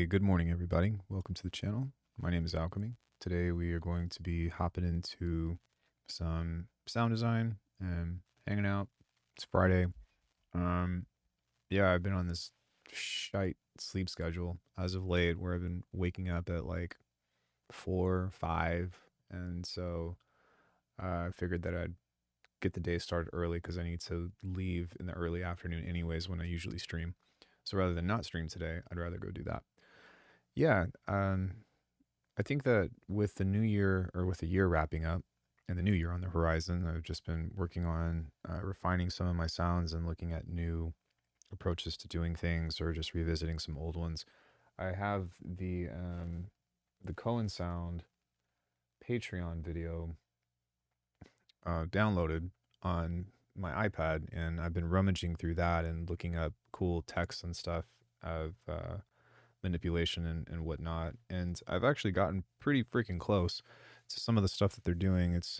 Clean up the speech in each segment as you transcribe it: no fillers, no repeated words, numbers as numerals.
Hey, good morning, everybody. Welcome to the channel. My name is Alckemy. Today we are going to be hopping into some sound design and hanging out. It's Friday. Um, yeah, I've been on this shite sleep schedule as of late where I've been waking up at like 4, 5, and so I figured that I'd get the day started early because I need to leave in the early afternoon anyways when I usually stream. So rather than not stream today, I'd rather go do that. Yeah, I think that with the new year or with the year wrapping up and the new year on the horizon, I've just been working on refining some of my sounds and looking at new approaches to doing things or just revisiting some old ones. I have the Cohen Sound Patreon video downloaded on my iPad, and I've been rummaging through that and looking up cool texts and stuff of manipulation and whatnot. And I've actually gotten pretty freaking close to some of the stuff that they're doing. It's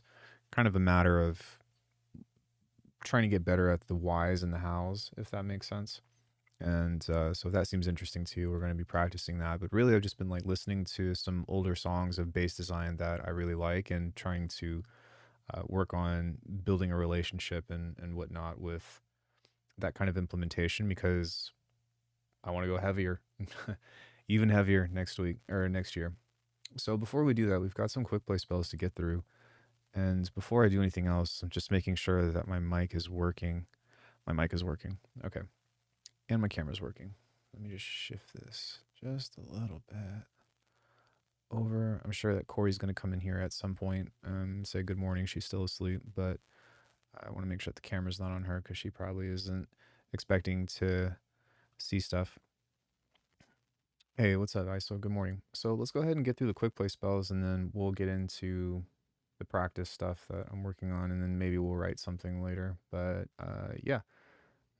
kind of a matter of trying to get better at the whys and the hows, if that makes sense. And so if that seems interesting to you, we're going to be practicing that. But really, I've just been like listening to some older songs of bass design that I really like and trying to work on building a relationship and whatnot with that kind of implementation because I want to go heavier, even heavier next week or next year. So before we do that, we've got some quick play spells to get through. And before I do anything else, I'm just making sure that my mic is working. My mic is working. Okay. And my camera's working. Let me just shift this just a little bit over. I'm sure that Corey's going to come in here at some point and say good morning. She's still asleep, but I want to make sure that the camera's not on her because she probably isn't expecting to see stuff. Hey, what's up, ISO? Good morning. So let's go ahead and get through the quick play spells, and then we'll get into the practice stuff that I'm working on, and then maybe we'll write something later. But yeah,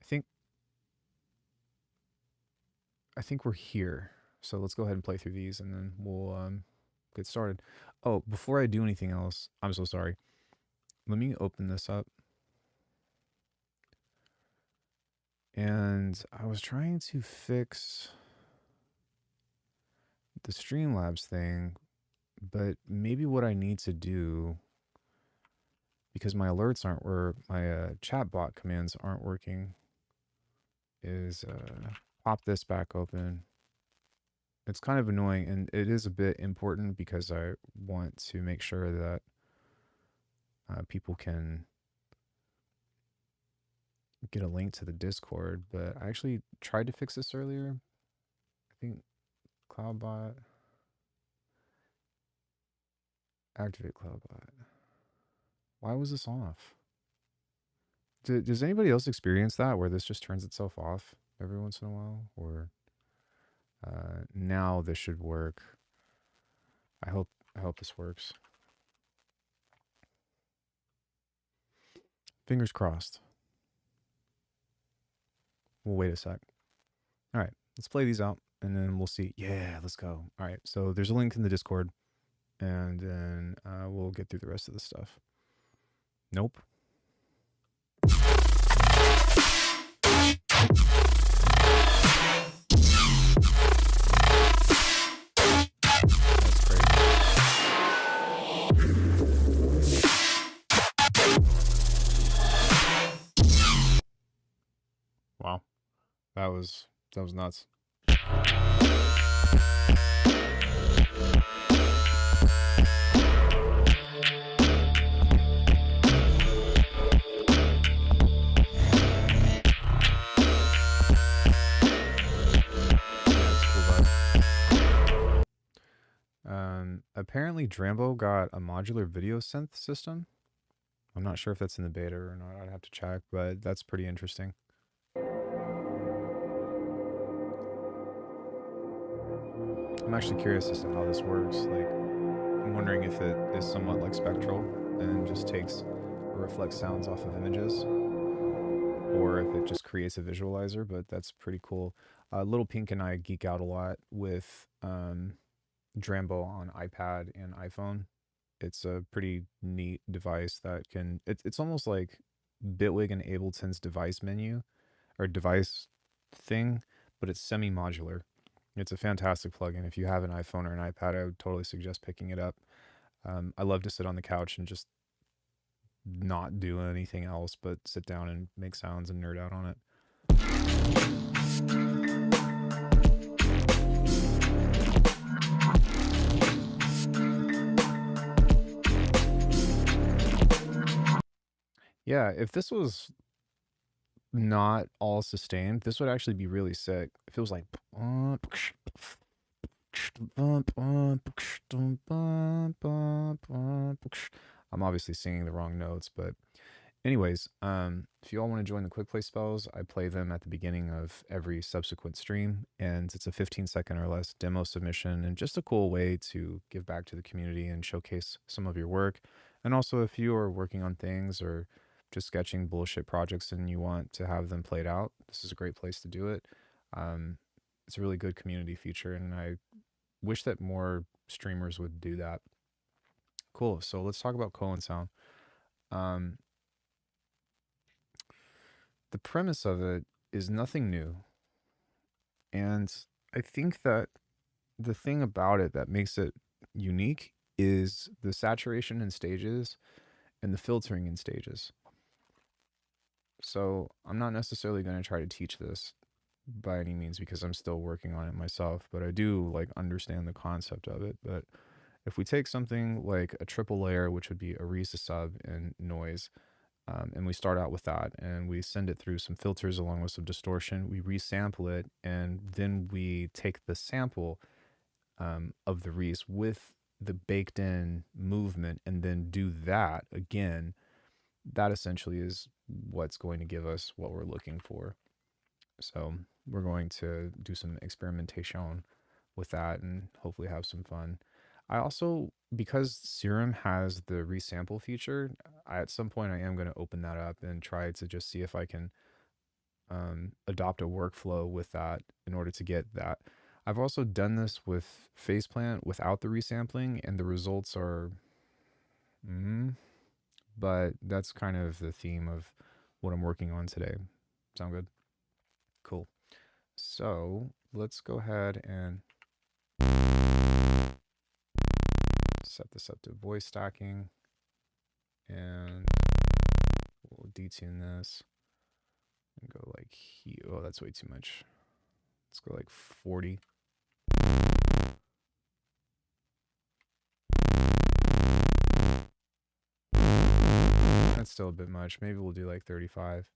I think we're here. So let's go ahead and play through these, and then we'll get started. Oh, before I do anything else, I'm so sorry. Let me open this up. And I was trying to fix the Streamlabs thing, but maybe what I need to do, because my alerts aren't, or my chatbot commands aren't working, is pop this back open. It's kind of annoying, and it is a bit important because I want to make sure that people can get a link to the Discord, but I actually tried to fix this earlier. I think CloudBot, activate CloudBot. Why was this off? Does anybody else experience that where this just turns itself off every once in a while? Or now this should work. I hope this works. Fingers crossed. We'll wait a sec. All right, let's play these out and then we'll see. Yeah, let's go. All right, so there's a link in the Discord, and then we'll get through the rest of the stuff. Nope. Wow, that was nuts. Apparently Drambo got a modular video synth system. I'm not sure if that's in the beta or not. I'd have to check, but that's pretty interesting. I'm actually curious as to how this works. Like, I'm wondering if it is somewhat like spectral and just takes or reflects sounds off of images, or if it just creates a visualizer, but that's pretty cool. Little Pink and I geek out a lot with Drambo on iPad and iPhone. It's a pretty neat device that can, it's almost like Bitwig and Ableton's device menu or device thing, but it's semi-modular. It's a fantastic plugin. If you have an iPhone or an iPad, I would totally suggest picking it up. I love to sit on the couch and just not do anything else but sit down and make sounds and nerd out on it. Yeah, if this was not all sustained, this would actually be really sick. If it was like I'm obviously singing the wrong notes, but anyways, if you all want to join the quick play spells, I play them at the beginning of every subsequent stream, and it's a 15-second or less demo submission, and just a cool way to give back to the community and showcase some of your work. And also, if you are working on things or just sketching bullshit projects and you want to have them played out, this is a great place to do it. It's a really good community feature, and I wish that more streamers would do that. Cool. So let's talk about Colin Sound. The premise of it is nothing new. And I think that the thing about it that makes it unique is the saturation in stages and the filtering in stages. So I'm not necessarily going to try to teach this by any means because I'm still working on it myself, but I do like understand the concept of it. But if we take something like a triple layer, which would be a RESA sub and noise, and we start out with that and we send it through some filters along with some distortion, we resample it, and then we take the sample of the Reese with the baked in movement and then do that again. That essentially is what's going to give us what we're looking for. So we're going to do some experimentation with that and hopefully have some fun. I also, because Serum has the resample feature, at some point I am going to open that up and try to just see if I can adopt a workflow with that in order to get that. I've also done this with Faceplant without the resampling, and the results are, but that's kind of the theme of what I'm working on today. Sound good? Cool. So let's go ahead and set this up to voice stacking, and we'll detune this and go like here. Oh, that's way too much. Let's go like 40. That's still a bit much. Maybe we'll do like 35.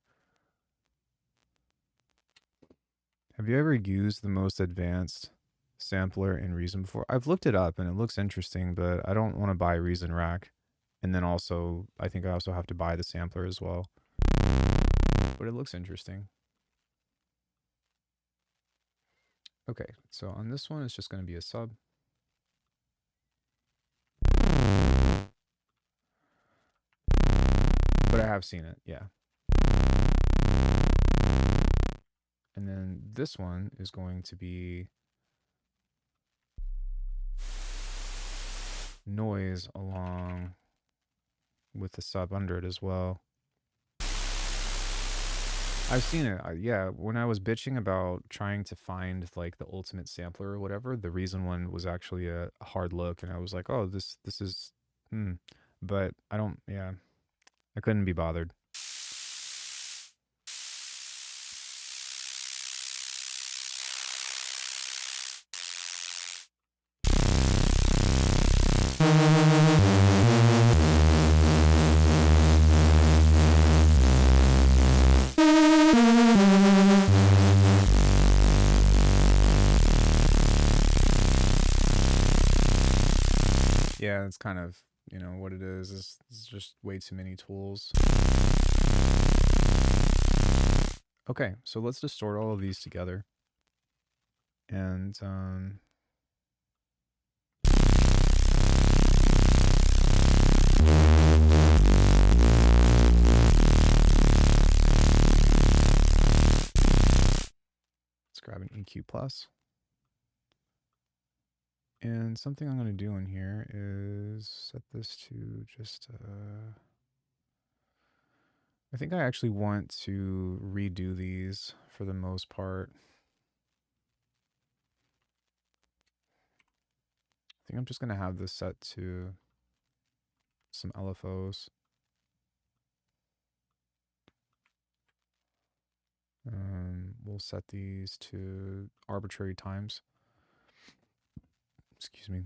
Have you ever used the most advanced sampler in Reason before? I've looked it up and it looks interesting, but I don't want to buy Reason Rack. And then also, I think I also have to buy the sampler as well. But it looks interesting. Okay, so on this one, it's just going to be a sub. But I have seen it, yeah. And then this one is going to be noise along with the sub under it as well. I've seen it. Yeah, when I was bitching about trying to find like the ultimate sampler or whatever, the Reason one was actually a hard look, and I was like, oh, this is, but I don't. Yeah, I couldn't be bothered. Yeah, it's kind of, what it is. It's just way too many tools. Okay, so let's distort all of these together. And let's grab an EQ plus. And something I'm going to do in here is set this to just, I think I actually want to redo these for the most part. think I'm just going to have this set to some LFOs. We'll set these to arbitrary times. Excuse me.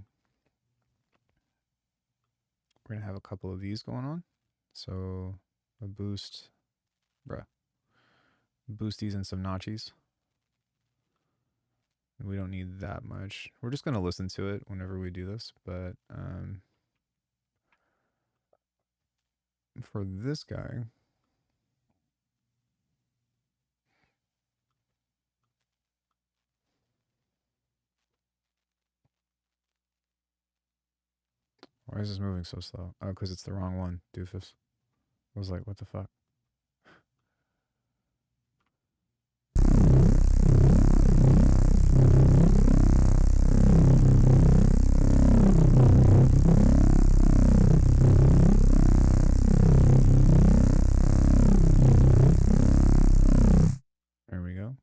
We're going to have a couple of these going on. So a boost, boost these in some notches. We don't need that much. We're just going to listen to it whenever we do this. But for this guy, why is this moving so slow? Oh, because it's the wrong one, doofus. I was like, what the fuck? There we go.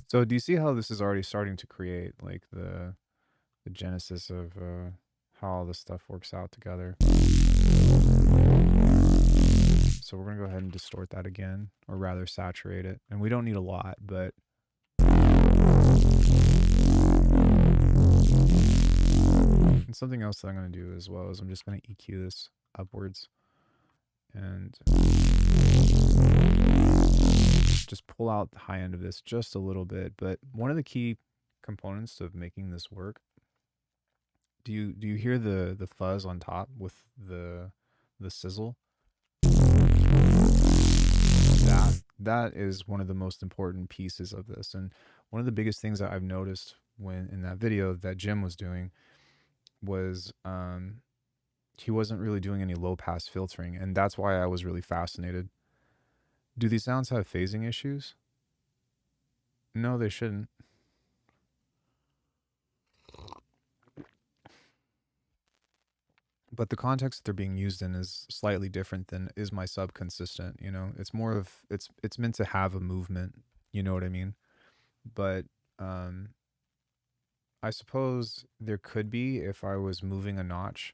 So do you see how this is already starting to create like the genesis of how all this stuff works out together? So we're going to go ahead and distort that again, or rather saturate it. And we don't need a lot, but and something else that I'm going to do as well is I'm just going to EQ this upwards and just pull out the high end of this just a little bit. But one of the key components of making this work, do you hear the fuzz on top with the sizzle? That is one of the most important pieces of this. And one of the biggest things that I've noticed when in that video that Jim was doing was he wasn't really doing any low pass filtering, and that's why I was really fascinated. Do these sounds have phasing issues? No, they shouldn't. But the context that they're being used in is slightly different than is my sub consistent, you know? It's more of it's meant to have a movement, you know what I mean? But I suppose there could be if I was moving a notch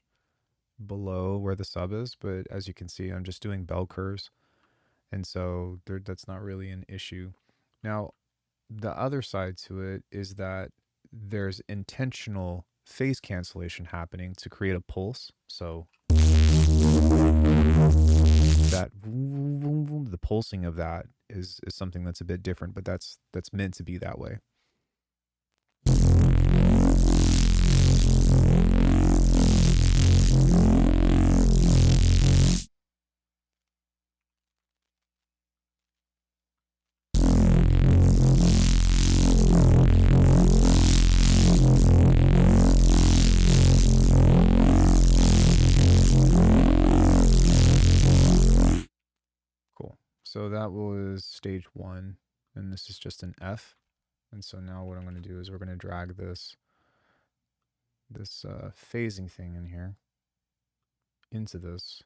below where the sub is, but as you can see, I'm just doing bell curves. And so that's not really an issue. Now, the other side to it is that there's intentional phase cancellation happening to create a pulse. So that the pulsing of that is something that's a bit different, but that's meant to be that way. So that was stage 1, and this is just an F. And so now what I'm going to do is we're going to drag this phasing thing in here into this.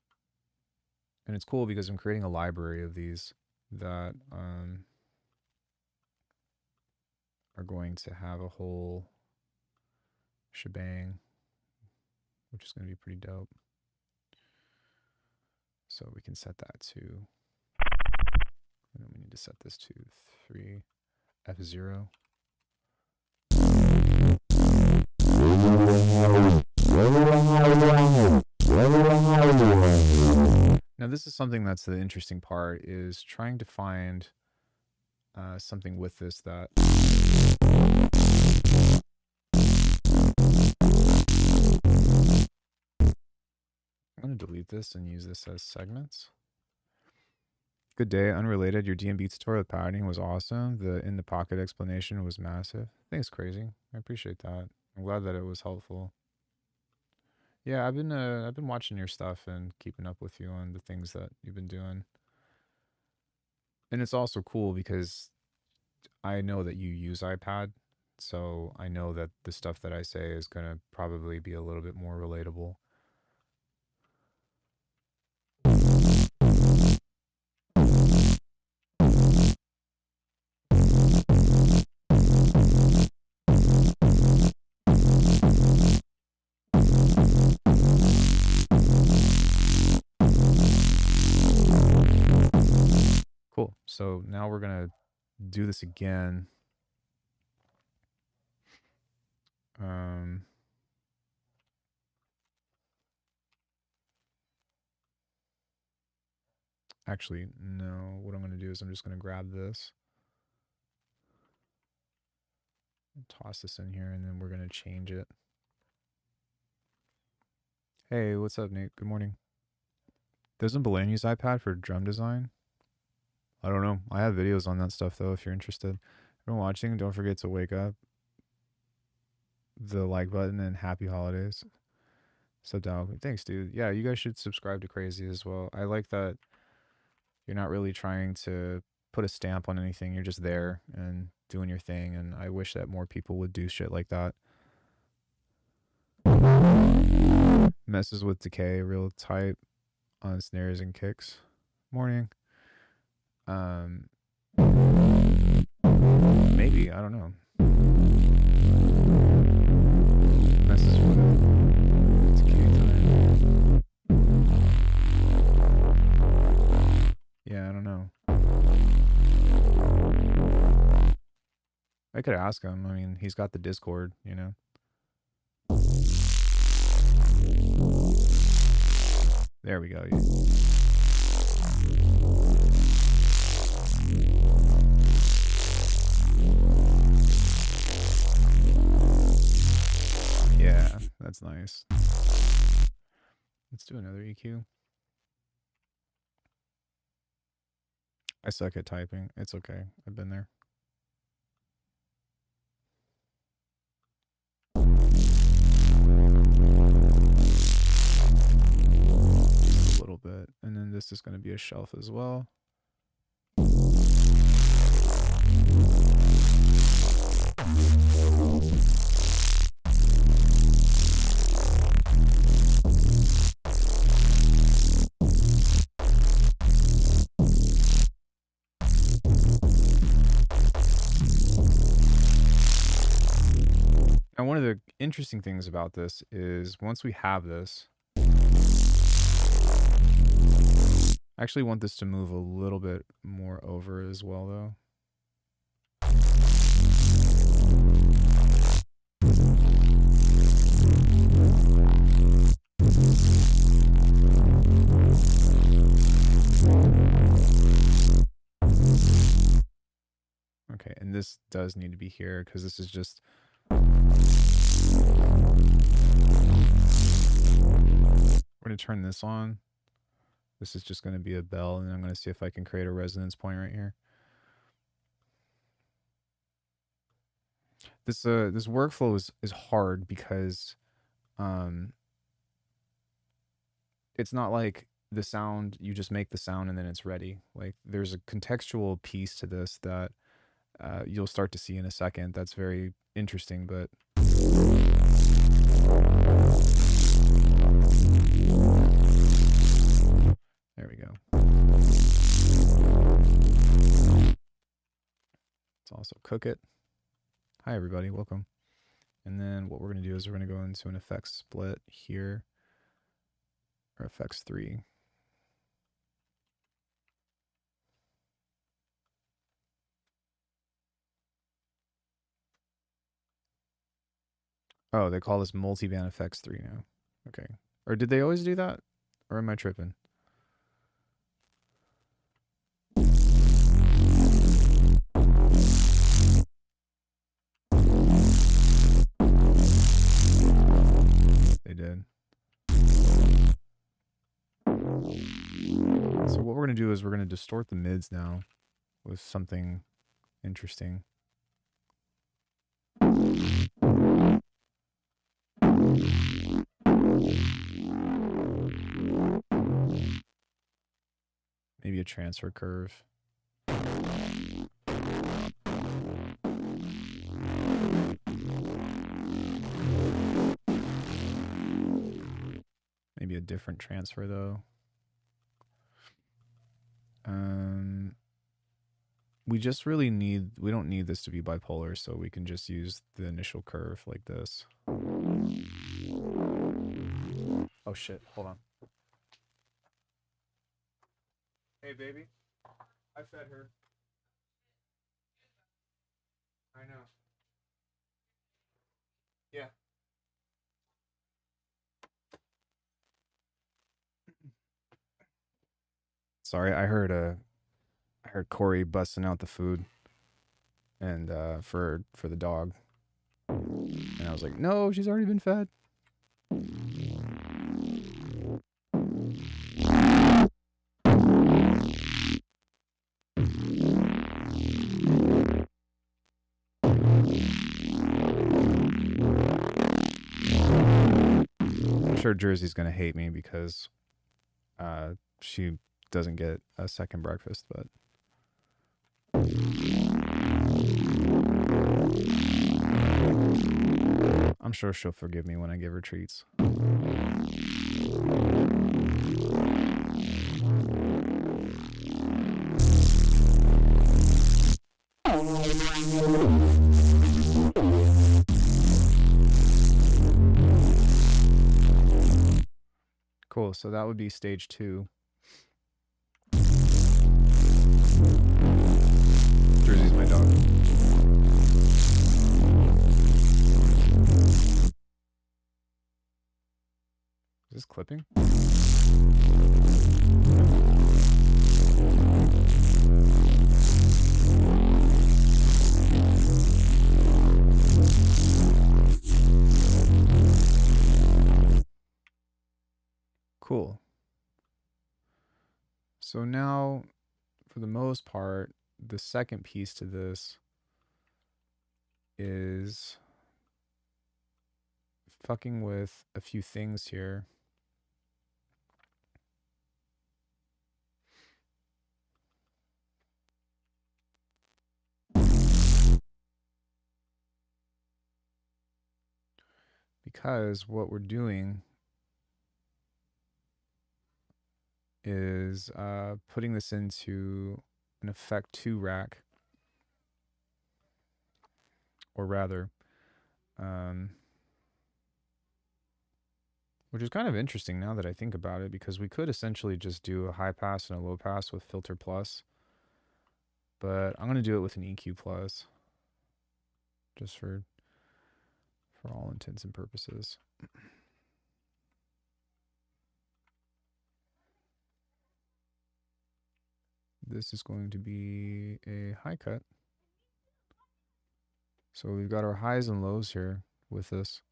And it's cool because I'm creating a library of these that are going to have a whole shebang, which is going to be pretty dope. So we can set that to, and then we need to set this to 3 F0. Now this is something that's the interesting part, is trying to find something with this that... I'm going to delete this and use this as segments. Good day, unrelated. Your DMB tutorial with padding was awesome. The in the pocket explanation was massive. Thanks, Crazy. I appreciate that. I'm glad that it was helpful. Yeah, I've been watching your stuff and keeping up with you on the things that you've been doing. And it's also cool because I know that you use iPad, so I know that the stuff that I say is going to probably be a little bit more relatable. Cool. So now we're going to do this again. Actually, no. What I'm going to do is I'm just going to grab this, toss this in here, and then we're going to change it. Hey, what's up, Nate? Good morning. Doesn't Belen use iPad for drum design? I don't know. I have videos on that stuff, though, if you're interested. If you're watching, don't forget to wake up, the like button, and happy holidays. So down. Thanks, dude. Yeah, you guys should subscribe to Crazy as well. I like that you're not really trying to put a stamp on anything. You're just there and doing your thing, and I wish that more people would do shit like that. Messes with decay, real tight on snares and kicks. Morning. Maybe, I don't know. Messes with decay time. Yeah, I don't know. I could ask him. I mean, he's got the Discord, you know. There we go. Yeah, that's nice. Let's do another EQ. I suck at typing. It's okay. I've been there. A little bit. And then this is going to be a shelf as well. And one of the interesting things about this is once we have this, I actually want this to move a little bit more over as well, though. Okay, and this does need to be here because this is just... We're going to turn this on. This is just going to be a bell, and I'm going to see if I can create a resonance point right here. This workflow is hard because it's not like the sound, you just make the sound and then it's ready. Like there's a contextual piece to this that you'll start to see in a second. That's very interesting, but there we go. Let's also cook it. Hi everybody, welcome. And then what we're going to do is we're going to go into an effects split here, or effects 3. Oh, they call this multiband effects 3 now. Okay. Or did they always do that? Or am I tripping? going to do is we're going to distort the mids now with something interesting. Maybe a transfer curve. Maybe a different transfer though. We just really need, we don't need this to be bipolar, so we can just use the initial curve like this. Oh shit, hold on. Hey baby, I fed her. I know. Yeah. Sorry, I heard Corey busting out the food and for the dog. And I was like, "No, she's already been fed." I'm sure Jersey's going to hate me because she doesn't get a second breakfast, but I'm sure she'll forgive me when I give her treats. Cool, so that would be stage 2. Jersey's my dog. Is this clipping? Cool. So now, for the most part, the second piece to this is fucking with a few things here. Because what we're doing is putting this into an effect 2 rack, or rather, which is kind of interesting now that I think about it, because we could essentially just do a high pass and a low pass with filter plus, but I'm going to do it with an EQ plus, just for all intents and purposes. This is going to be a high cut. So we've got our highs and lows here with this.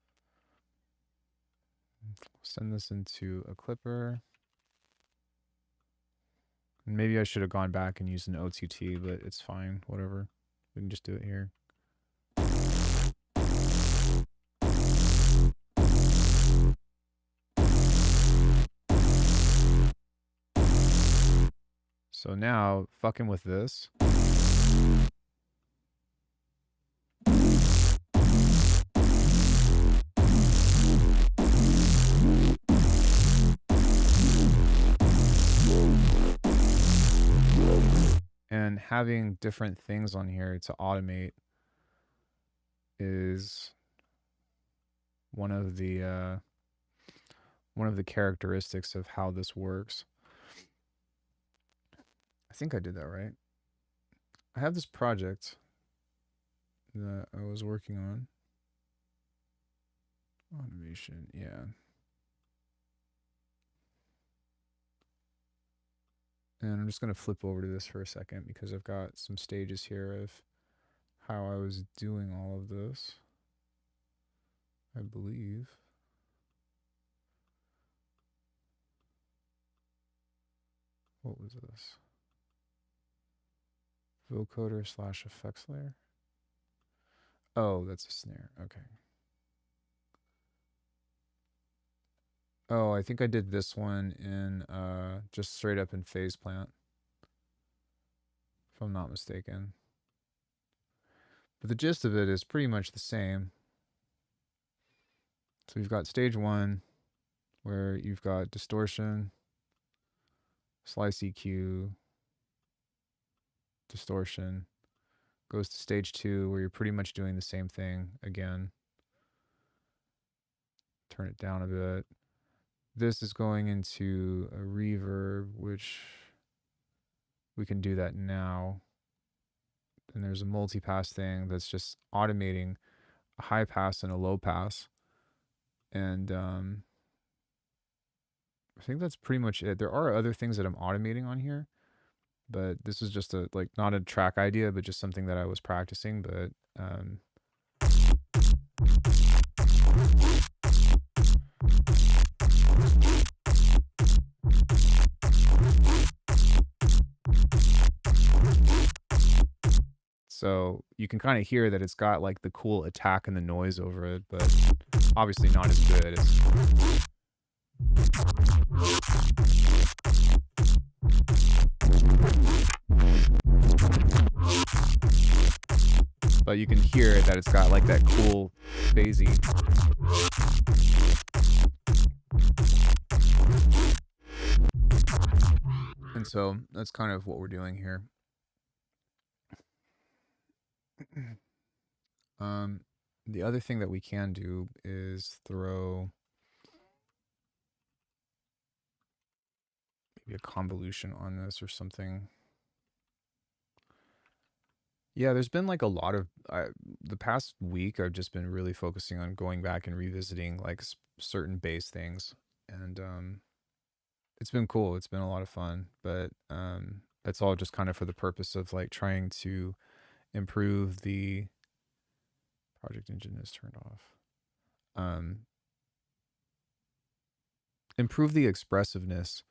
Send this into a clipper. And maybe I should have gone back and used an OTT, but it's fine, whatever. We can just do it here. So now, fucking with this. And having different things on here to automate is one of the characteristics of how this works. I think I did that right. I have this project that I was working on. Automation, yeah. And I'm just going to flip over to this for a second because I've got some stages here of how I was doing all of this, I believe. What was this? Vocoder / effects layer. Oh, that's a snare. Okay. Oh, I think I did this one in just straight up in phase plant, if I'm not mistaken. But the gist of it is pretty much the same. So you've got stage 1, where you've got distortion, slice EQ, distortion. Goes to stage 2, where you're pretty much doing the same thing again. Turn it down a bit. This is going into a reverb, which we can do that now. And there's a multi-pass thing that's just automating a high pass and a low pass. And I think that's pretty much it. There are other things that I'm automating on here, but this is just not a track idea, but just something that I was practicing. But so you can kind of hear that it's got like the cool attack and the noise over it, but obviously not as good as. But you can hear that it's got like that cool phasey. And so that's kind of what we're doing here. The other thing that we can do is throw maybe a convolution on this or something. Yeah, there's been like a lot of the past week. I've just been really focusing on going back and revisiting like certain bass things, and it's been cool. It's been a lot of fun, but it's all just kind of for the purpose of like trying to improve the project engine is turned off. Improve the expressiveness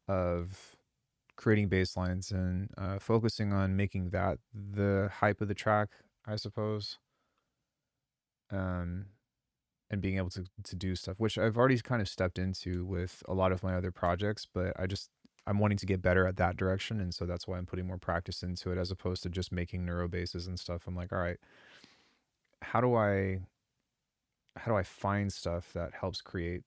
of creating bass lines and focusing on making that the hype of the track, I suppose. And being able to do stuff, which I've already kind of stepped into with a lot of my other projects, but I'm wanting to get better at that direction. And so that's why I'm putting more practice into it, as opposed to just making neuro basses and stuff. I'm like, all right, how do I find stuff that helps create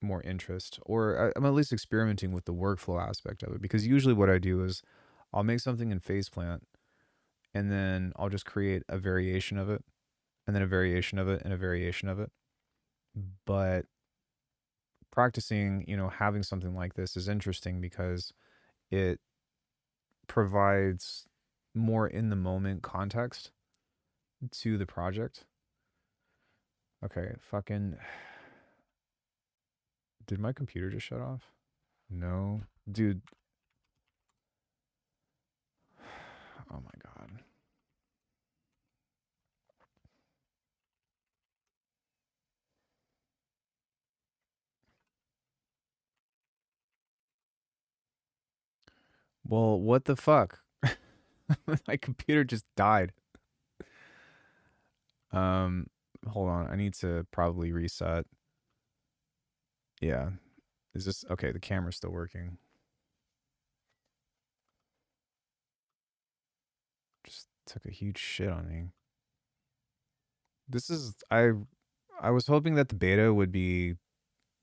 more interest, or I'm at least experimenting with the workflow aspect of it, because usually what I do is I'll make something in phase plant and then I'll just create a variation of it and then a variation of it and a variation of it. But practicing, having something like this is interesting because it provides more in the moment context to the project. Okay, fucking. Did my computer just shut off? No. Dude. Oh my God. Well, what the fuck? My computer just died. Hold on. I need to probably reset. Yeah. Is this okay? The camera's still working. Just took a huge shit on me. This is I was hoping that the beta would be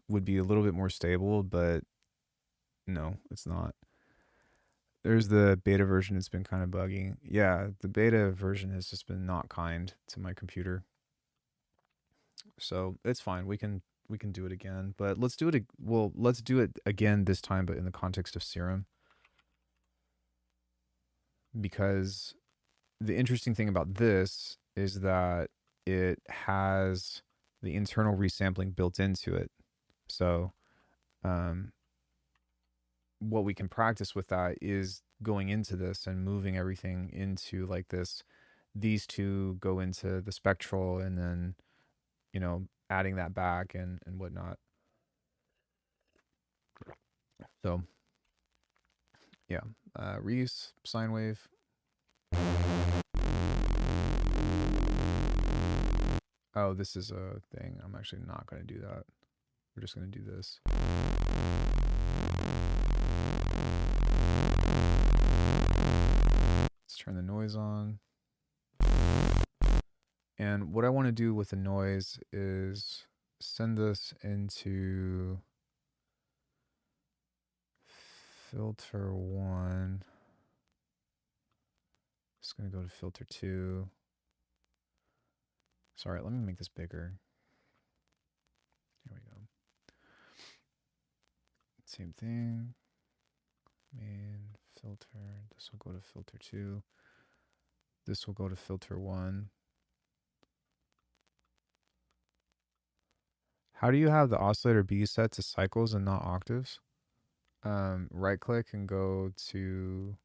a little bit more stable, but no, it's not. There's the beta version. It's been kind of buggy. Yeah, the beta version has just been not kind to my computer. So it's fine. We can do it again, but let's do it. Well, let's do it again this time, but in the context of Serum, because the interesting thing about this is that it has the internal resampling built into it. So, what we can practice with that is going into this and moving everything into like this. These two go into the spectral, and then adding that back and whatnot. So Yeah. Reese, sine wave. Oh, this is a thing. I'm actually not going to do that. We're just going to do this. Let's turn the noise on. And what I want to do with the noise is send this into filter 1. Just going to go to filter 2. Sorry, let me make this bigger. Here we go. Same thing. Main filter. This will go to filter 2. This will go to filter 1. How do you have the oscillator be set to cycles and not octaves? Right click and go to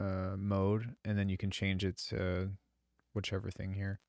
mode, and then you can change it to whichever thing here.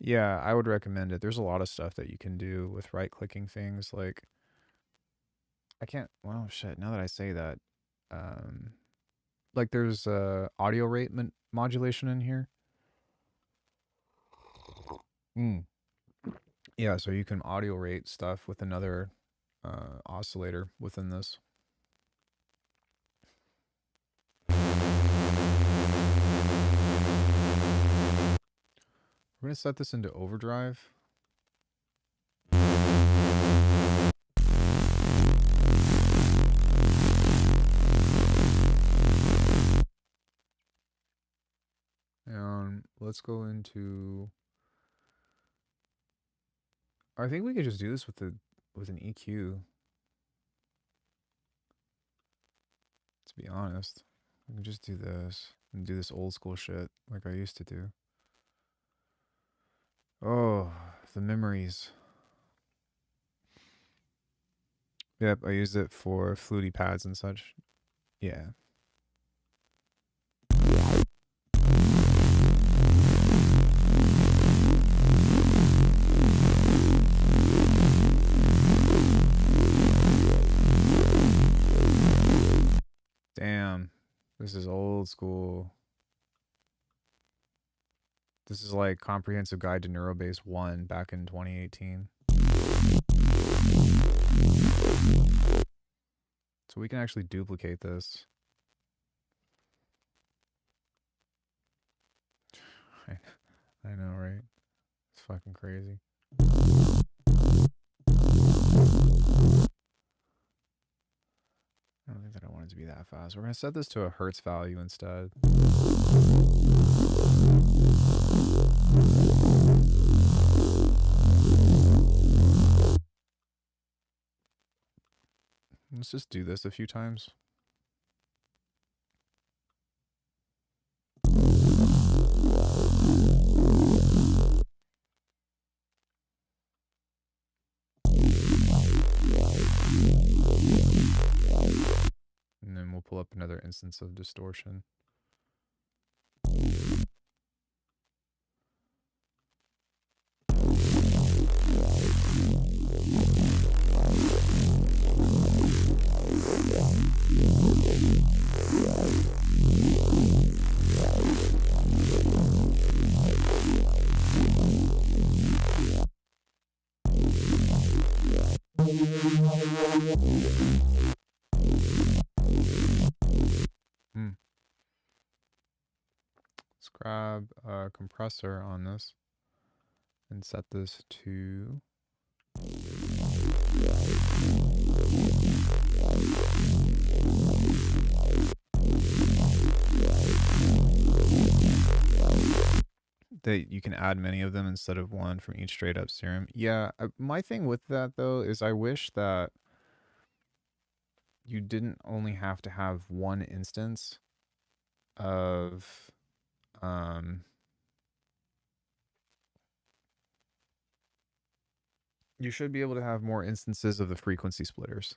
Yeah, I would recommend it. There's a lot of stuff that you can do with right-clicking things. Like, I can't. Well, shit. Now that I say that, like there's audio rate modulation in here. Yeah, so you can audio rate stuff with another oscillator within this. We're going to set this into overdrive. And let's go into... I think we could just do this with an EQ. To be honest, we can just do this and do this old school shit like I used to do. Oh, the memories. Yep, I used it for fluty pads and such. Yeah. Damn, this is old school. This is like Comprehensive Guide to Neurobase 1 back in 2018. So we can actually duplicate this. I know, right? It's fucking crazy. I don't think that I want it to be that fast. We're going to set this to a Hertz value instead. Let's just do this a few times. And then we'll pull up another instance of distortion. Let's grab a compressor on this and set this to that you can add many of them instead of one from each straight up serum. Yeah, my thing with that though is I wish that you didn't only have to have one instance of you should be able to have more instances of the frequency splitters.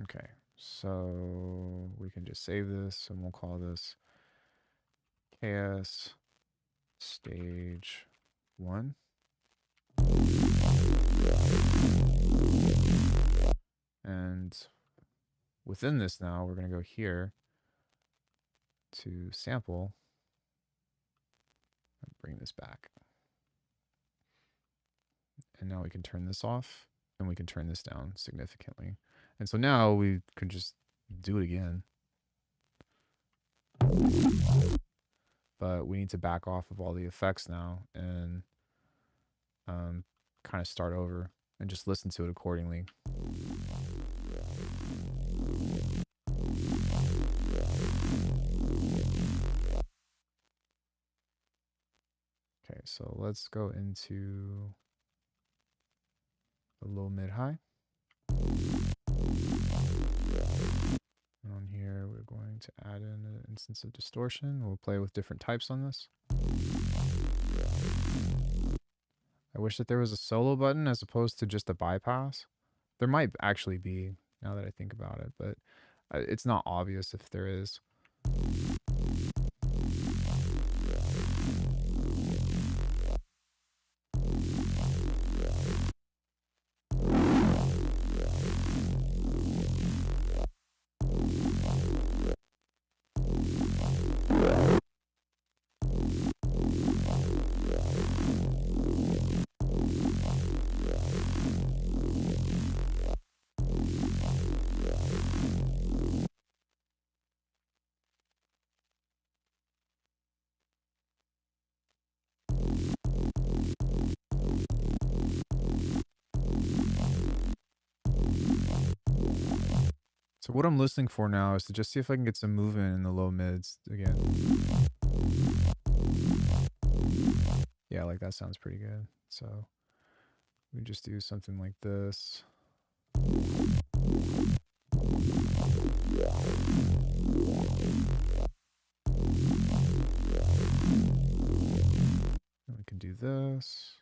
Okay, so we can just save this and we'll call this KS stage 1. And within this now, we're going to go here to sample and bring this back. And now we can turn this off and we can turn this down significantly. And so now we can just do it again. But we need to back off of all the effects now and kind of start over and just listen to it accordingly. Okay, so let's go into the low, mid, high. And on here, we're going to add in an instance of distortion. We'll play with different types on this. I wish that there was a solo button as opposed to just a bypass. There might actually be, now that I think about it, but it's not obvious if there is. So what I'm listening for now is to just see if I can get some movement in the low mids again. Yeah, like that sounds pretty good. So we just do something like this. And we can do this.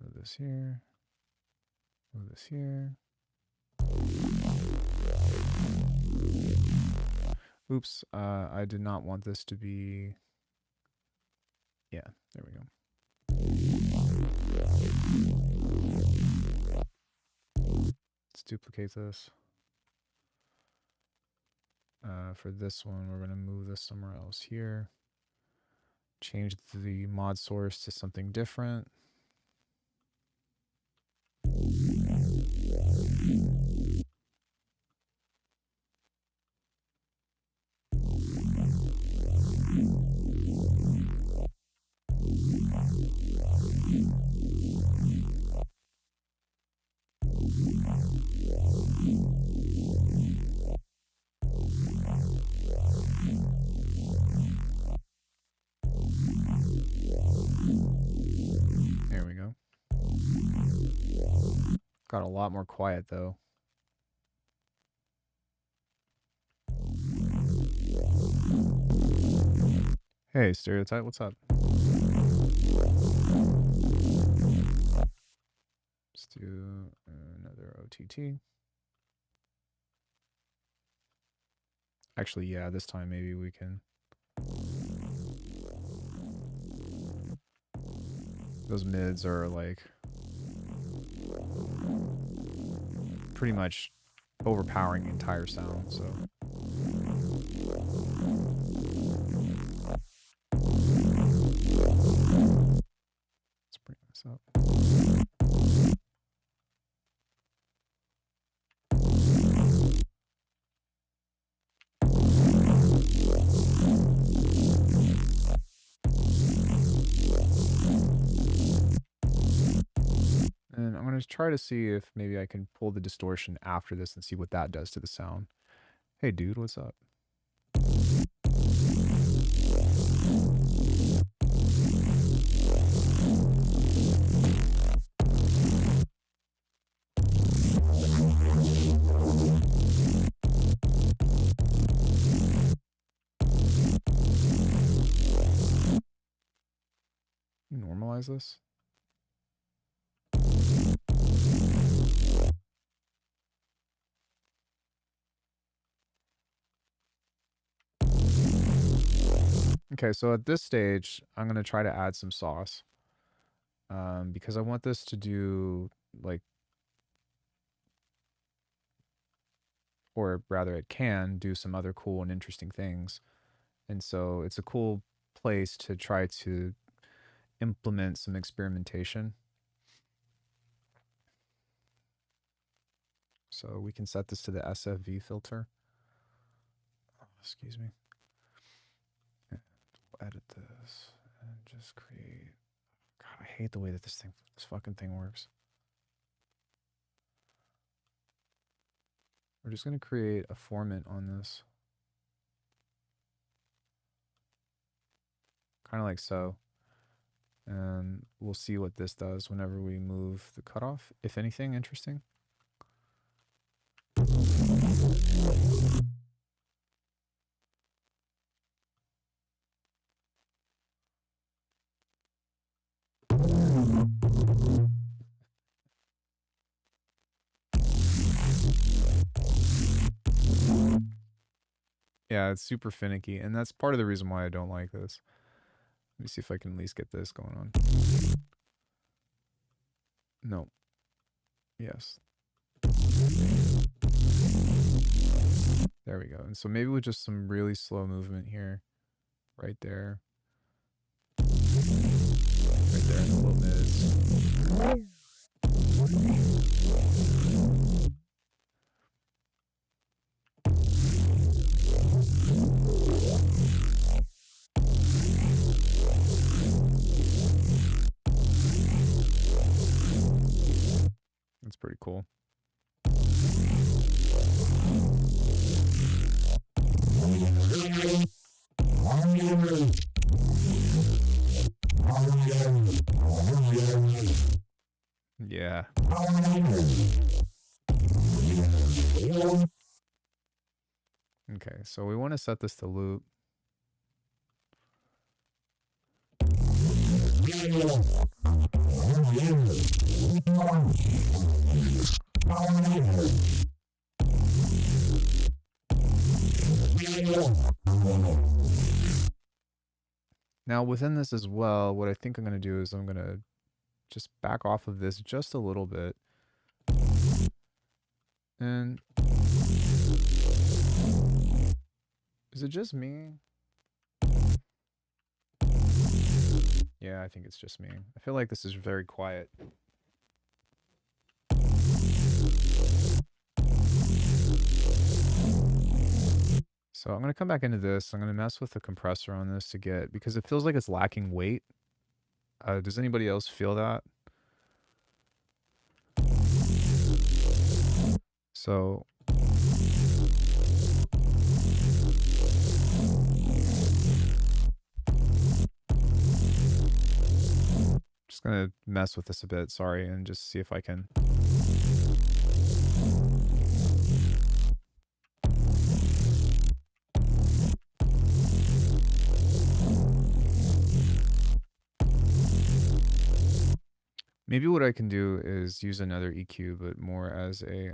Move this here. Move this here. Oops, I did not want this to be... Yeah, there we go. Let's duplicate this. For this one, we're going to move this somewhere else here. Change the mod source to something different. There we go. Got a lot more quiet though. Hey, Stereotype, what's up? Let's do another OTT. Actually, yeah, this time maybe we can. Those mids are like pretty much overpowering the entire sound, so. up? And I'm going to try to see if maybe I can pull the distortion after this and see what that does to the sound. Hey dude, what's up? Normalize this. Okay, so at this stage, I'm going to try to add some sauce. Because I want this to do, like, or rather it can do some other cool and interesting things. And so it's a cool place to try to implement some experimentation. So we can set this to the SFV filter. Oh, excuse me. And we'll edit this and just create. God, I hate the way that this fucking thing works. We're just going to create a formant on this. Kind of like so. And we'll see what this does whenever we move the cutoff, if anything interesting. Yeah, it's super finicky, and that's part of the reason why I don't like this. Let me see if I can at least get this going on. No. Yes. There we go. And so maybe with just some really slow movement here, right there. Right there in the low mids. That's pretty cool. Yeah. Okay, so we want to set this to loop. Now within this as well, what I think I'm going to do is I'm going to just back off of this just a little bit. And is it just me? Yeah, I think it's just me. I feel like this is very quiet. So I'm going to come back into this. I'm going to mess with the compressor on this to get, because it feels like it's lacking weight. Does anybody else feel that? So just going to mess with this a bit, sorry, and just see if I can. Maybe what I can do is use another EQ, but more as a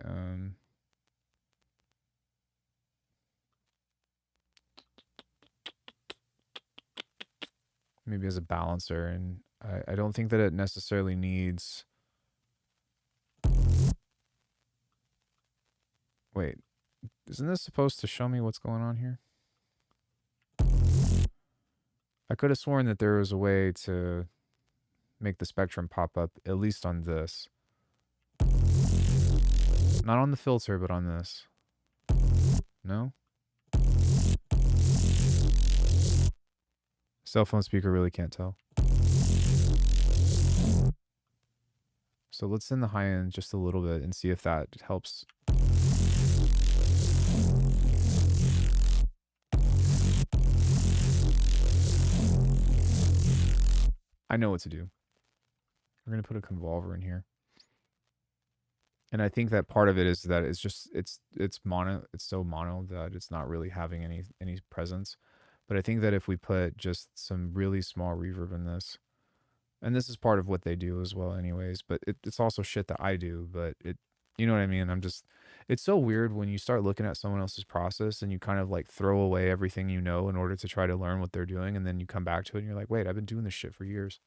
maybe as a balancer, and I don't think that it necessarily needs. Wait, isn't this supposed to show me what's going on here? I could have sworn that there was a way to make the spectrum pop up, at least on this. Not on the filter, but on this. No? Cell phone speaker really can't tell. So let's send the high end just a little bit and see if that helps. I know what to do. We're going to put a convolver in here. And I think that part of it is that it's just it's mono, it's so mono that it's not really having any presence. But I think that if we put just some really small reverb in this, and this is part of what they do as well anyways, but it's also shit that I do, but you know what I mean? It's so weird when you start looking at someone else's process and you kind of like throw away everything you know in order to try to learn what they're doing, and then you come back to it and you're like, wait, I've been doing this shit for years.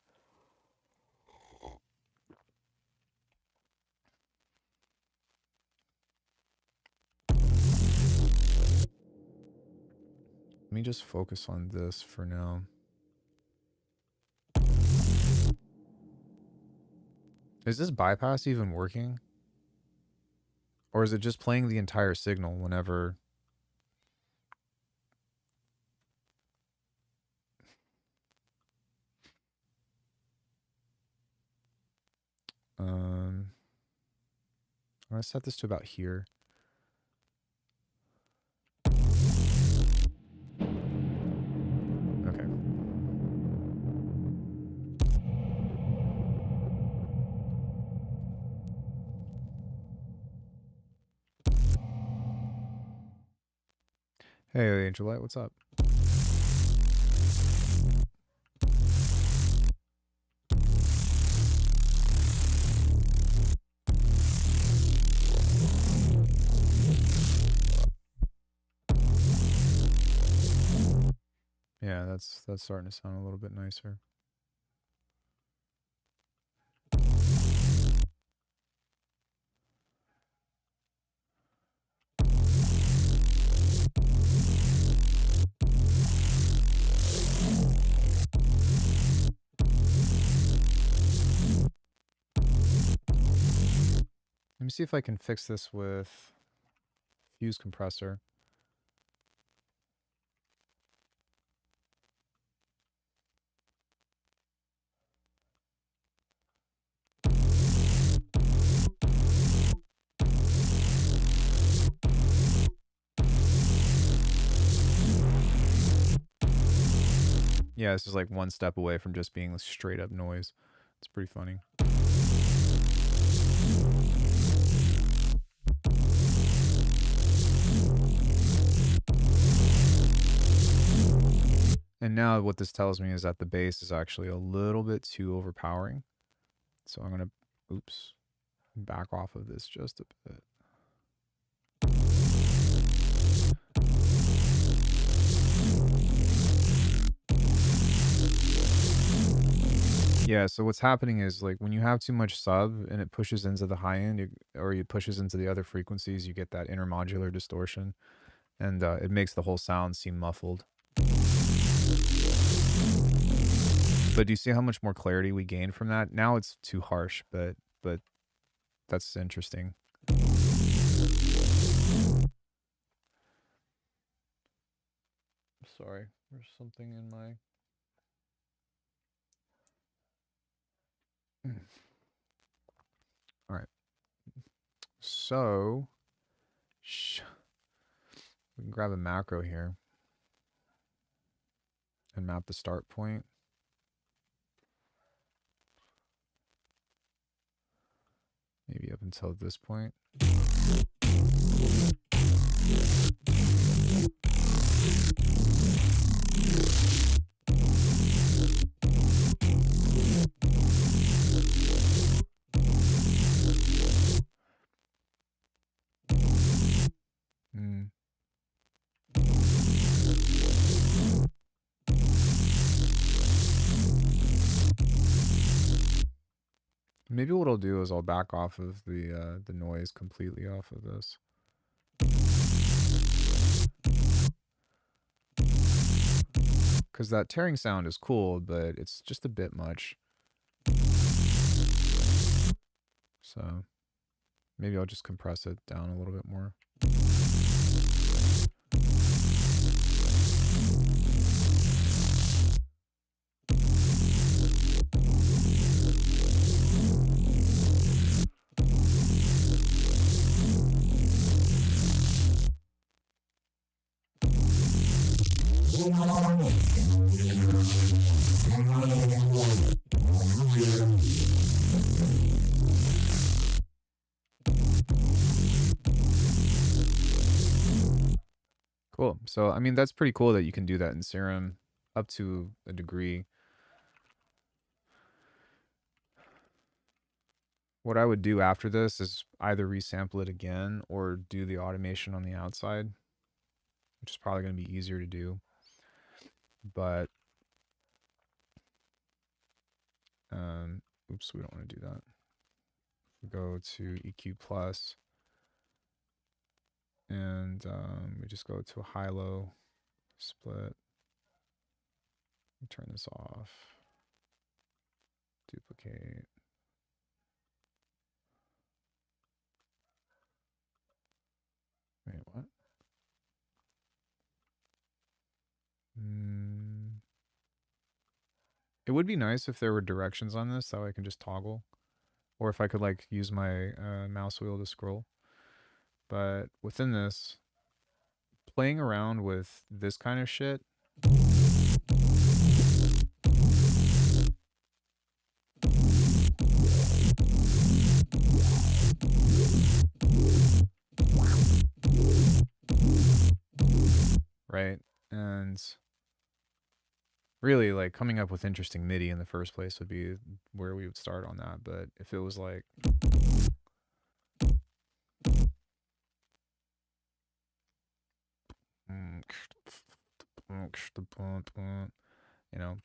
Let me just focus on this for now. Is this bypass even working? Or is it just playing the entire signal whenever... I'm going to set this to about here. Okay. Hey, Angelite, what's up? Yeah, that's starting to sound a little bit nicer. Let me see if I can fix this with fuse compressor. Yeah, this is like one step away from just being straight up noise. It's pretty funny. And now what this tells me is that the bass is actually a little bit too overpowering. So I'm going to, back off of this just a bit. Yeah, so what's happening is like when you have too much sub and it pushes into the high end, or it pushes into the other frequencies, you get that intermodular distortion, and it makes the whole sound seem muffled. But do you see how much more clarity we gain from that? Now it's too harsh, but that's interesting. Sorry, there's something in my... All right. So, we can grab a macro here and map the start point. Maybe up until this point. Maybe what I'll do is I'll back off of the noise completely off of this. Because that tearing sound is cool, but it's just a bit much. So maybe I'll just compress it down a little bit more. Cool. So, I mean, that's pretty cool that you can do that in Serum up to a degree. What I would do after this is either resample it again or do the automation on the outside, which is probably going to be easier to do. But, oops, we don't want to do that. We go to EQ plus, and we just go to a high-low split. Turn this off. Duplicate. Wait, what? It would be nice if there were directions on this, so I can just toggle. Or if I could like use my mouse wheel to scroll. But within this, playing around with this kind of shit, right? And really, like, coming up with interesting MIDI in the first place would be where we would start on that. But if it was like, you know,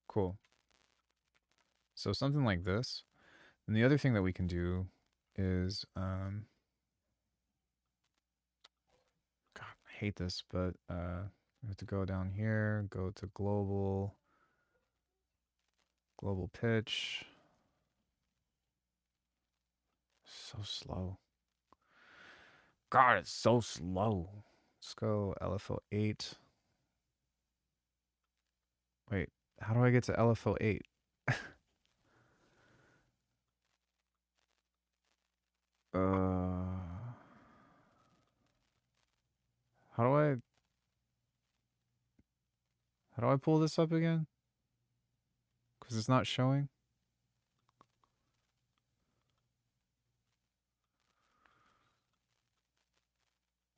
cool. So something like this. And the other thing that we can do is, God, I hate this, but we have to go down here, go to global pitch. So slow. God, it's so slow. Let's go LFO 8. Wait, how do I get to LFO 8? How do I pull this up again? Because it's not showing.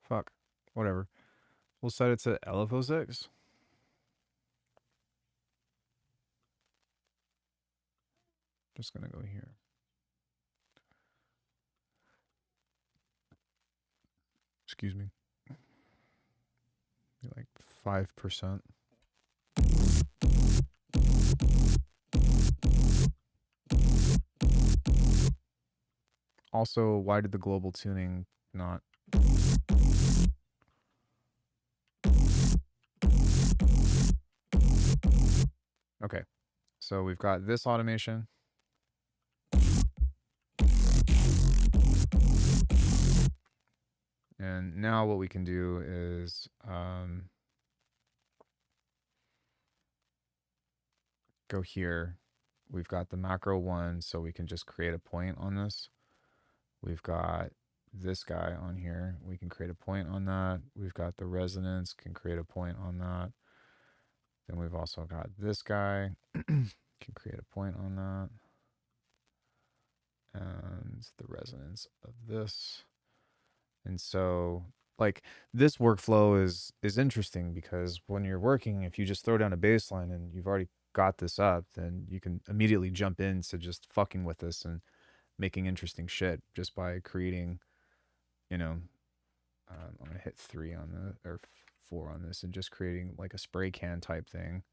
Fuck. Whatever. We'll set it to LFO 6. Just gonna go here. Excuse me. Be like 5%. Also, why did the global tuning not? Okay, so we've got this automation. And now what we can do is go here. We've got the macro one, so we can just create a point on this. We've got this guy on here. We can create a point on that. We've got the resonance, can create a point on that. Then we've also got this guy, can create a point on that. And the resonance of this. And so like this workflow is interesting because when you're working, if you just throw down a baseline and you've already got this up, then you can immediately jump into just fucking with this and making interesting shit just by creating, you know, I'm gonna hit 3 on the or 4 on this and just creating like a spray can type thing.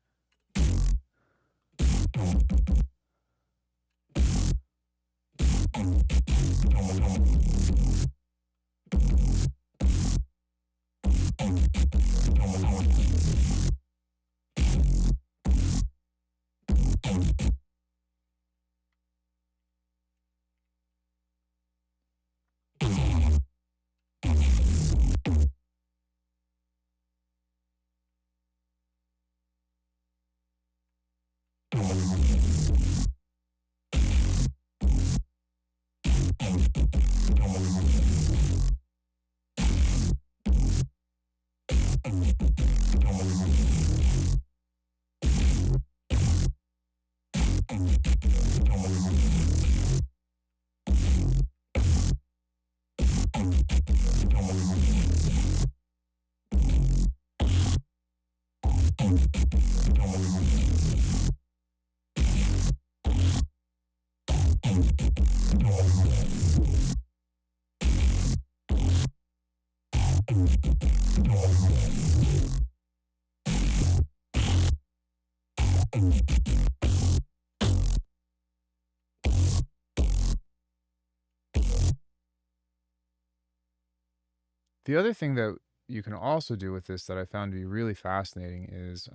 The other thing that you can also do with this that I found to be really fascinating is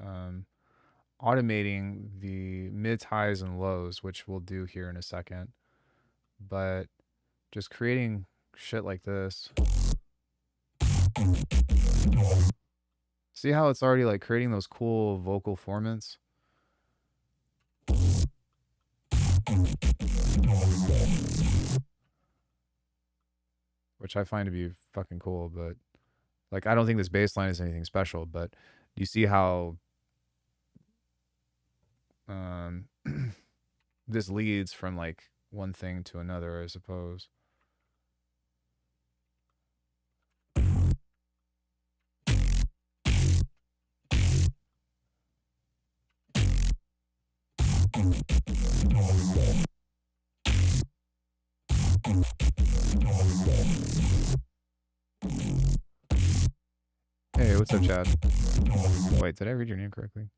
automating the mids, highs, and lows, which we'll do here in a second. But just creating shit like this. See how it's already like creating those cool vocal formants? Which I find to be fucking cool, but like I don't think this bass line is anything special, but you see how this leads from like one thing to another, I suppose. Hey, what's up, Chad? Wait, did I read your name correctly?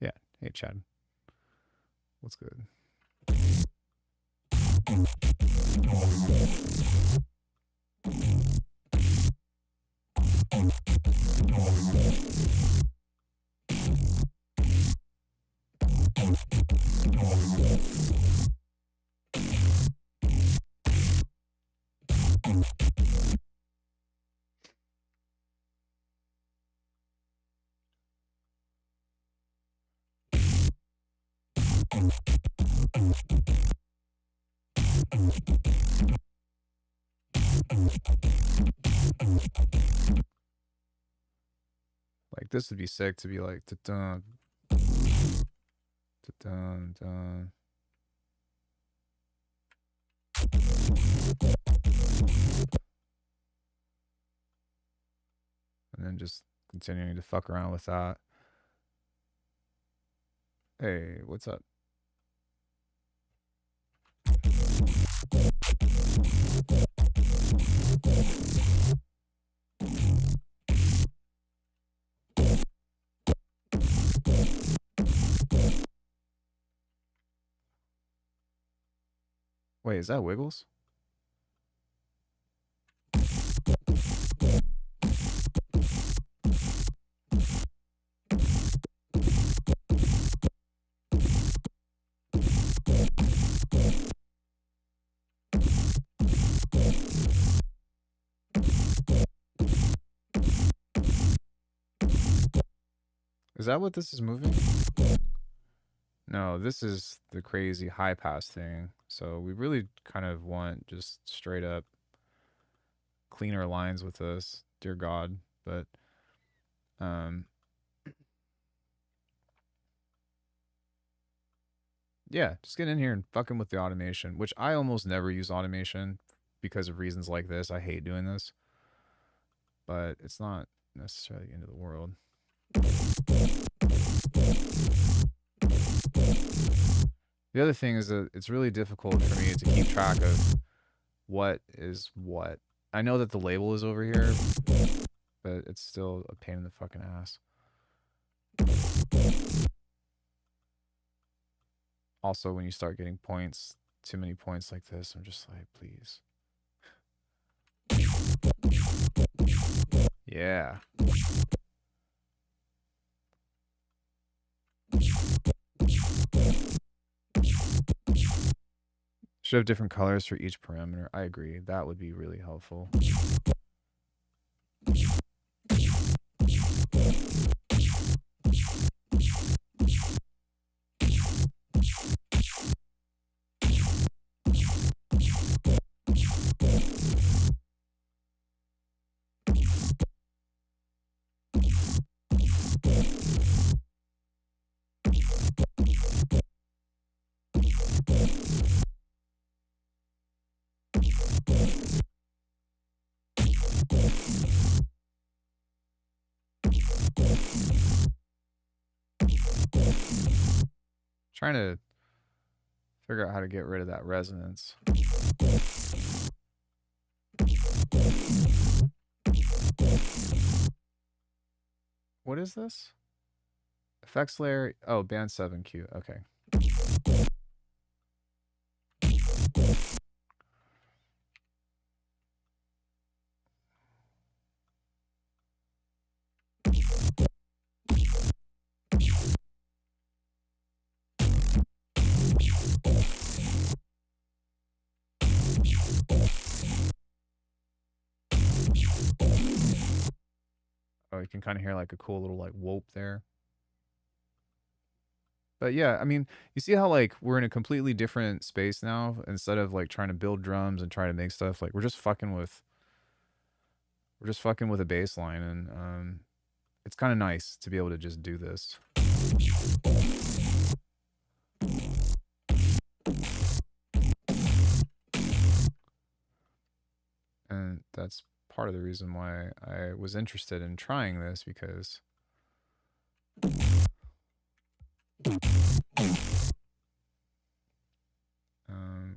Yeah. Hey, Chad. What's good? Like this would be sick to be like da-dun, da-dun, dun. And then just continuing to fuck around with that. Hey, what's up? Wait, is that Wiggles? Is that what this is moving? No, this is the crazy high pass thing. So we really kind of want just straight up cleaner lines with this, dear God. But um, yeah, just get in here and fucking with the automation, which I almost never use automation because of reasons like this. I hate doing this, but it's not necessarily the end of the world. The other thing is that it's really difficult for me to keep track of what is what. I know that the label is over here, but it's still a pain in the fucking ass. Also, when you start getting points, too many points like this, I'm just like, please. Yeah. Should have different colors for each parameter. I agree. That would be really helpful. Trying to figure out how to get rid of that resonance. What is this? Effects layer. Oh, band 7Q. Okay. Oh, you can kind of hear like a cool little like whoop there. But yeah, I mean, you see how like we're in a completely different space now. Instead of like trying to build drums and try to make stuff, like we're just fucking with a bass line, and it's kind of nice to be able to just do this. And that's part of the reason why I was interested in trying this, because um,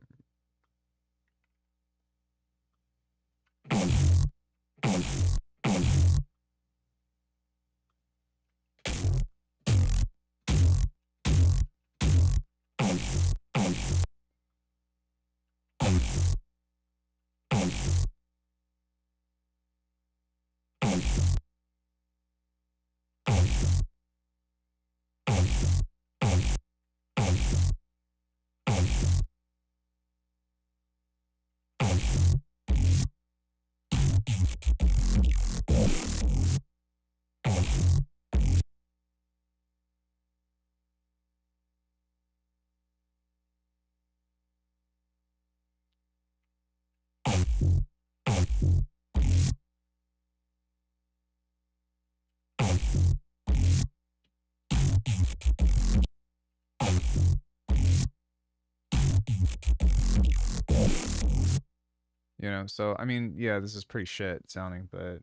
you know, so I mean, yeah, this is pretty shit sounding, but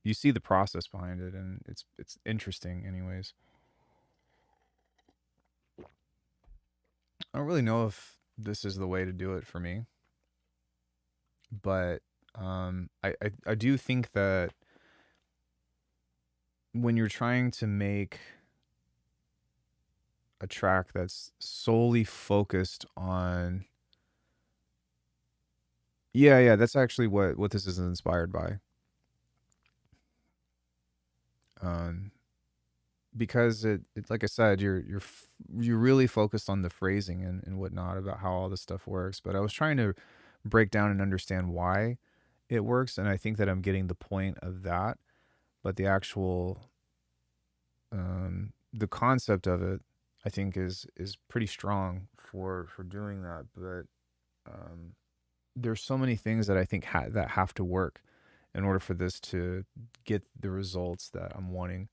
you see the process behind it, and it's interesting, anyways. I don't really know if this is the way to do it for me, but I do think that when you're trying to make a track that's solely focused on, yeah, that's actually what this is inspired by. Because it like I said, you're really focused on the phrasing and whatnot about how all this stuff works. But I was trying to break down and understand why it works, and I think that I'm getting the point of that. But the actual The concept of it, I think, is pretty strong for doing that. But um, there's so many things that I think that have to work in order for this to get the results that I'm wanting.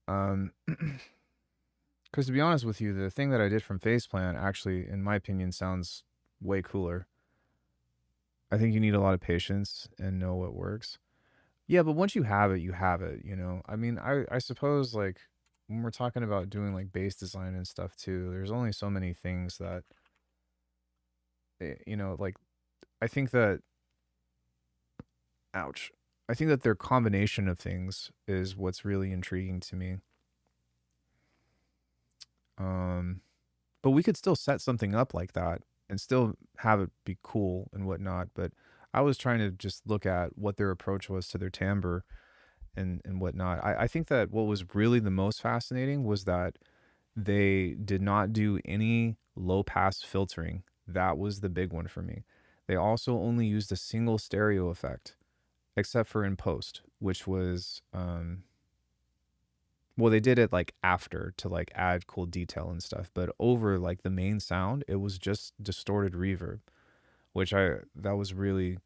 Because to be honest with you, the thing that I did from Faceplant actually, in my opinion, sounds way cooler. I think you need a lot of patience and know what works. Yeah, but once you have it, you have it, you know? I mean, I suppose, like, when we're talking about doing, like, bass design and stuff too, there's only so many things that, you know, like, I think that, ouch. I think that their combination of things is what's really intriguing to me. But we could still set something up like that and still have it be cool and whatnot. But I was trying to just look at what their approach was to their timbre and whatnot. I think that what was really the most fascinating was that they did not do any low pass filtering. That was the big one for me. They also only used a single stereo effect, except for in post, which was well, they did it like after to like add cool detail and stuff, but over like the main sound, it was just distorted reverb, which that was really,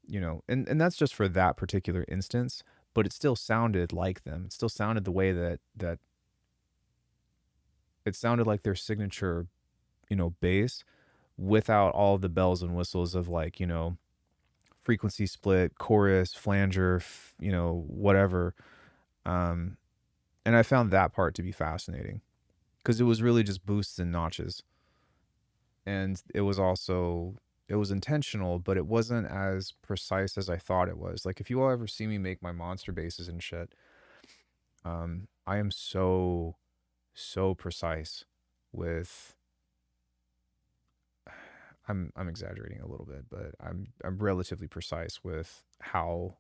you know, and that's just for that particular instance, but it still sounded like them. It still sounded the way that it sounded like their signature, you know, bass without all the bells and whistles of, like, you know, frequency split, chorus, flanger, you know, whatever. And I found that part to be fascinating because it was really just boosts and notches. And it was intentional, but it wasn't as precise as I thought it was. Like, if you all ever see me make my monster basses and shit, I am so precise with, I'm exaggerating a little bit, but I'm relatively precise with how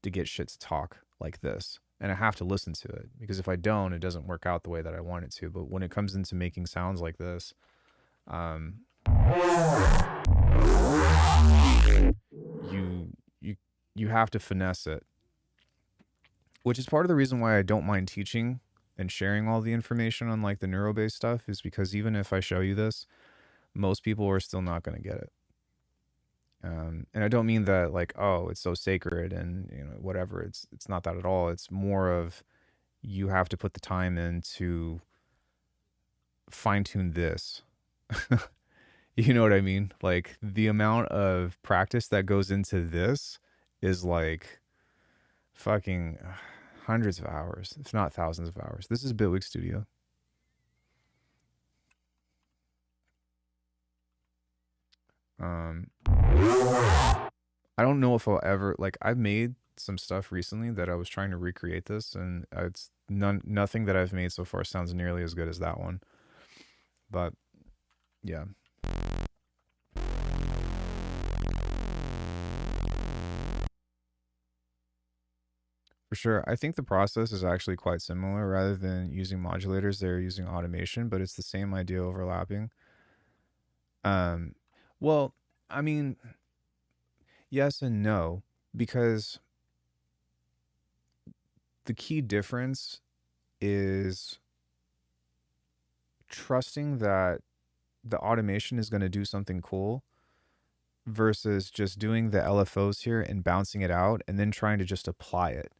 to get shit to talk like this. And I have to listen to it because if I don't, it doesn't work out the way that I want it to. But when it comes into making sounds like this, you you have to finesse it, which is part of the reason why I don't mind teaching and sharing all the information on like the neurobase stuff, is because even if I show you this, most people are still not going to get it. And I don't mean that like, oh, it's so sacred and, you know, whatever. It's not that at all. It's more of, you have to put the time in to fine tune this. You know what I mean? Like, the amount of practice that goes into this is like fucking hundreds of hours, if not thousands of hours. This is Bitwig Studio. I don't know if I'll ever, like, I've made some stuff recently that I was trying to recreate this, and it's nothing that I've made so far sounds nearly as good as that one. But yeah. For sure. I think the process is actually quite similar. Rather than using modulators, they're using automation, but it's the same idea overlapping. Um, well, I mean, yes and no, because the key difference is trusting that the automation is going to do something cool versus just doing the LFOs here and bouncing it out and then trying to just apply it.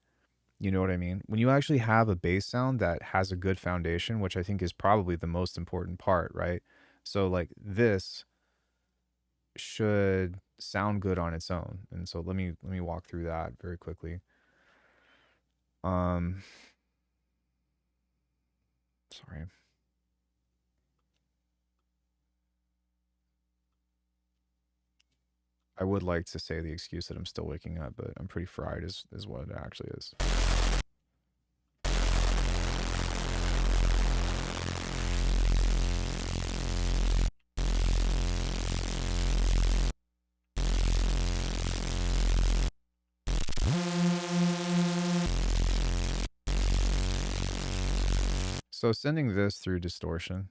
You know what I mean? When you actually have a bass sound that has a good foundation, which I think is probably the most important part, right? So like, this should sound good on its own. And so let me walk through that very quickly. Sorry. I would like to say the excuse that I'm still waking up, but I'm pretty fried is what it actually is. So sending this through distortion.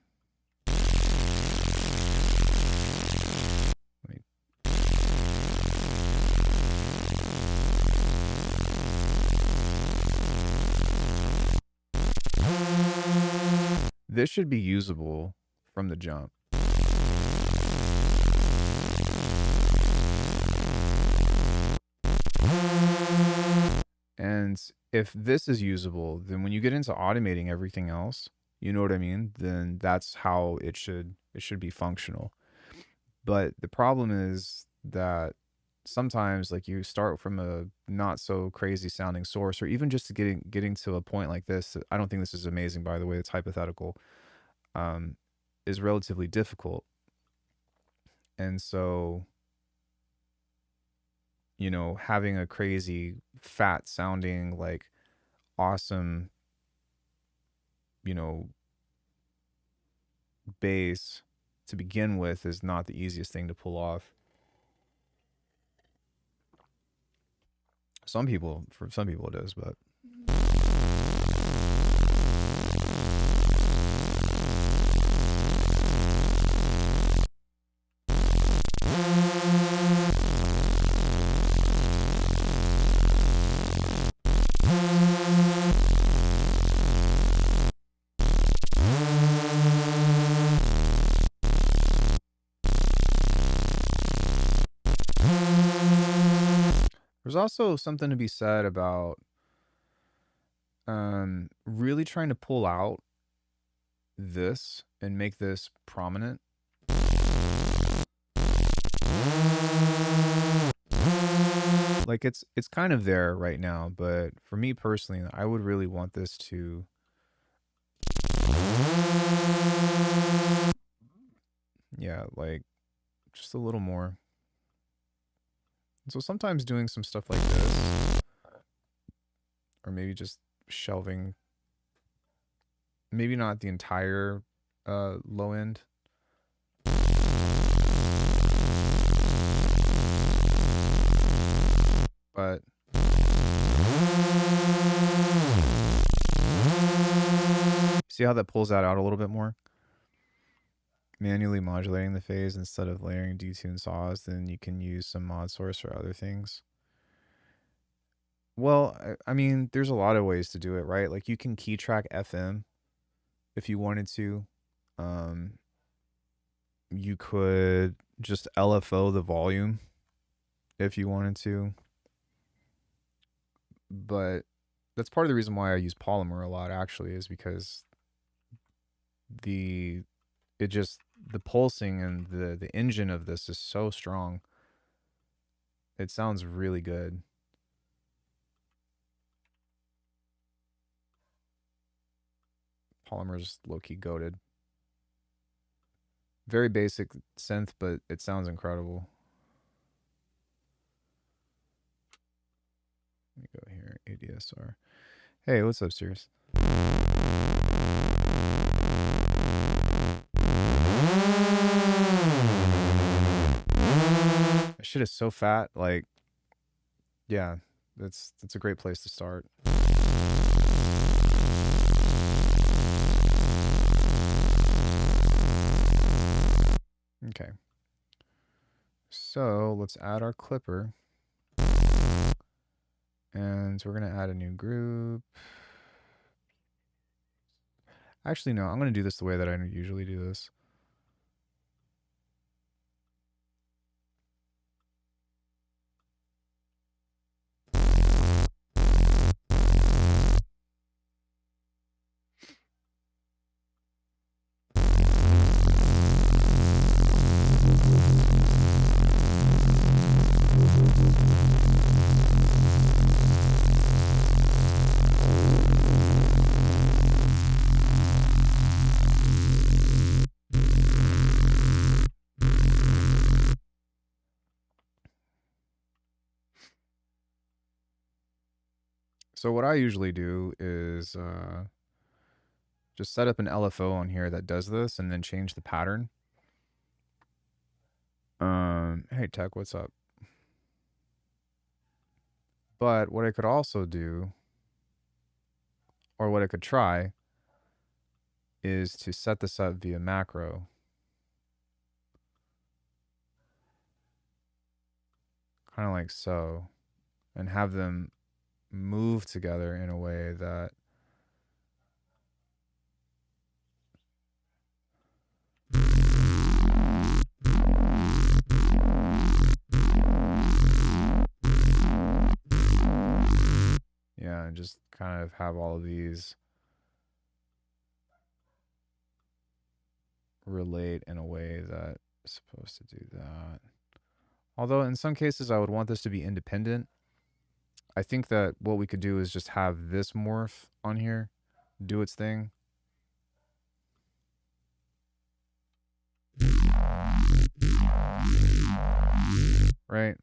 this should be usable from the jump. And if this is usable, then when you get into automating everything else, you know what I mean? Then that's how it should be functional. But the problem is that sometimes like you start from a not so crazy sounding source, or even just getting to a point like this. I don't think this is amazing, by the way. It's hypothetical. Um, is relatively difficult, and so having a crazy fat sounding like awesome you know bass to begin with is not the easiest thing to pull off. For some people it is, but there's also something to be said about really trying to pull out this and make this prominent. Like it's kind of there right now, but for me personally, I would really want this to like just a little more. So sometimes doing some stuff like this, or maybe just shelving, maybe not the entire low end. But see how that pulls that out a little bit more? Manually modulating the phase instead of layering detune saws, then you can use some mod source or other things. Well, I mean, there's a lot of ways to do it, right? Like you can key track FM if you wanted to. Um, you could just LFO the volume if you wanted to. But that's part of the reason why I use Polymer a lot, actually, is because the the pulsing and the engine of this is so strong. It sounds really good. Polymer's low-key goated. Very basic synth, but it sounds incredible. Let me go here, ADSR. Hey, what's up, Sirius? That shit is so fat. Like, yeah, that's a great place to start. Okay. So let's add our clipper. And we're going to add a new group. Actually, no, I'm going to do this the way that I usually do this. So what I usually do is just set up an LFO on here that does this and then change the pattern. Hey Tech, what's up? But what I could also do, or what I could try, is to set this up via macro. Kind of like so. And have them move together in a way that and just kind of have all of these relate in a way that is supposed to do that. Although in some cases I would want this to be independent. I think that what we could do is just have this morph on here do its thing. Right?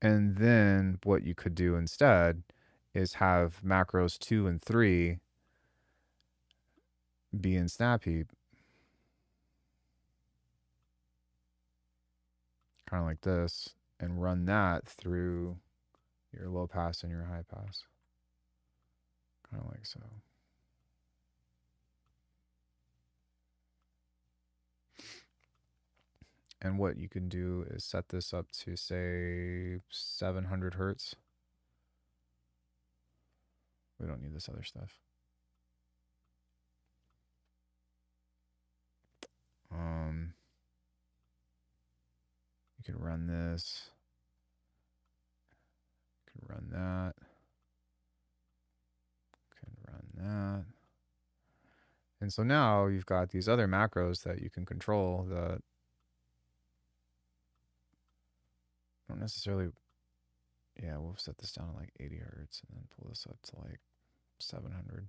And then what you could do instead is have macros 2 and 3 be in snap heap. Kind of like this, and run that through your low pass and your high pass. Kind of like so. And what you can do is set this up to, say, 700 hertz. We don't need this other stuff. You can run this. You can run that. You can run that. And so now you've got these other macros that you can control that don't necessarily, yeah, we'll set this down to like 80 hertz and then pull this up to like 700.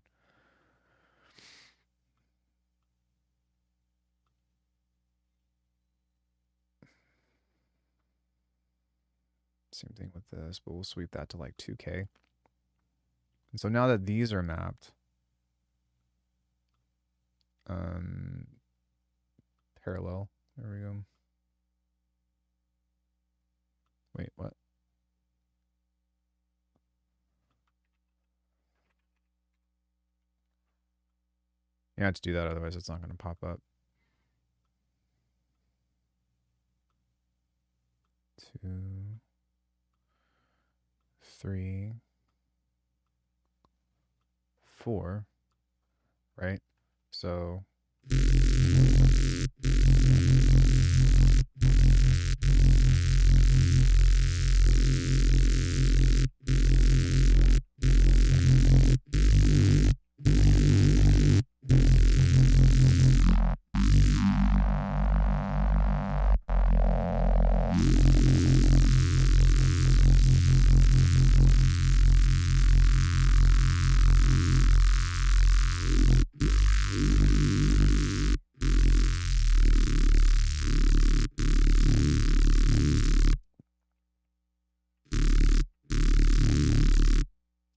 Same thing with this, but we'll sweep that to like 2K. And so now that these are mapped, parallel, there we go. Wait, what? You have to do that, otherwise it's not going to pop up. 2, 3, 4, right? So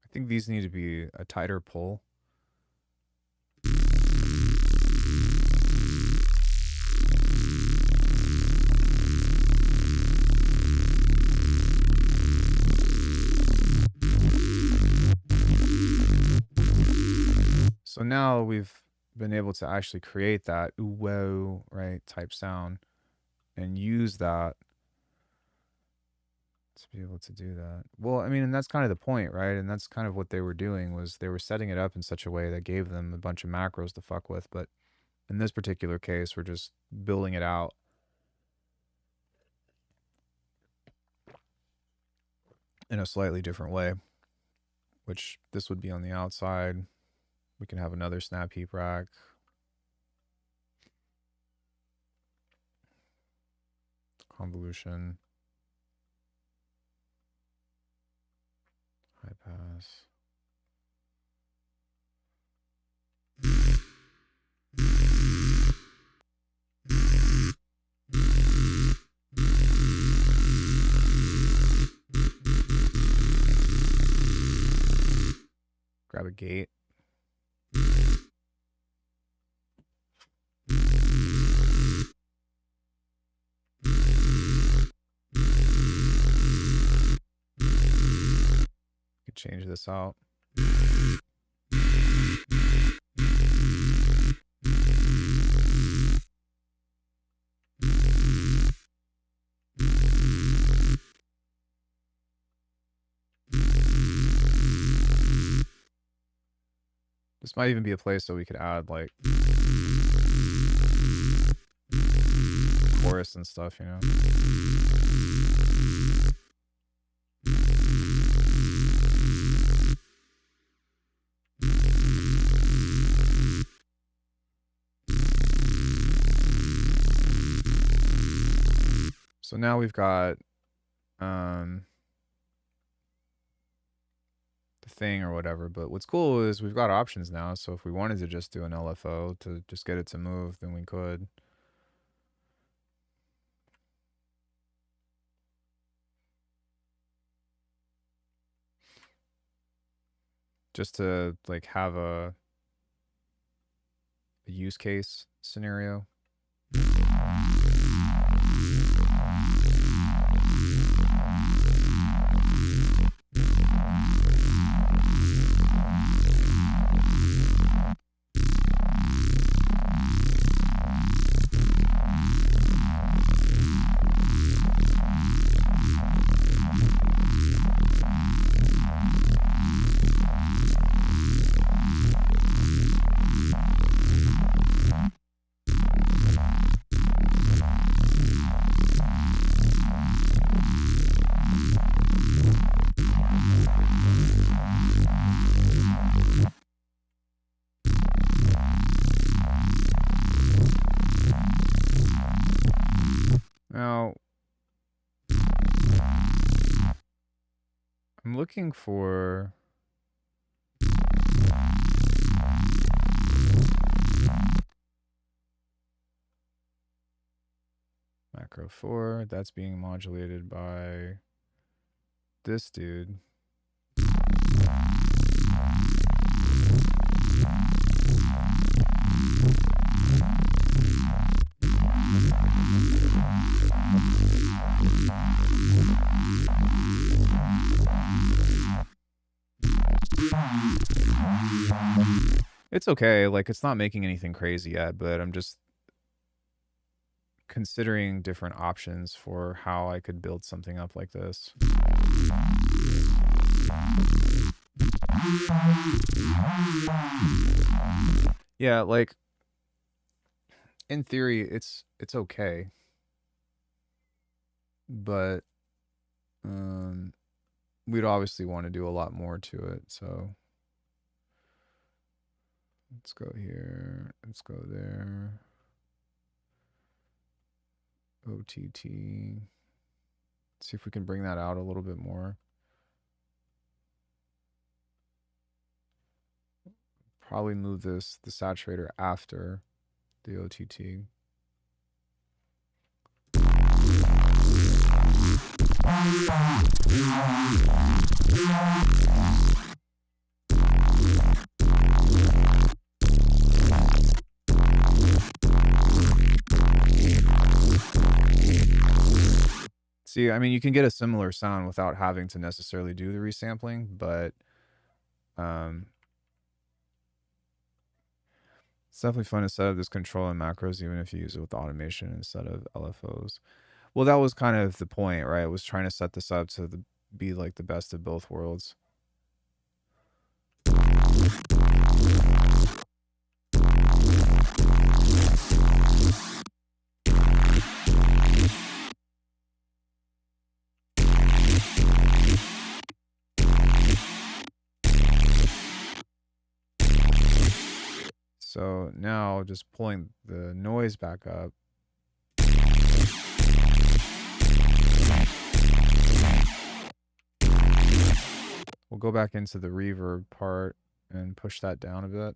I think these need to be a tighter pull. So now we've been able to actually create that ooh whoa, right, type sound and use that to be able to do that. Well, I mean, and that's kind of the point, right? And that's kind of what they were doing, was they were setting it up in such a way that gave them a bunch of macros to fuck with. But in this particular case, we're just building it out in a slightly different way, which this would be on the outside. We can have another snap heap rack. Convolution. High pass. Grab a gate. Change this out. This might even be a place that we could add like chorus and stuff, you know. So now we've got the thing or whatever. But what's cool is we've got options now. So if we wanted to just do an LFO to just get it to move, then we could. Just to like have a use case scenario. Now, I'm looking for macro 4. That's being modulated by this dude. It's okay. Like, it's not making anything crazy yet, but I'm just considering different options for how I could build something up like this. Yeah, like in theory it's okay. But we'd obviously want to do a lot more to it, so let's go here, let's go there. OTT. See if we can bring that out a little bit more. Probably move the saturator after the OTT. See, I mean, you can get a similar sound without having to necessarily do the resampling, but it's definitely fun to set up this control in macros, even if you use it with automation instead of LFOs. Well, that was kind of the point, right? I was trying to set this up to be like the best of both worlds. So now just pulling the noise back up. We'll go back into the reverb part and push that down a bit.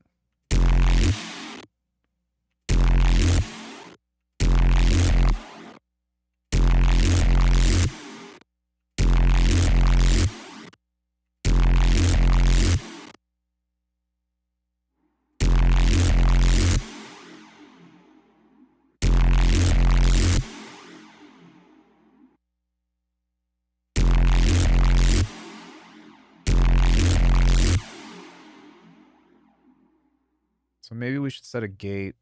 So maybe we should set a gate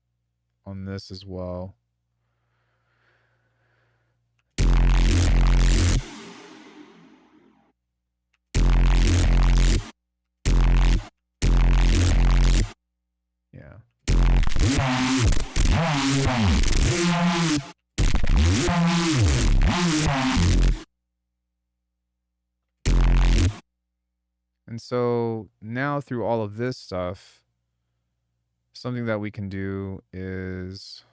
on this as well. Yeah. And so now through all of this stuff, something that we can do is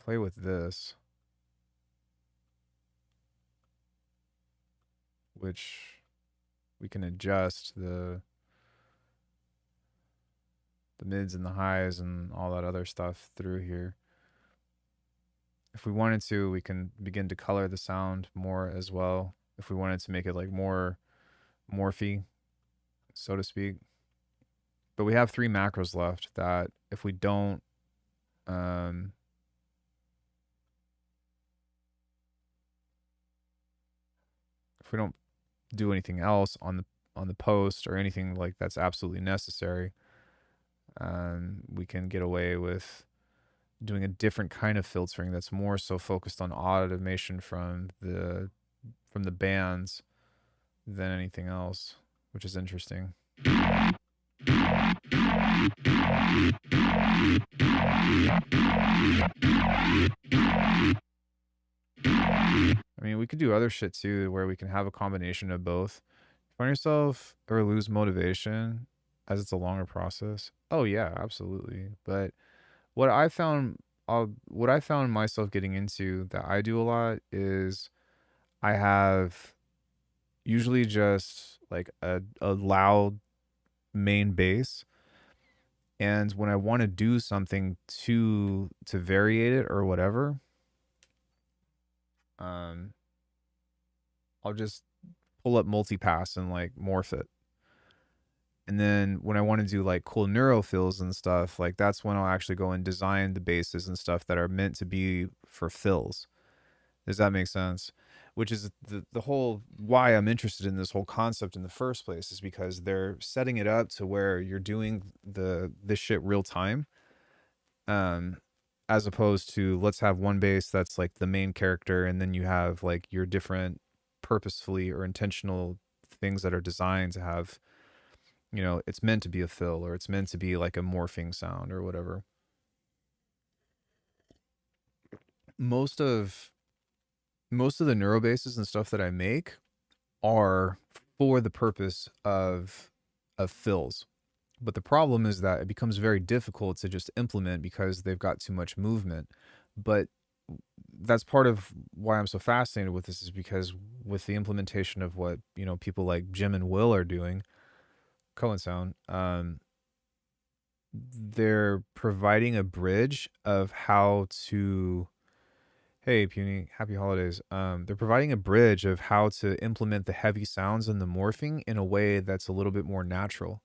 play with this, which we can adjust the mids and the highs and all that other stuff through here. If we wanted to, we can begin to color the sound more as well. If we wanted to make it like more morphy, so to speak. But we have 3 macros left that if we don't um, if we don't do anything else on the post or anything like that's absolutely necessary, we can get away with doing a different kind of filtering that's more so focused on automation from the bands than anything else, which is interesting. I mean, we could do other shit too, where we can have a combination of both. Find yourself or lose motivation as it's a longer process. Oh yeah, absolutely. But what I found, what I found myself getting into that I do a lot is I have usually just like a loud main bass, and when I want to do something to variate it or whatever, um, I'll just pull up multipass and like morph it. And then when I want to do like cool neuro fills and stuff, like that's when I'll actually go and design the basses and stuff that are meant to be for fills. Does that make sense? Which is the whole why I'm interested in this whole concept in the first place, is because they're setting it up to where you're doing this shit real time. Um as opposed to let's have one bass that's like the main character, and then you have like your different purposefully or intentional things that are designed to have, it's meant to be a fill, or it's meant to be like a morphing sound or whatever. Most of most of the neurobases and stuff that I make are for the purpose of fills. But the problem is that it becomes very difficult to just implement because they've got too much movement. But that's part of why I'm so fascinated with this, is because with the implementation of what, people like Jim and Will are doing, Cohen Sound, they're providing a bridge of how to, hey Puny, happy holidays. They're providing a bridge of how to implement the heavy sounds and the morphing in a way that's a little bit more natural.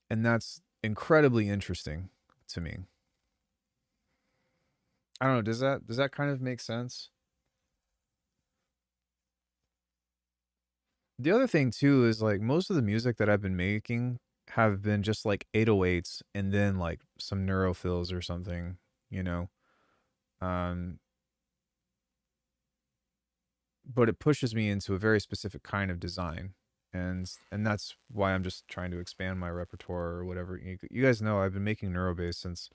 And that's incredibly interesting to me. I don't know, does that kind of make sense? The other thing too is like most of the music that I've been making have been just like 808s and then like some neurofills or something, you know. Um but it pushes me into a very specific kind of design. And that's why I'm just trying to expand my repertoire or whatever. You guys know I've been making neurobass since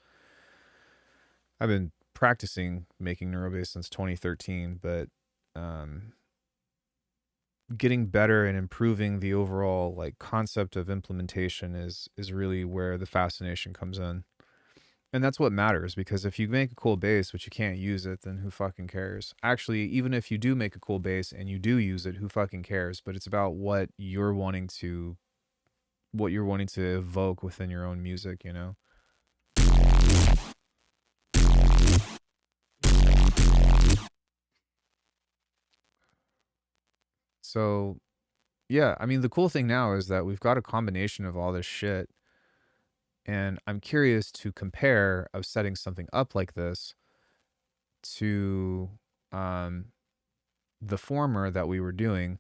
I've been practicing making neurobass since 2013, but um getting better and improving the overall like concept of implementation is really where the fascination comes in. And that's what matters, because if you make a cool bass but you can't use it, then who fucking cares? Actually, even if you do make a cool bass and you do use it, who fucking cares? But it's about what you're wanting to evoke within your own music, you know? So, yeah, I mean, the cool thing now is that we've got a combination of all this shit, and I'm curious to compare of setting something up like this to um, the former that we were doing,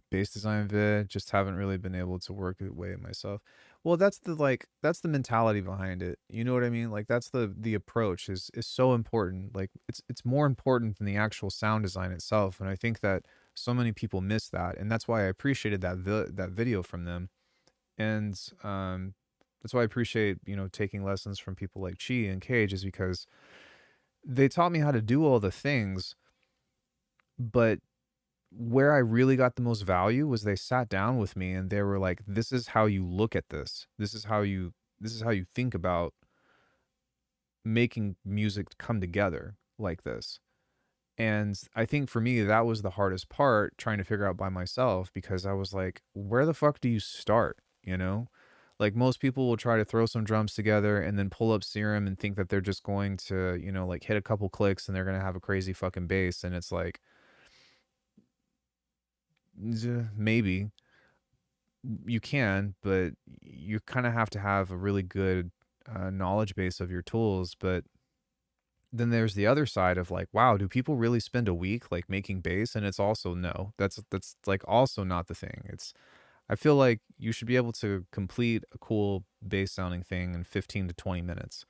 bass design vid. Just haven't really been able to work it way myself. Well, that's the mentality behind it. You know what I mean? Like that's the approach is so important. Like it's more important than the actual sound design itself. And I think that so many people miss that, and that's why I appreciated that video from them. And that's why I appreciate, taking lessons from people like Chi and Cage, is because they taught me how to do all the things, but where I really got the most value was they sat down with me and they were like, this is how you look at this. This is how you this is how you think about making music come together like this. And I think for me, that was the hardest part, trying to figure out by myself, because I was like, where the fuck do you start? You know? Like most people will try to throw some drums together and then pull up Serum and think that they're just going to, you know, like hit a couple clicks and they're going to have a crazy fucking bass. And it's like, maybe you can, but you kind of have to have a really good knowledge base of your tools. But then there's the other side of like, wow, do people really spend a week like making bass? And it's also no, that's like also not the thing. It's, I feel like you should be able to complete a cool bass sounding thing in 15 to 20 minutes,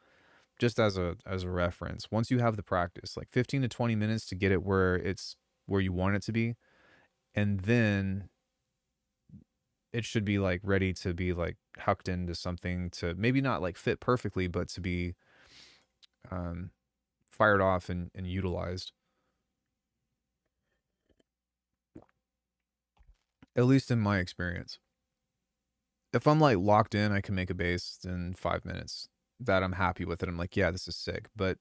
just as a reference. Once you have the practice, like 15 to 20 minutes to get it where it's where you want it to be, and then it should be like ready to be like hucked into something to maybe not like fit perfectly, but to be um, fired off and utilized. At least in my experience. If I'm like locked in, I can make a bass in 5 minutes that I'm happy with it. I'm like, yeah, this is sick. But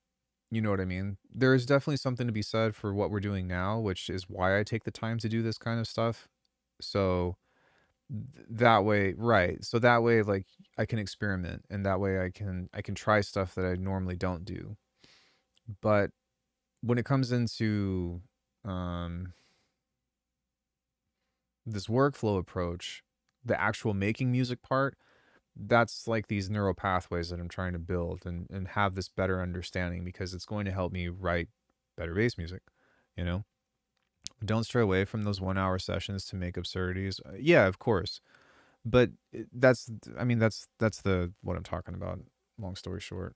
you know what I mean? There is definitely something to be said for what we're doing now, which is why I take the time to do this kind of stuff. So that way, right. So that way, like I can experiment, and that way I can try stuff that I normally don't do. But when it comes into um, this workflow approach, the actual making music part, that's like these neural pathways that I'm trying to build and have this better understanding, because it's going to help me write better bass music, you know? Don't stray away from those 1 hour sessions to make absurdities. Yeah, of course. But that's, I mean, that's the, what I'm talking about. Long story short.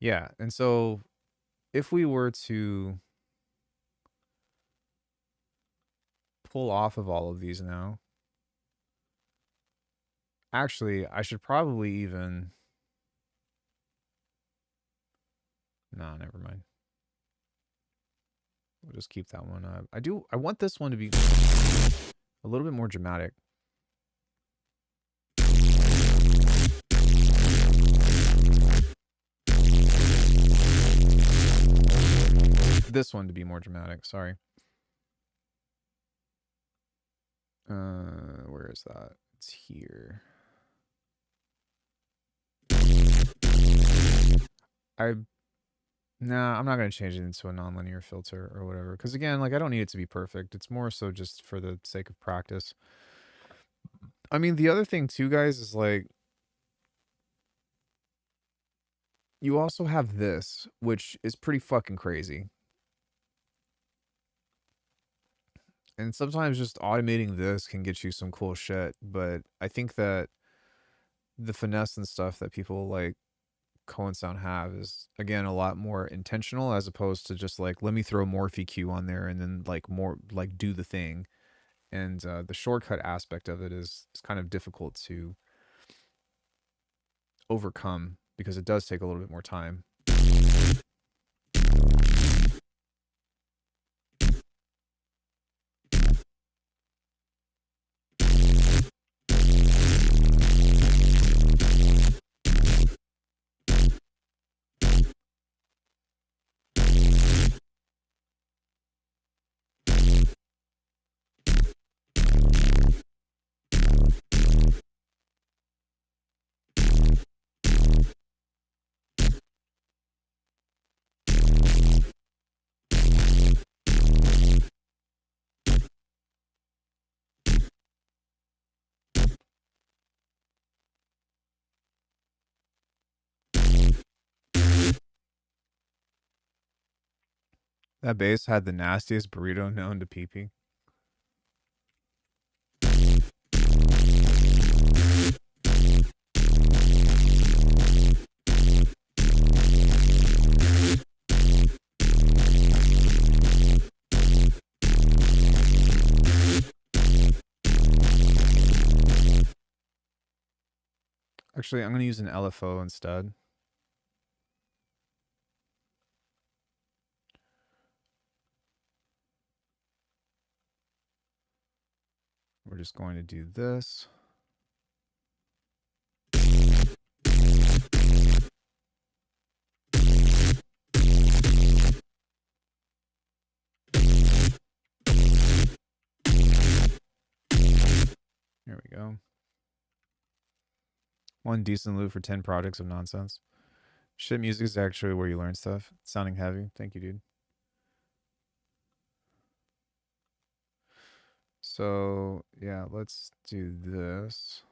Yeah. And so if we were to pull off of all of these now, actually, I should probably even, no, never mind. We'll just keep that one up. I want this one to be a little bit more dramatic. This one to be more dramatic, sorry. Where is that? It's here. Nah, I'm not gonna change it into a nonlinear filter or whatever. Because again, like I don't need it to be perfect. It's more so just for the sake of practice. I mean, the other thing too, guys, is like you also have this, which is pretty fucking crazy. And sometimes just automating this can get you some cool shit. But I think that the finesse and stuff that people like Cohen Sound have is again a lot more intentional, as opposed to just like, let me throw Morphe Q on there and then like more like do the thing. And the shortcut aspect of it is kind of difficult to overcome because it does take a little bit more time. That bass had the nastiest burrito known to pee. Actually, I'm going to use an LFO instead. we're just going to do this. There we go. One decent loop for 10 projects of nonsense. Shit music is actually where you learn stuff. It's sounding heavy. Thank you, dude. So, yeah, let's do this.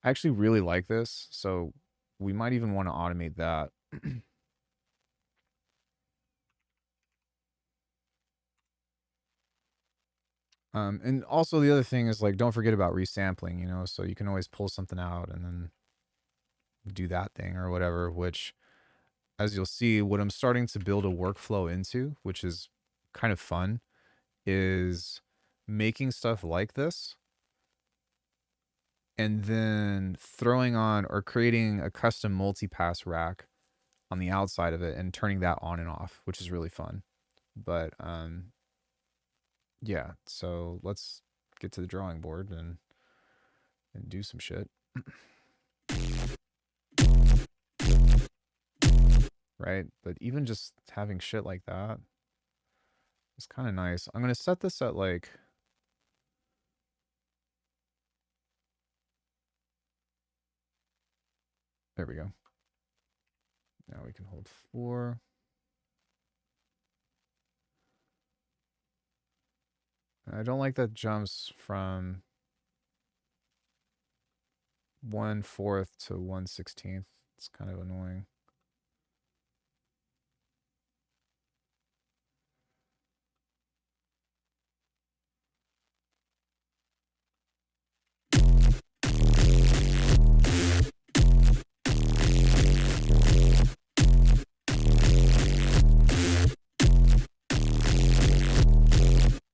I actually really like this, so we might even want to automate that. And also the other thing is like, don't forget about resampling, you know, so you can always pull something out and then do that thing or whatever, which as you'll see, what I'm starting to build a workflow into, which is kind of fun, is making stuff like this and then throwing on or creating a custom multi-pass rack on the outside of it and turning that on and off, which is really fun. But yeah, so let's get to the drawing board and do some shit. Right? But even just having shit like that is kind of nice. I'm going to set this at like, there we go. Now we can hold 4. I don't like that jumps from 1/4 to 1/16. It's kind of annoying.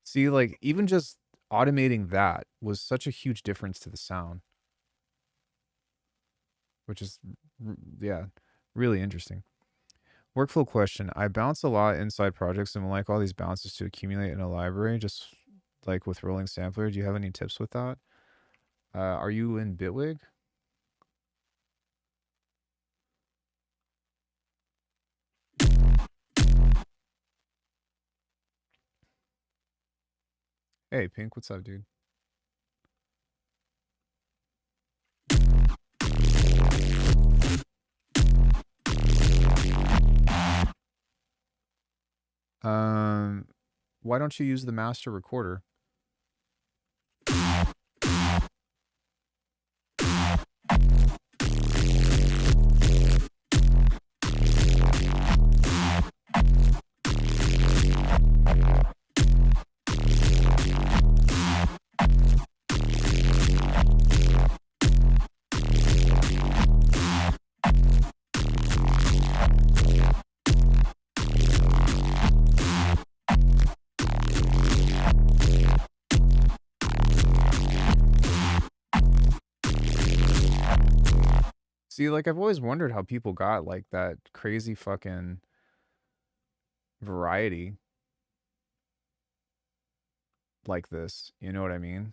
See, like, even just automating that was such a huge difference to the sound, which is, yeah, really interesting. Workflow question. I bounce a lot inside projects and would like all these bounces to accumulate in a library, just like with rolling sampler. Do you have any tips with that? Are you in Bitwig? Hey, Pink, what's up, dude? Why don't you use the master recorder? See, like, I've always wondered how people got like that crazy fucking variety like this. You know what I mean?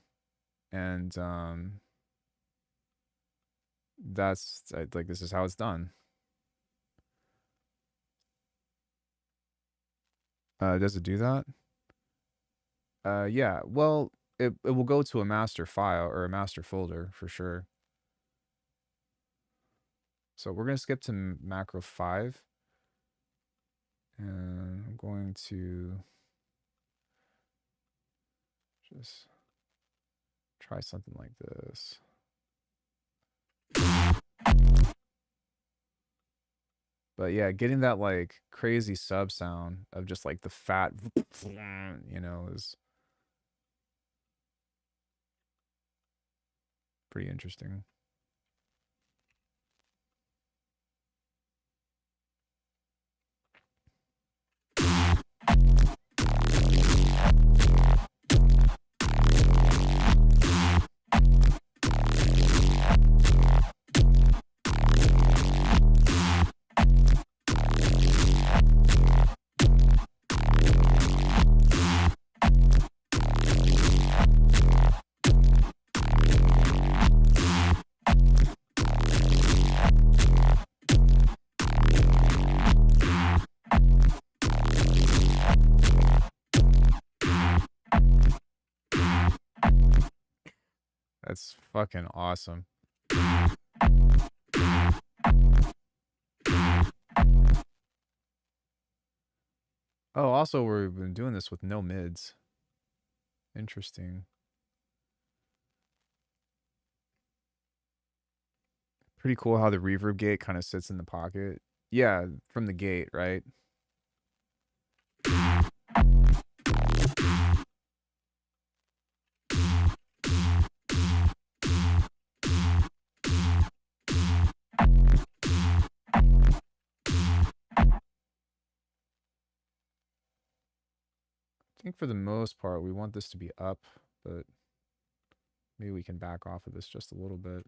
And that's like, this is how it's done. Does it do that? Yeah. Well, it will go to a master file or a master folder for sure. So we're going to skip to macro 5. And I'm going to just try something like this. But yeah, getting that like crazy sub sound of just like the fat, you know, is pretty interesting. That's fucking awesome. Oh, also, we've been doing this with no mids. Interesting. Pretty cool how the reverb gate kind of sits in the pocket. Yeah, from the gate, right? I think for the most part, we want this to be up, but maybe we can back off of this just a little bit.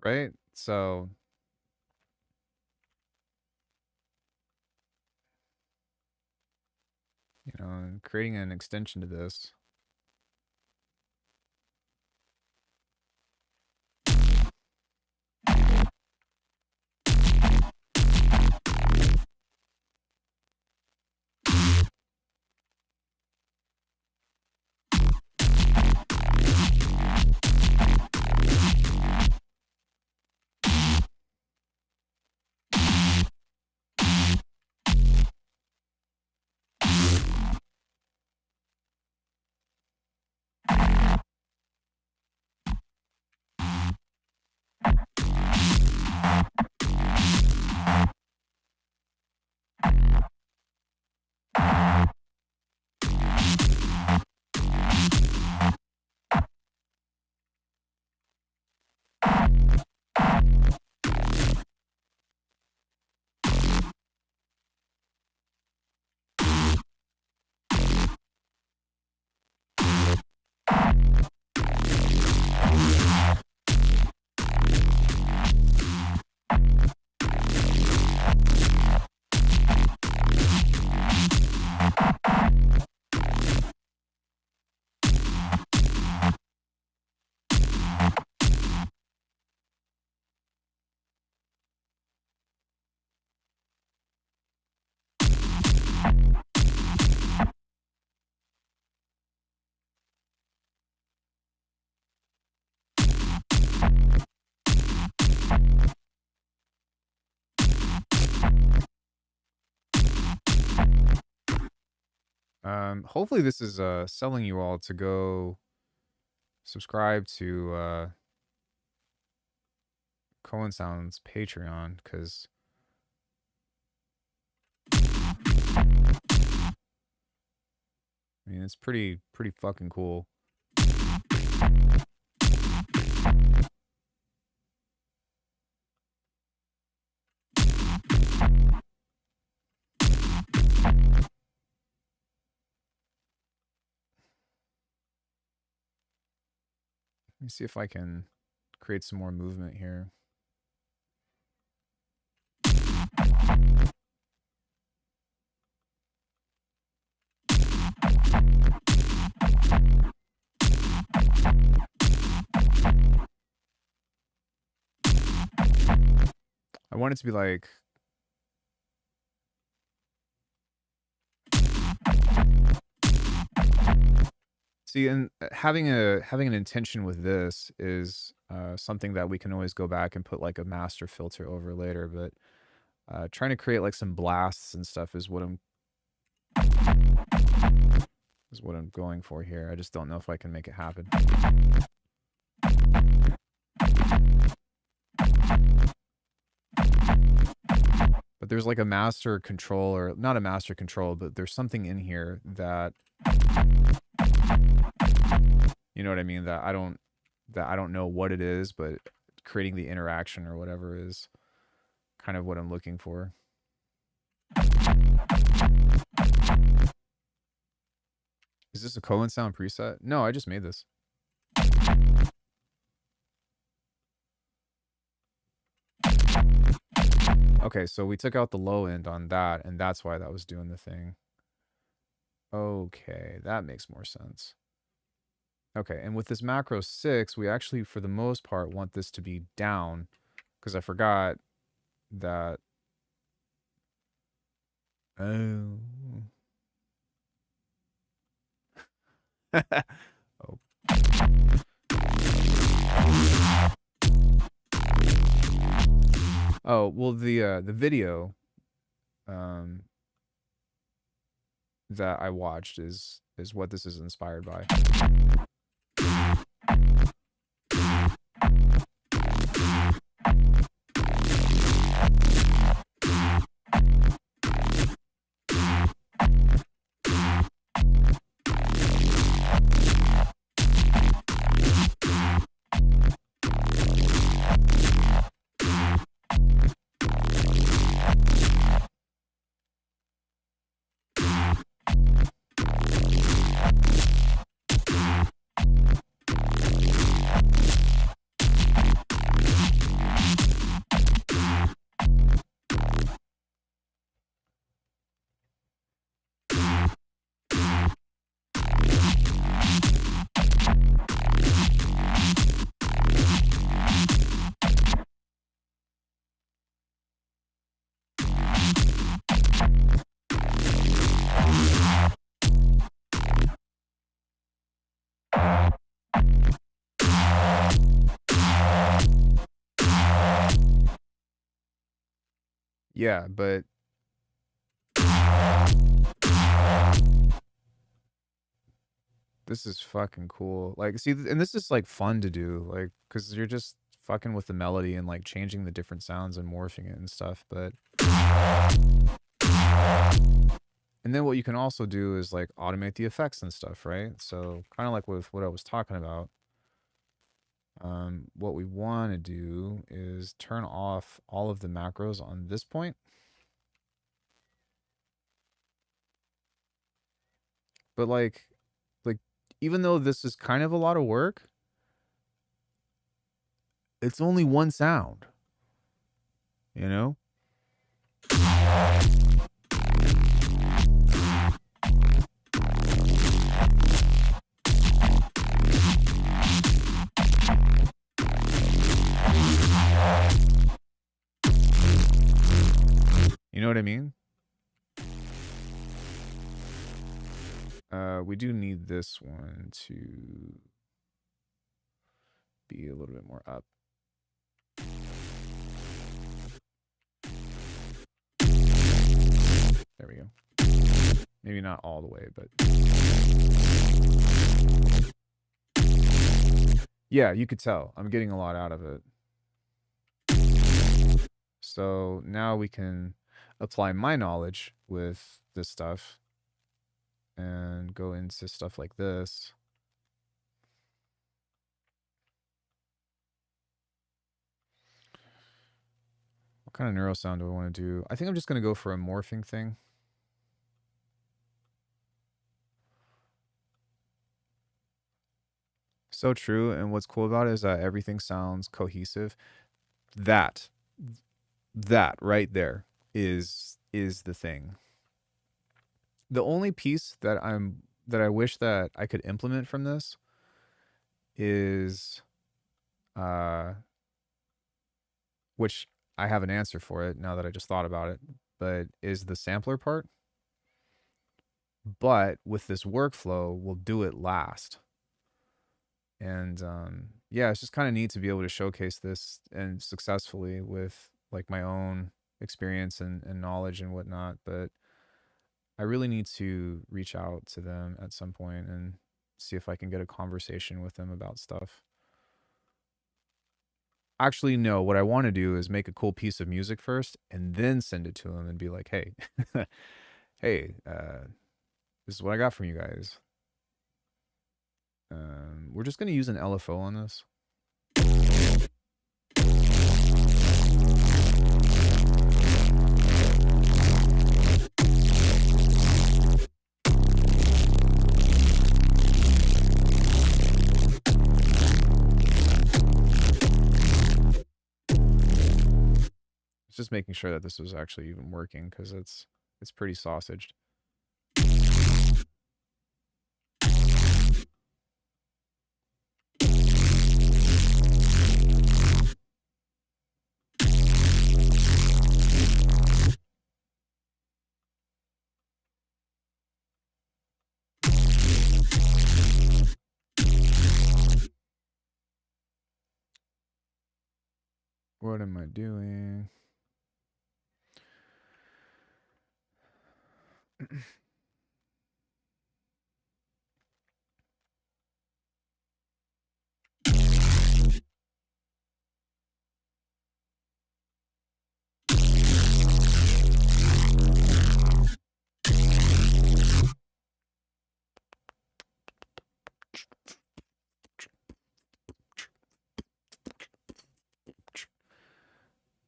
Right? So, you know, creating an extension to this. Hopefully this is selling you all to go subscribe to Cohen Sound's Patreon, because I mean it's pretty fucking cool. Let me see if I can create some more movement here. I want it to be like see, and having an intention with this is something that we can always go back and put like a master filter over later, but trying to create like some blasts and stuff is what I'm going for here. I just don't know if I can make it happen. But there's like a master control, or not a master control, but there's something in here that, you know what I mean, that I don't know what it is, but creating the interaction or whatever is kind of what I'm looking for. Is this a Cohen sound preset? No, I just made this. Okay, so we took out the low end on that, and that's why that was doing the thing. Okay, that makes more sense. Okay, and with this macro 6, we actually, for the most part, want this to be down, because I forgot that... Oh. Oh. Oh, well, the video that I watched is what this is inspired by. Yeah, but this is fucking cool. Like, see, and this is like fun to do, like, because you're just fucking with the melody and like changing the different sounds and morphing it and stuff. But and then what you can also do is like automate the effects and stuff, right? So kind of like with what I was talking about. What we want to do is turn off all of the macros on this point. But like even though this is kind of a lot of work, it's only one sound. You know? You know what I mean? We do need this one to be a little bit more up. There we go. Maybe not all the way, but... Yeah, you could tell. I'm getting a lot out of it. So now we can apply my knowledge with this stuff and go into stuff like this. What kind of neuro sound do I want to do? I think I'm just going to go for a morphing thing. So true. And what's cool about it is that everything sounds cohesive. That right there is the thing. The only piece that I wish that I could implement from this is which I have an answer for it now that I just thought about it, but is the sampler part. But with this workflow, we'll do it last. And yeah, it's just kind of neat to be able to showcase this and successfully with like my own experience and knowledge and whatnot. But I really need to reach out to them at some point and see if I can get a conversation with them about stuff. Actually, no. What I want to do is make a cool piece of music first and then send it to him and be like, hey, hey, this is what I got from you guys. We're just going to use an LFO on this. Just making sure that this was actually even working because it's pretty sausaged. What am I doing?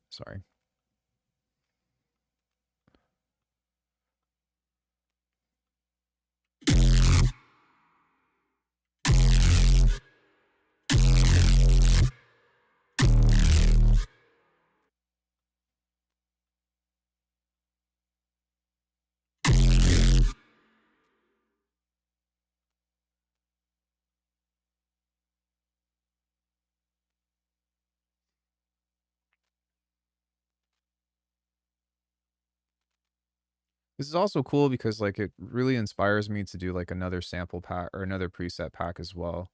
Sorry. This is also cool because like it really inspires me to do like another sample pack or another preset pack as well.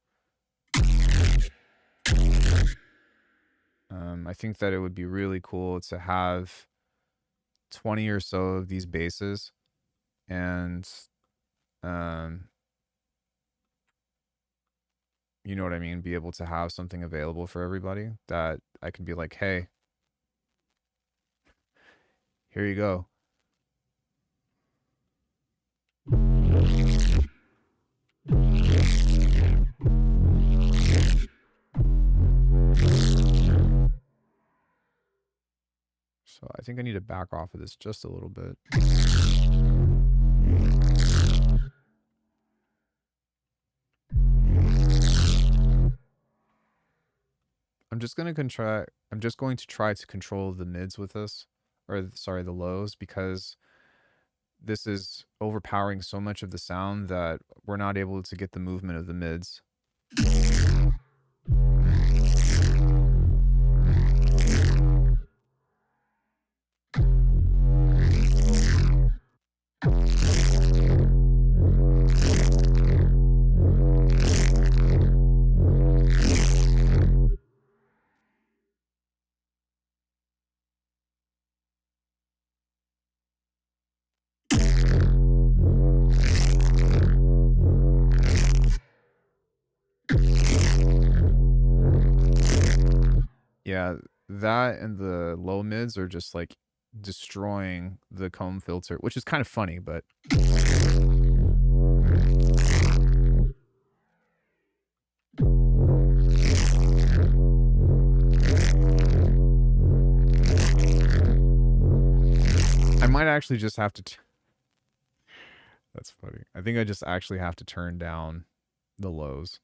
I think that it would be really cool to have 20 or so of these basses and you know what I mean, be able to have something available for everybody that I can be like, hey, here you go. So I think I need to back off of this just a little bit. I'm just going to try to control the mids with this, or sorry, the lows, because this is overpowering so much of the sound that we're not able to get the movement of the mids. Yeah, that and the low mids are just like destroying the comb filter, which is kind of funny, but I might actually just have to that's funny. I think I just actually have to turn down the lows.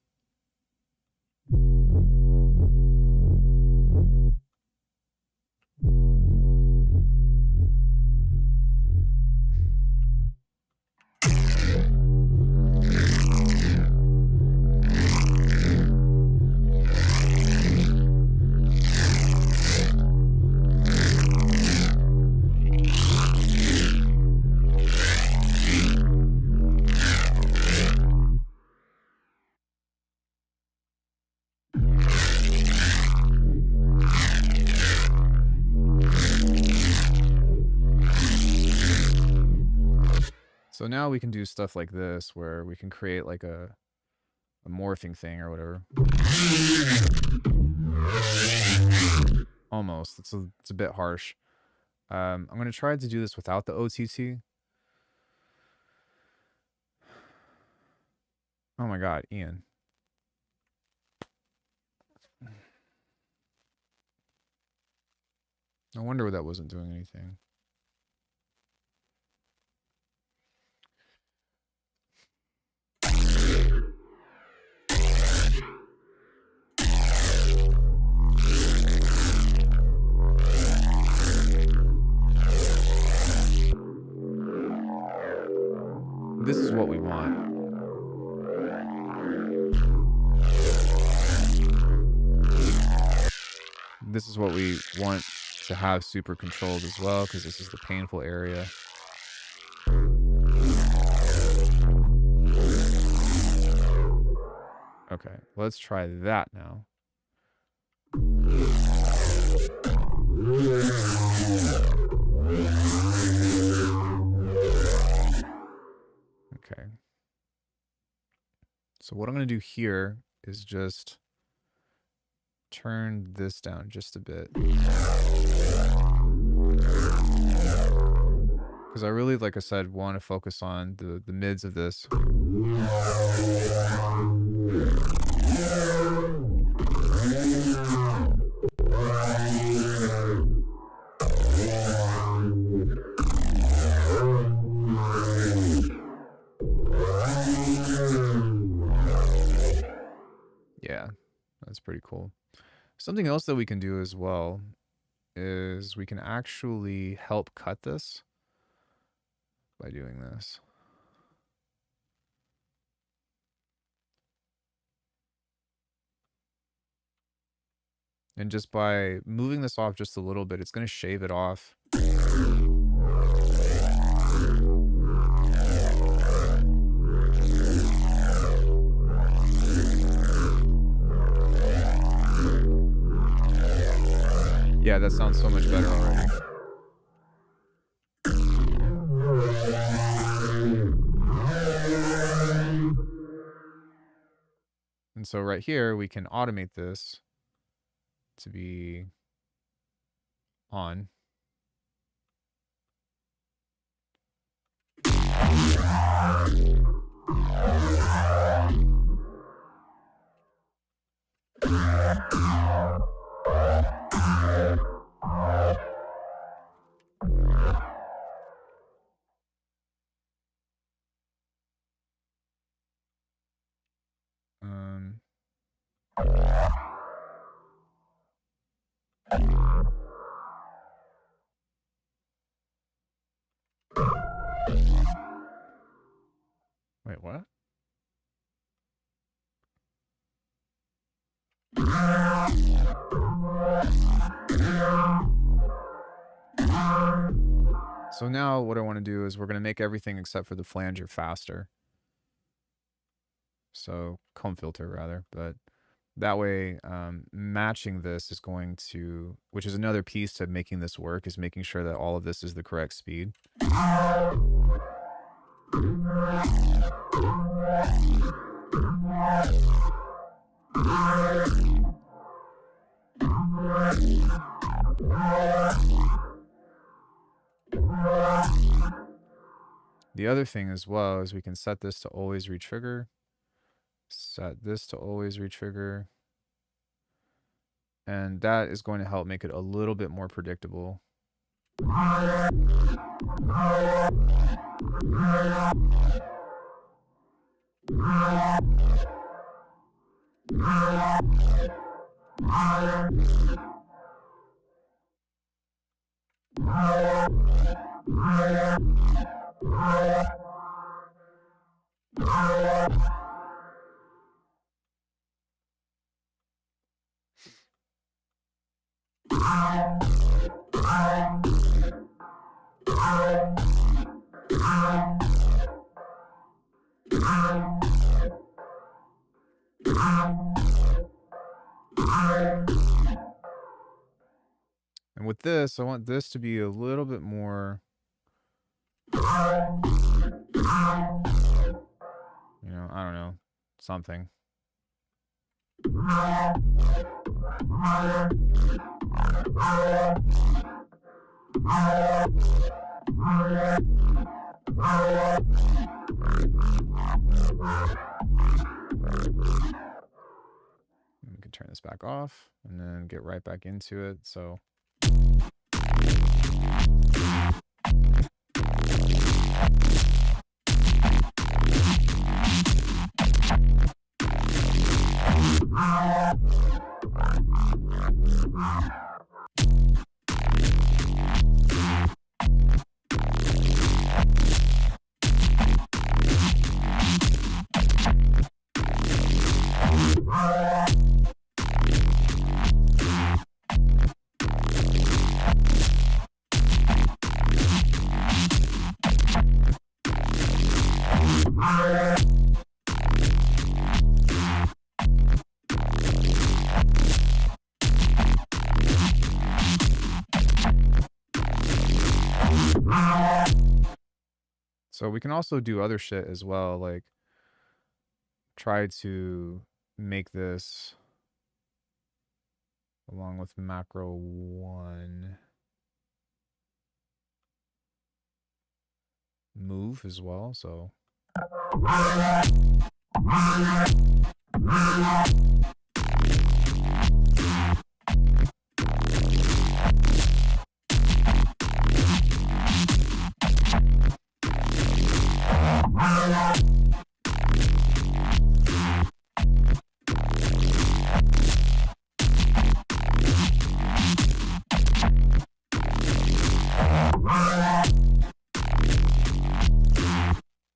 So now we can do stuff like this where we can create like a a morphing thing or whatever. Almost. It's a bit harsh. I'm going to try to do this without the OTT. Oh my god, Ian. No wonder that wasn't doing anything. This is what we want. This is what we want to have super controlled as well, because this is the painful area. Okay, let's try that now. Okay. So what I'm going to do here is just turn this down just a bit. Because I really, like I said, want to focus on the mids of this. Yeah, that's pretty cool. Something else that we can do as well is we can actually help cut this by doing this. And just by moving this off just a little bit, it's going to shave it off. Yeah, that sounds so much better already. And so right here, we can automate this to be on. Wait, what? So now what I want to do is we're going to make everything except for the flanger faster. So comb filter rather, but that way matching this is going to, which is another piece to making this work, is making sure that all of this is the correct speed. The other thing as well is we can set this to always retrigger. Set this to always retrigger. And that is going to help make it a little bit more predictable. And with this, I want this to be a little bit more, you know, I don't know, something. We can turn this back off and then get right back into it. So we can also do other shit as well, like try to make this along with macro 1 move as well. So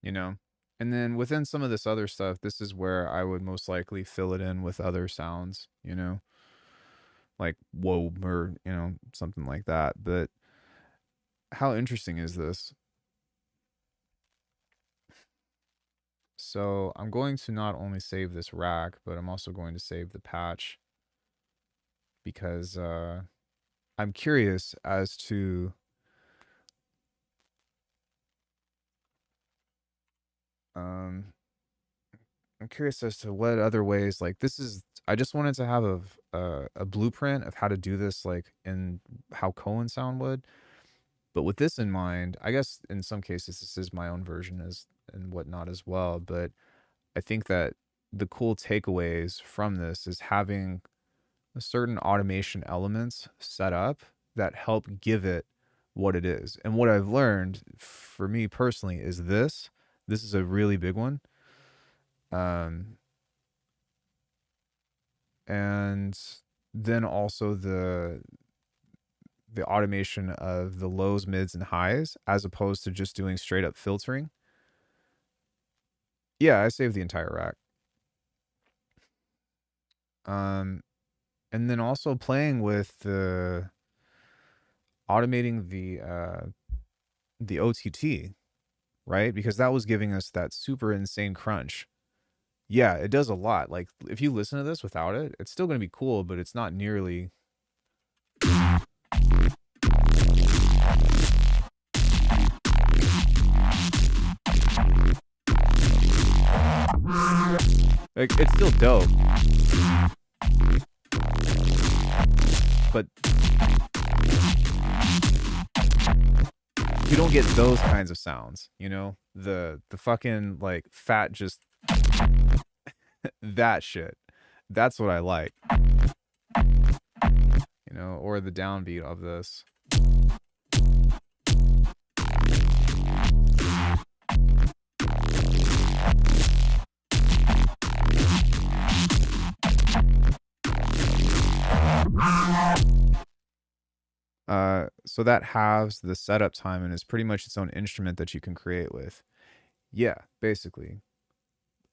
you know, and then within some of this other stuff, this is where I would most likely fill it in with other sounds, you know, like whoa, or, you know, something like that. But how interesting is this? So I'm going to not only save this rack, but I'm also going to save the patch because I'm curious as to I'm curious as to what other ways, like this is, I just wanted to have a blueprint of how to do this, like in how Cohen sound would. But with this in mind, I guess in some cases this is my own version as and whatnot as well. But I think that the cool takeaways from this is having certain automation elements set up that help give it what it is. And what I've learned for me personally is this is a really big one. And then also the automation of the lows, mids, and highs, as opposed to just doing straight up filtering. Yeah, I saved the entire rack. And then also playing with the automating the OTT, right? Because that was giving us that super insane crunch. Yeah, it does a lot. Like if you listen to this without it, it's still going to be cool, but it's not nearly. Like it's still dope. But you don't get those kinds of sounds, you know? The fucking like fat just that shit. That's what I like. You know, or the downbeat of this. So that halves the setup time and is pretty much its own instrument that you can create with. Yeah, basically.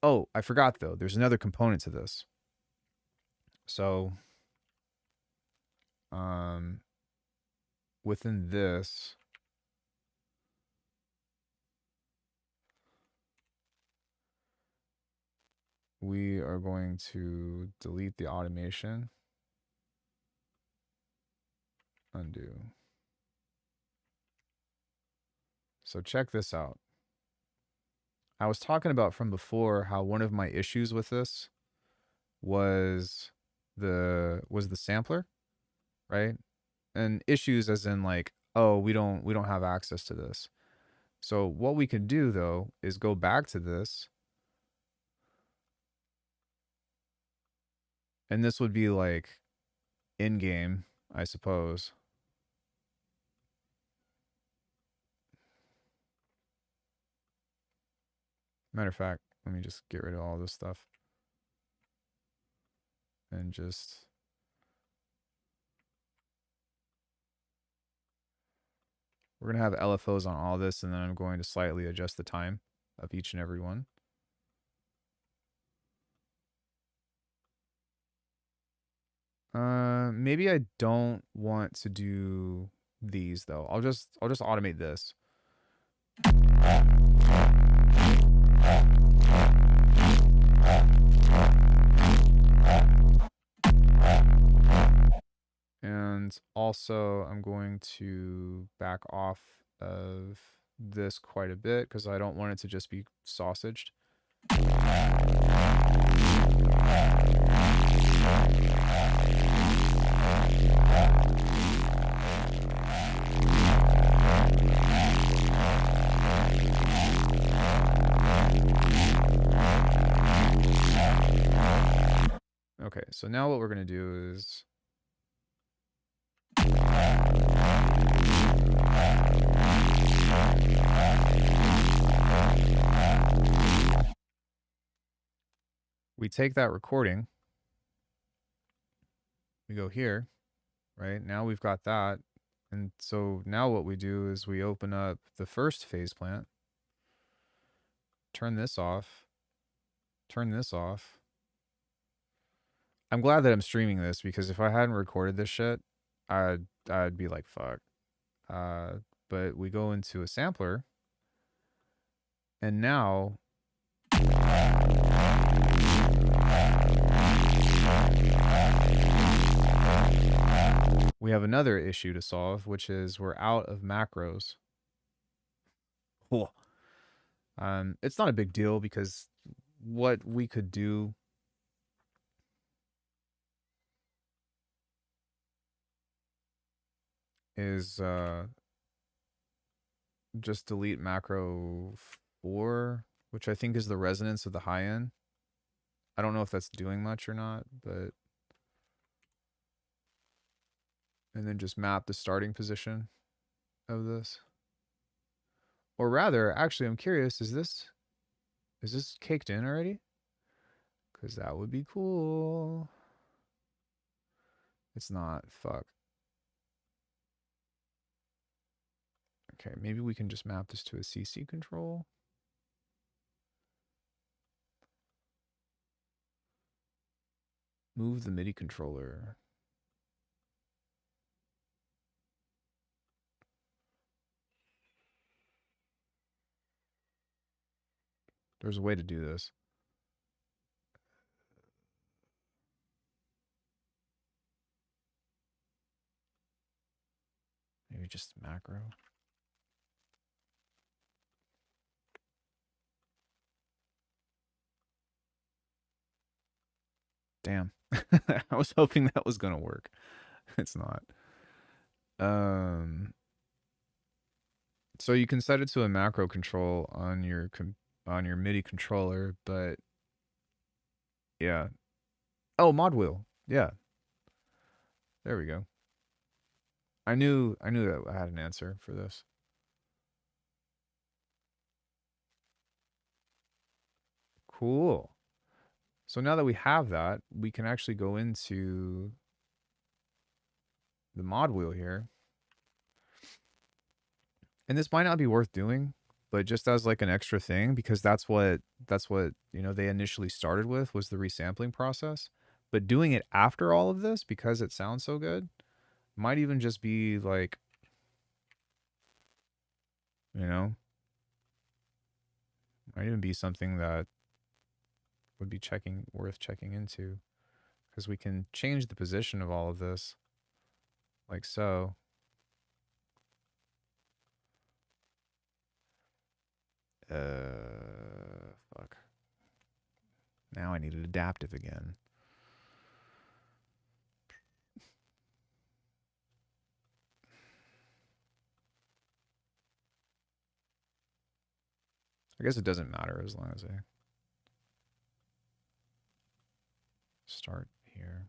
Oh, I forgot though. There's another component to this. So, within this, we are going to delete the automation. Undo. So check this out. I was talking about from before how one of my issues with this was the sampler, right? And issues as in like, oh, we don't have access to this. So what we can do though is go back to this, and this would be like in game, I suppose. Matter of fact, let me just get rid of all this stuff and just we're gonna have LFOs on all this, and then I'm going to slightly adjust the time of each and every one. Maybe I don't want to do these though. I'll just automate this. And also I'm going to back off of this quite a bit because I don't want it to just be sausaged. Okay, so now what we're going to do is we take that recording, we go here, right? Now we've got that. And so now what we do is we open up the first phase plant, turn this off, turn this off. I'm glad that I'm streaming this because if I hadn't recorded this shit, I'd be like, fuck. But we go into a sampler, and now we have another issue to solve, which is we're out of macros. Cool. It's not a big deal because what we could do is just delete macro 4, which I think is the resonance of the high end. I don't know if that's doing much or not, but and then just map the starting position of this. Or rather, actually, I'm curious, is this caked in already? Because that would be cool. It's not. Fuck. Okay, maybe we can just map this to a CC control. Move the MIDI controller. There's a way to do this. Maybe just macro. Damn. I was hoping that was gonna work. It's not. So you can set it to a macro control on your MIDI controller, but yeah. Oh, mod wheel. Yeah. There we go. I knew that I had an answer for this. Cool. So now that we have that, we can actually go into the mod wheel here. And this might not be worth doing, but just as like an extra thing, because that's what they initially started with was the resampling process. But doing it after all of this, because it sounds so good, might even just be like, might even be something that would be worth checking into, because we can change the position of all of this, like so. Fuck. Now I need an adaptive again. I guess it doesn't matter as long as I start here.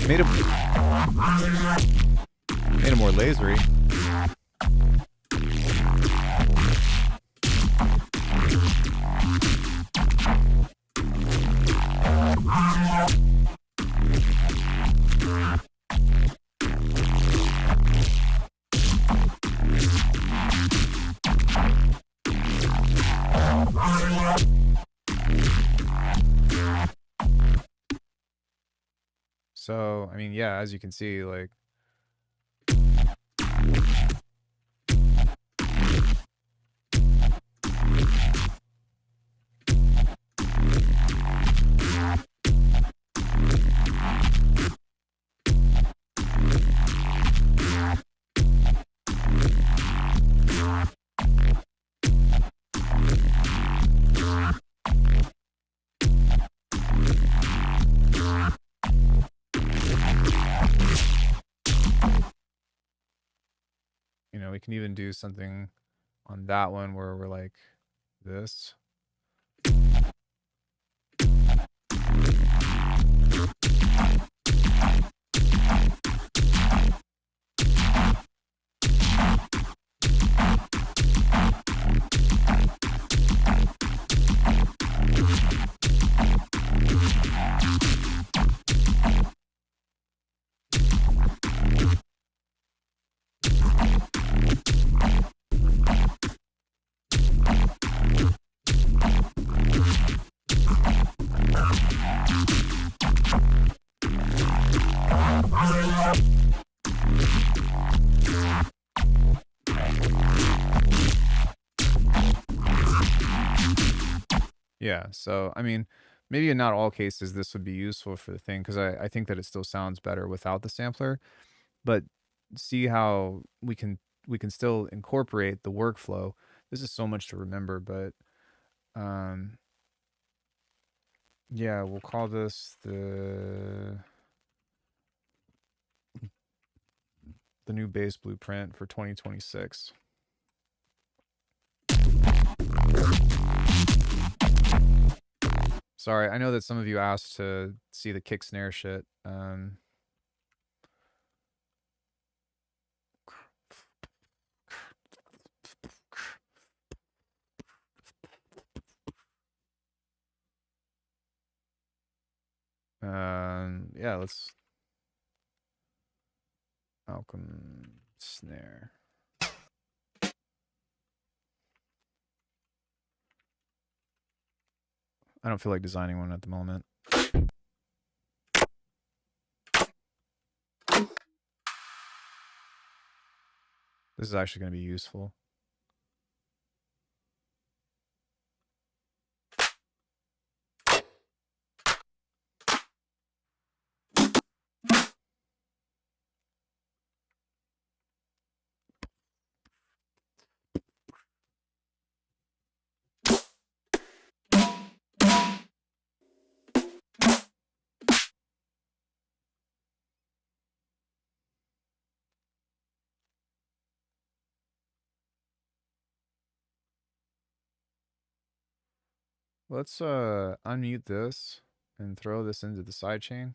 Made it more lasery. So, I mean, yeah, as you can see, like, you know, we can even do something on that one where we're like this. Yeah, so I mean, maybe in not all cases this would be useful for the thing because I think that it still sounds better without the sampler. But see how we can still incorporate the workflow. This is so much to remember, but yeah, we'll call this the new bass blueprint for 2026. Sorry, I know that some of you asked to see the kick snare shit. Yeah, let's Alckemy snare. I don't feel like designing one at the moment. This is actually going to be useful. Let's unmute this and throw this into the sidechain.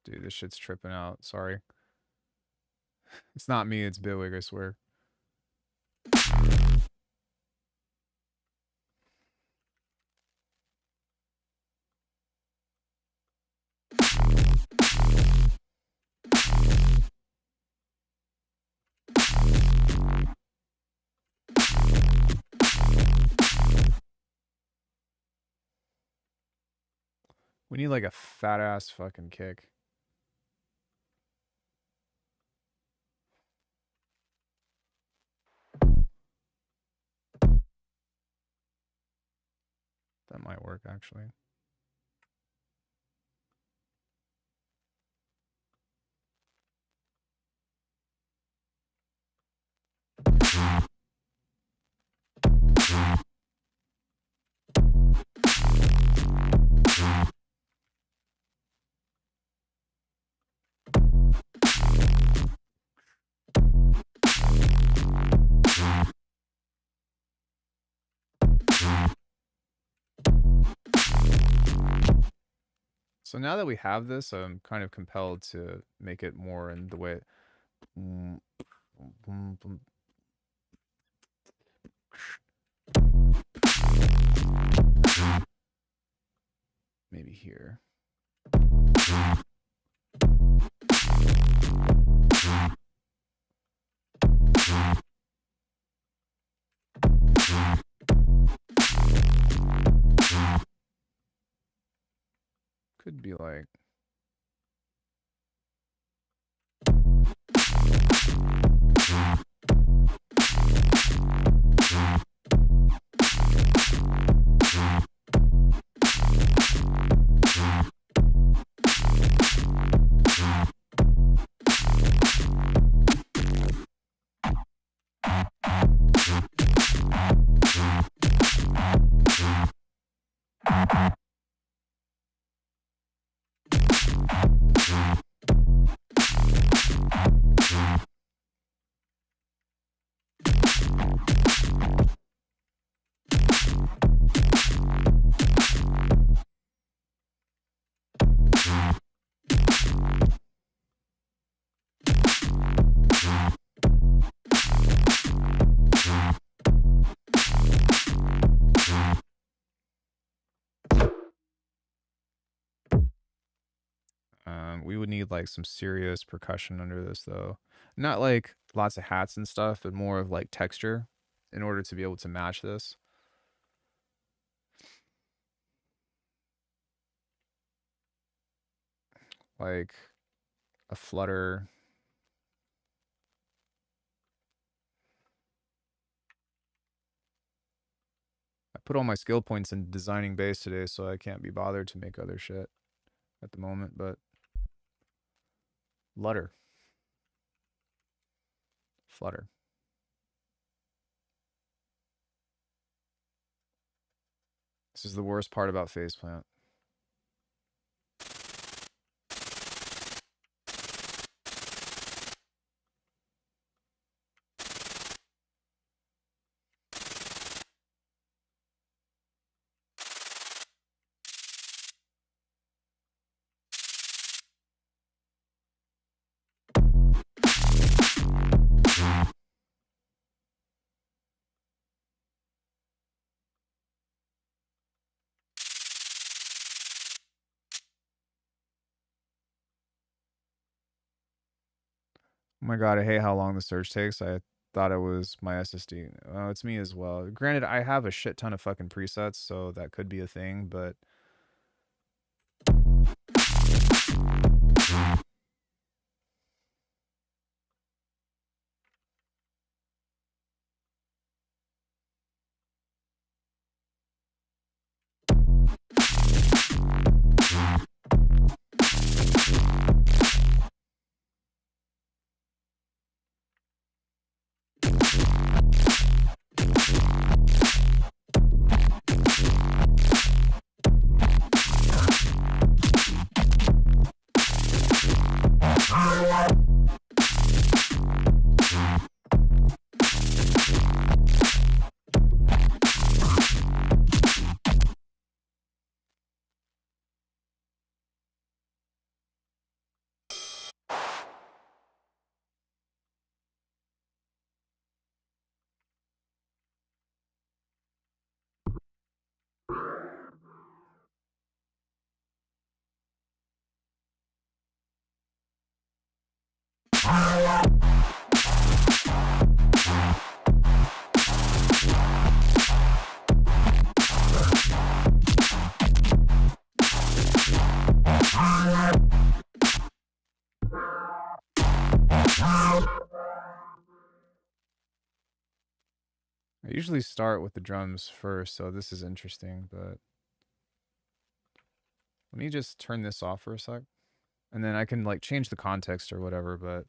Dude, this shit's tripping out. Sorry. It's not me, it's Bitwig, I swear. We need like a fat ass fucking kick. That might work actually. So now that we have this, I'm kind of compelled to make it more in the way. Maybe here. Could be like. We would need like some serious percussion under this though. Not like lots of hats and stuff, but more of like texture in order to be able to match this. Like a flutter. I put all my skill points in designing bass today, so I can't be bothered to make other shit at the moment, but flutter. This is the worst part about Faceplant. Oh my god, I hate how long the search takes. I thought it was my SSD. Oh, it's me as well. Granted, I have a shit ton of fucking presets, so that could be a thing, but I usually start with the drums first, so this is interesting, but let me just turn this off for a sec. And then I can like change the context or whatever, but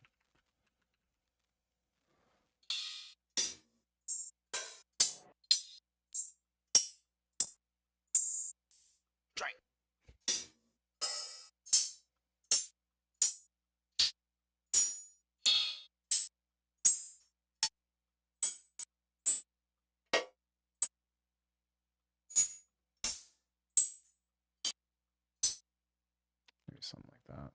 maybe something like that.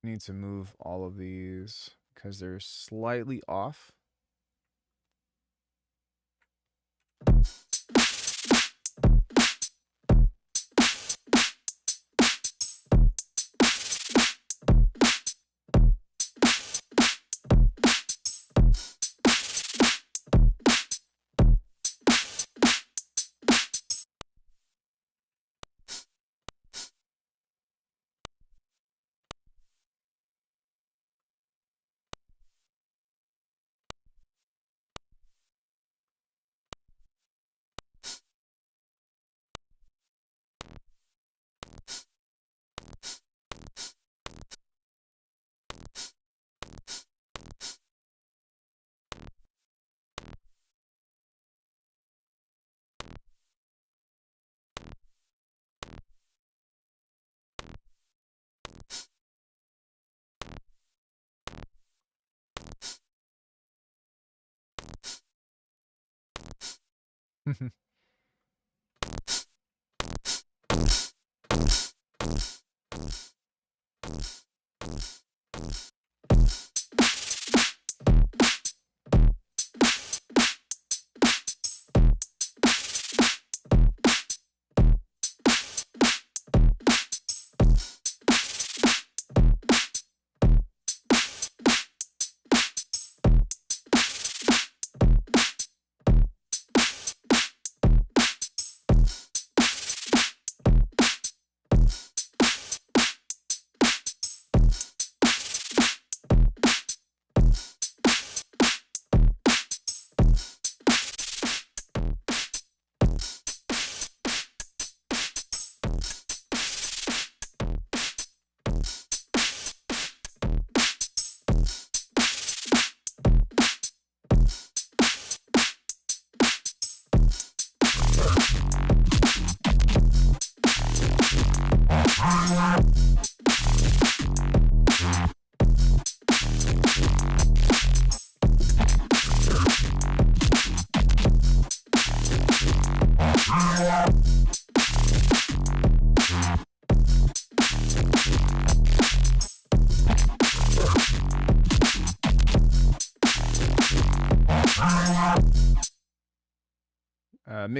I need to move all of these because they're slightly off.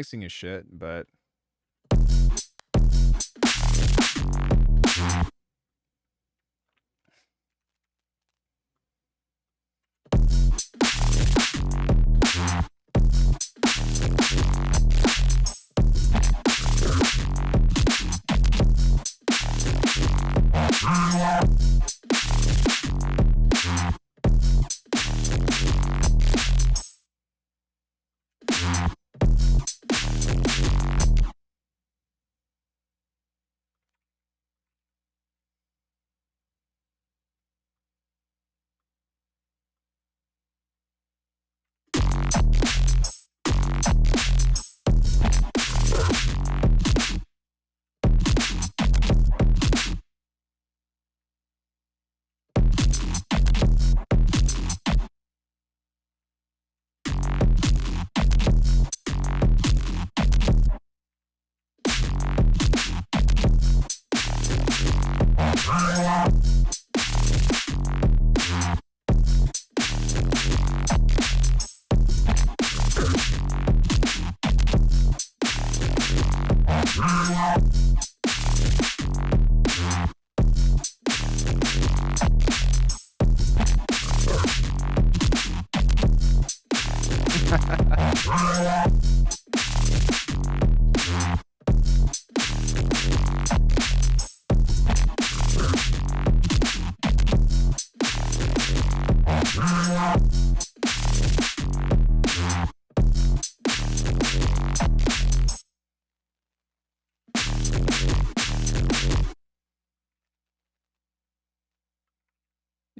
Mixing is shit, but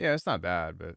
yeah, it's not bad, but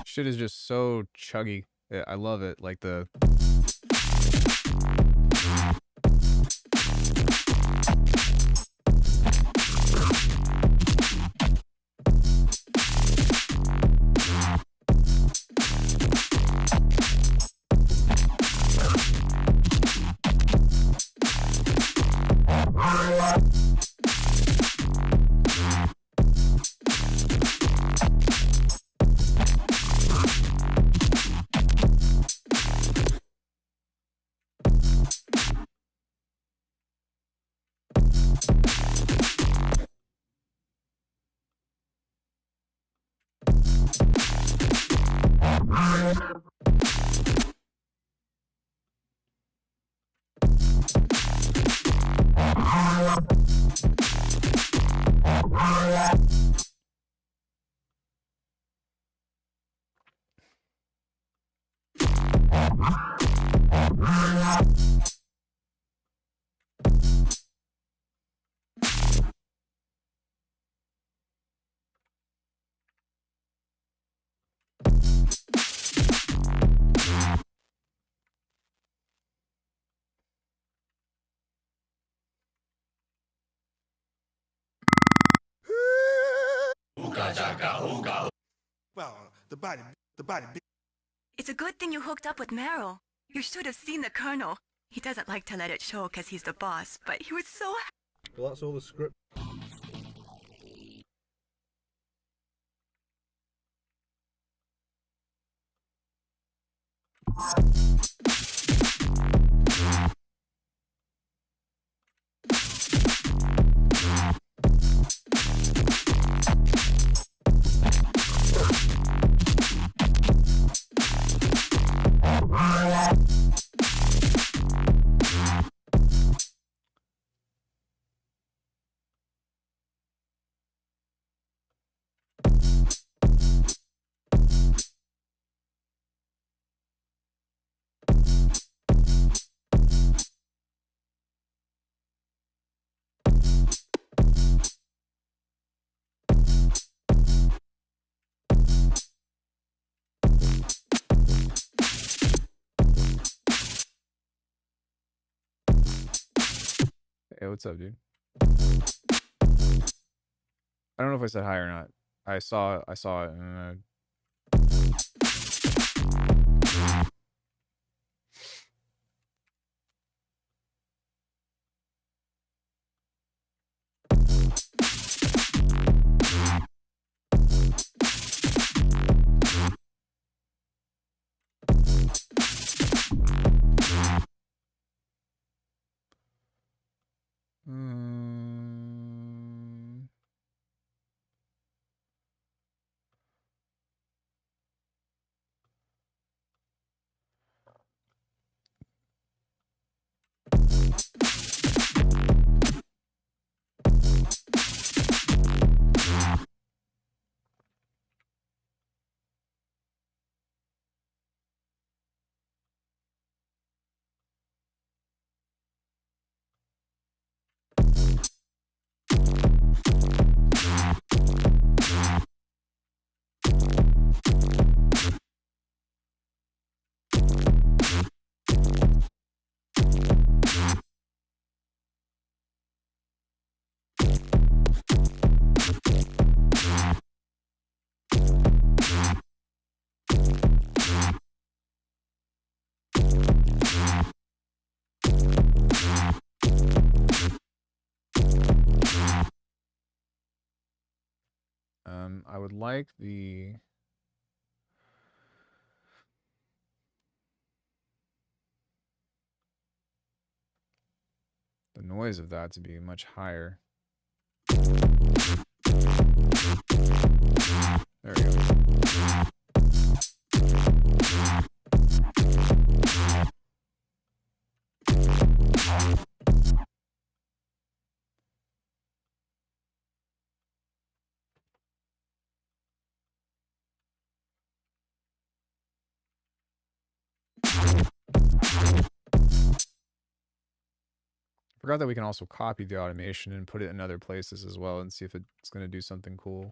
Shit is just so chuggy. I love it. Like the... Well, the body. It's a good thing you hooked up with Meryl. You should have seen the Colonel. He doesn't like to let it show because he's the boss, but he was so Well, that's all the script. Hey, what's up, dude? I don't know if I said hi or not. I saw it and I would like the noise of that to be much higher. There we go. Forgot that we can also copy the automation and put it in other places as well and see if it's going to do something cool.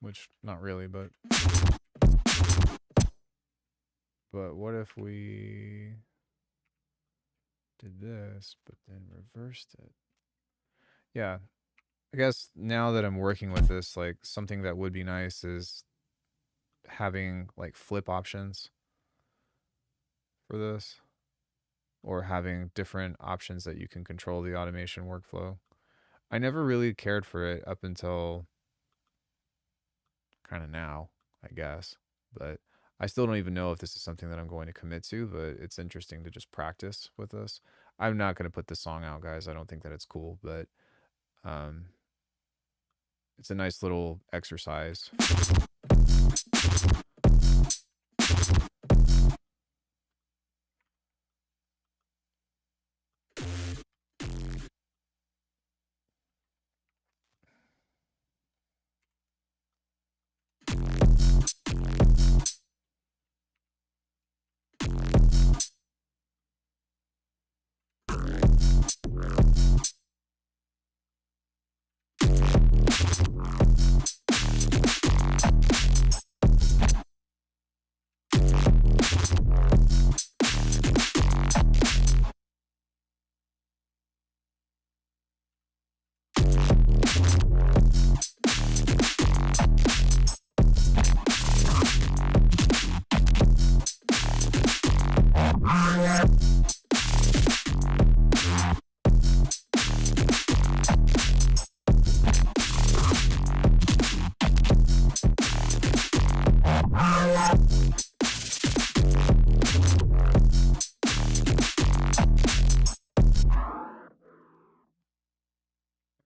Which, not really, but what if we did this, but then reversed it? Yeah, I guess now that I'm working with this, like, something that would be nice is having, like, flip options for this, or having different options that you can control the automation workflow. I never really cared for it up until kind of now, I guess. But I still don't even know if this is something that I'm going to commit to, but it's interesting to just practice with this. I'm not going to put this song out, guys. I don't think that it's cool, but um, it's a nice little exercise.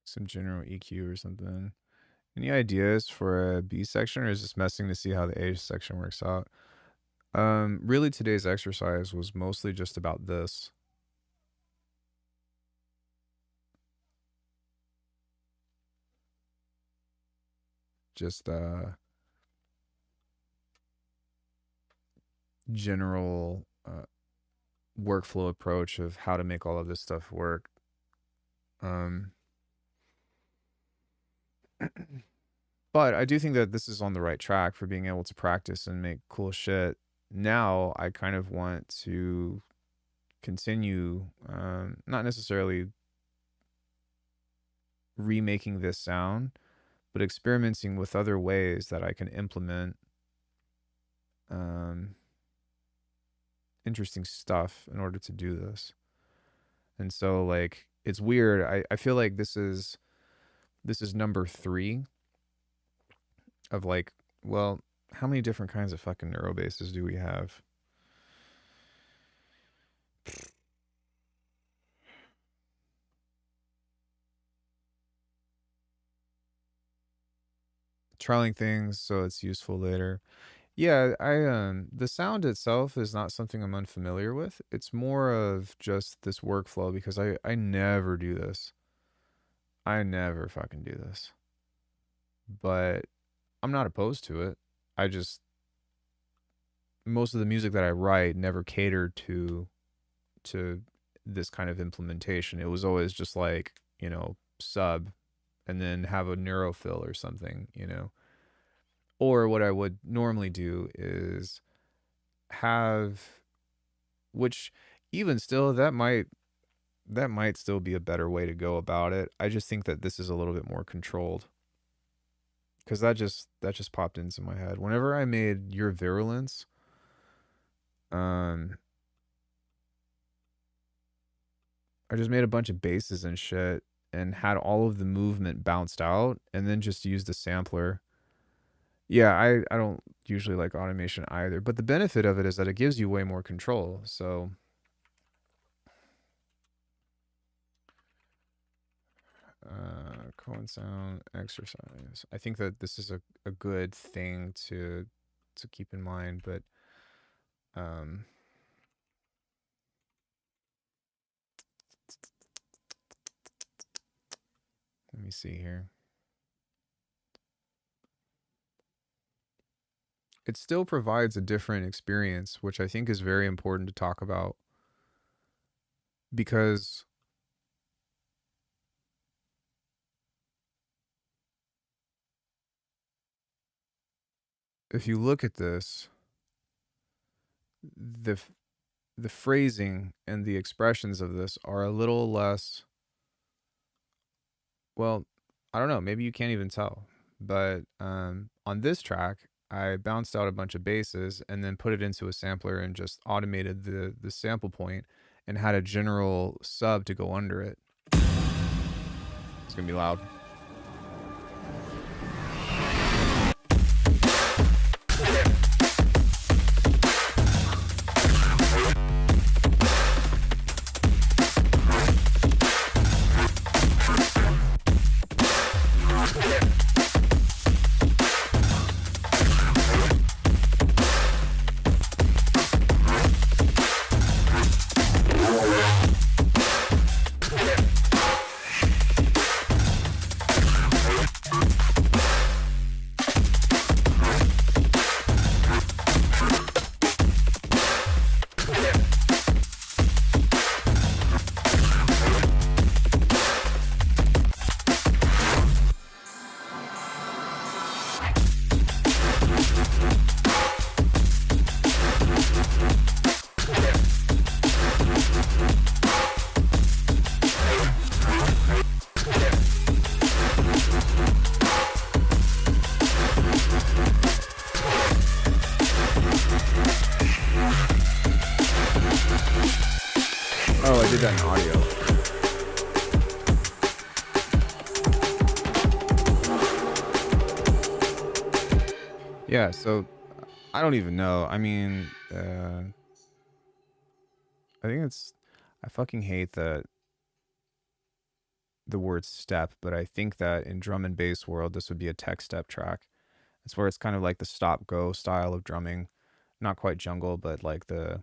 Some general EQ or something. Any ideas for a B section, or is this messing to see how the A section works out? Really, today's exercise was mostly just about this. Just general workflow approach of how to make all of this stuff work. But I do think that this is on the right track for being able to practice and make cool shit. Now I kind of want to continue, not necessarily remaking this sound, but experimenting with other ways that I can implement interesting stuff in order to do this. And so, like, it's weird. I feel like this is number 3 of, like, well, how many different kinds of fucking neuro bases do we have? Trialing things so it's useful later. Yeah, the sound itself is not something I'm unfamiliar with. It's more of just this workflow because I never do this. I never fucking do this. But I'm not opposed to it. I just most of the music that I write never catered to this kind of implementation. It was always just like, sub and then have a neurofill or something. Or what I would normally do is have, which even still that might still be a better way to go about it. I just think that this is a little bit more controlled. Cuz that just popped into my head. Whenever I made Your Virulence, I just made a bunch of basses and shit and had all of the movement bounced out and then just used a sampler. Yeah, I don't usually like automation either, but the benefit of it is that it gives you way more control. So Cohen sound exercise. I think that this is a good thing to keep in mind, but let me see here. it still provides a different experience, which I think is very important to talk about because if you look at this, the the phrasing and the expressions of this are a little less, well, I don't know, maybe you can't even tell. But on this track, I bounced out a bunch of basses and then put it into a sampler and just automated the sample point and had a general sub to go under it. It's gonna be loud. Oh, I did that in audio. Yeah, so I don't even know. I mean, I think it's, I fucking hate the word step, but I think that in drum and bass world, this would be a tech step track. It's where it's kind of like the stop go style of drumming, not quite jungle, but like the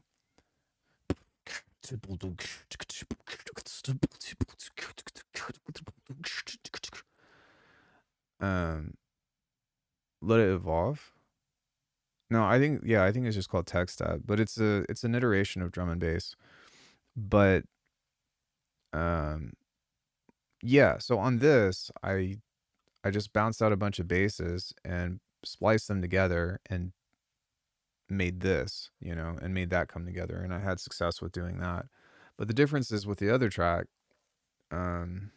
um let it evolve. No, I think, yeah, I think it's just called tech step, but it's an iteration of drum and bass. But um yeah, so on this, I just bounced out a bunch of basses and spliced them together and made this, and made that come together. And I had success with doing that. But the difference is with the other track, um,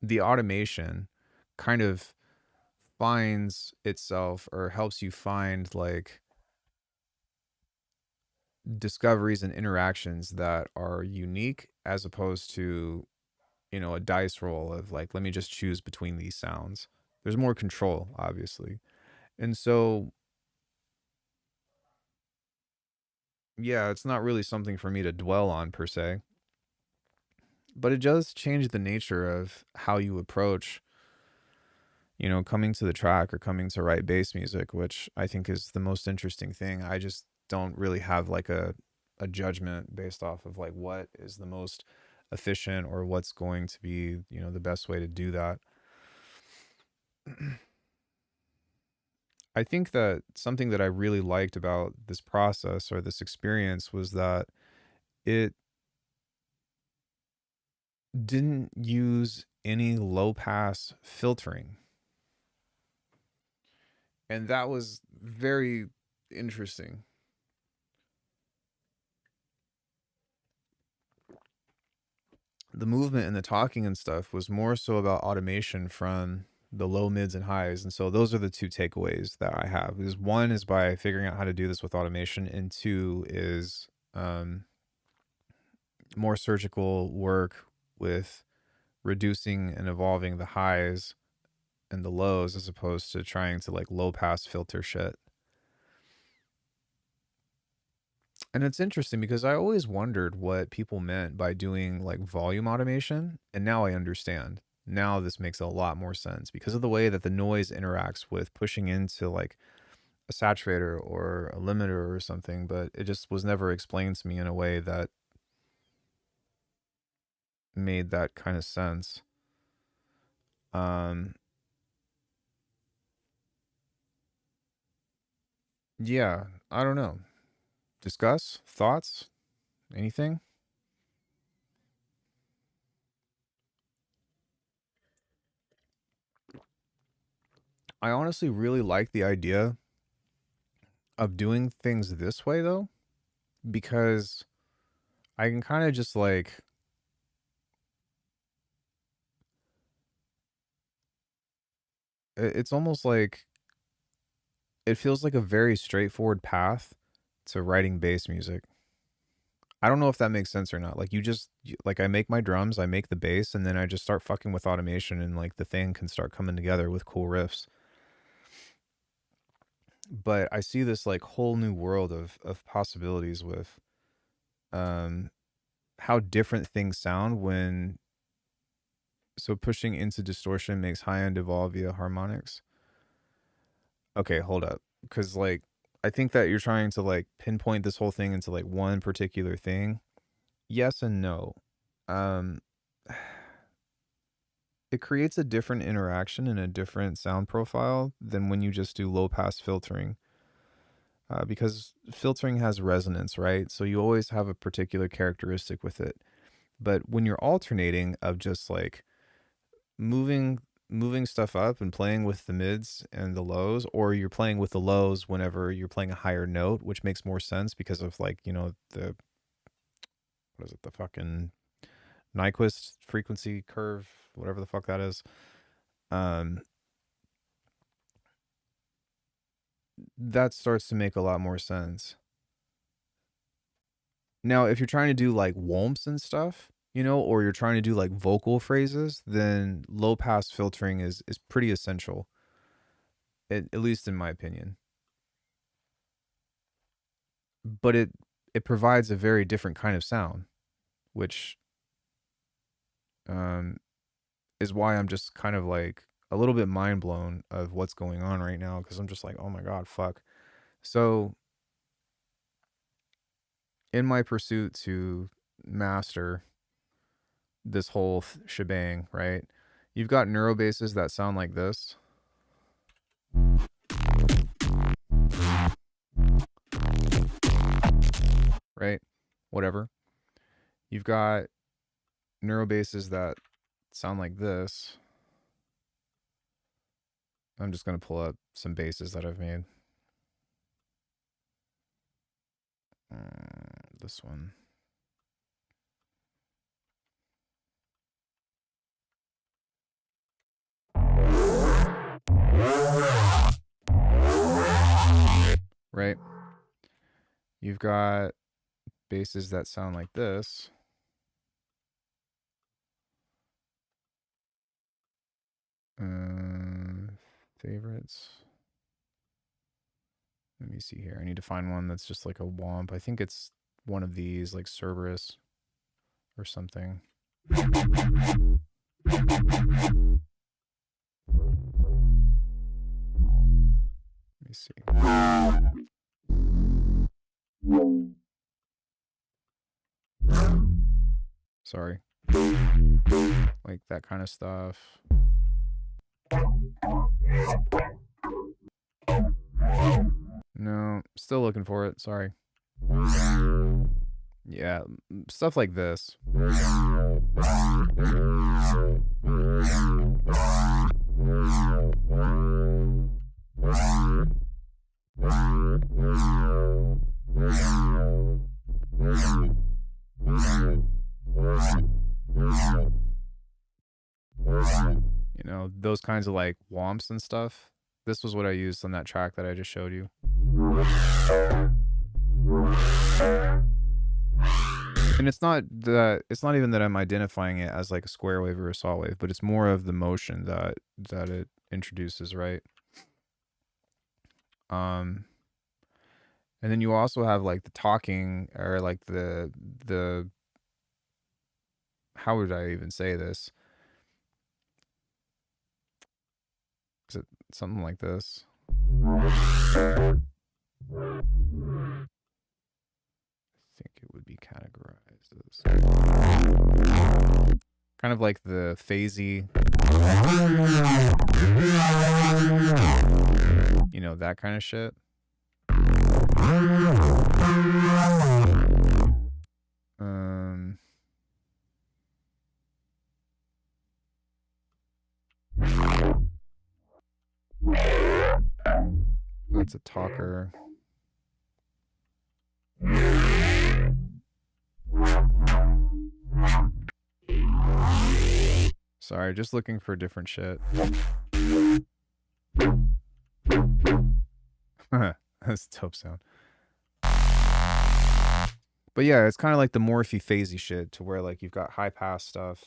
the automation kind of finds itself or helps you find like discoveries and interactions that are unique as opposed to, a dice roll of like, let me just choose between these sounds. There's more control, obviously. And so, yeah, it's not really something for me to dwell on per se, but it does change the nature of how you approach, coming to the track or coming to write bass music, which I think is the most interesting thing. I just don't really have like a judgment based off of like what is the most efficient or what's going to be, the best way to do that. I think that something that I really liked about this process or this experience was that it didn't use any low pass filtering. And that was very interesting. The movement and the talking and stuff was more so about automation from the low, mids, and highs. And so those are the two takeaways that I have. Is one is by figuring out how to do this with automation, and two is more surgical work with reducing and evolving the highs and the lows as opposed to trying to like low pass filter shit. And it's interesting because I always wondered what people meant by doing like volume automation. And now I understand. Now this makes a lot more sense because of the way that the noise interacts with pushing into like a saturator or a limiter or something. But it just was never explained to me in a way that made that kind of sense. Um, Yeah, I don't know. Discuss thoughts, anything? I honestly really like the idea of doing things this way though, because I can kind of just like it's almost like it feels like a very straightforward path to writing bass music. I don't know if that makes sense or not. Like like I make my drums, I make the bass, and then I just start fucking with automation, and like the thing can start coming together with cool riffs. But I see this like whole new world of possibilities with um how different things sound when so pushing into distortion makes high end evolve via harmonics. Okay, hold up. Cause like I think that you're trying to like pinpoint this whole thing into like one particular thing. Yes and no. Um it creates a different interaction and a different sound profile than when you just do low pass filtering. Because filtering has resonance, right? So you always have a particular characteristic with it. But when you're alternating of just like moving moving stuff up and playing with the mids and the lows, or you're playing with the lows whenever you're playing a higher note, which makes more sense because of like, the what is it, the fucking Nyquist frequency curve, whatever the fuck that is. Um that starts to make a lot more sense. Now, if you're trying to do like whomps and stuff, or you're trying to do like vocal phrases, then low pass filtering is pretty essential, at least in my opinion. But it provides a very different kind of sound, which um, is why I'm just kind of like a little bit mind blown of what's going on right now because I'm just like, oh my god, fuck. So, in my pursuit to master this whole shebang, right? You've got neurobasses that sound like this. Right? Whatever. You've got neurobasses that sound like this. I'm just going to pull up some basses that I've made. This one. Right? You've got basses that sound like this. Favorites. Let me see here. I need to find one that's just like a womp. I think it's one of these, like Cerberus or something. Let me see. Sorry. Like that kind of stuff. No, still looking for it. Sorry. Yeah, stuff like this. Those kinds of like womps and stuff. This was what I used on that track that I just showed you. And it's not even that I'm identifying it as like a square wave or a saw wave, but it's more of the motion that it introduces, right? And then you also have like the talking, or like the how would I even say this? Is it something like this? I think it would be categorized as kind of like the phasey, that kind of shit. That's a talker. Sorry, just looking for different shit. That's a dope sound. But yeah, it's kind of like the morphy phasey shit to where like you've got high pass stuff,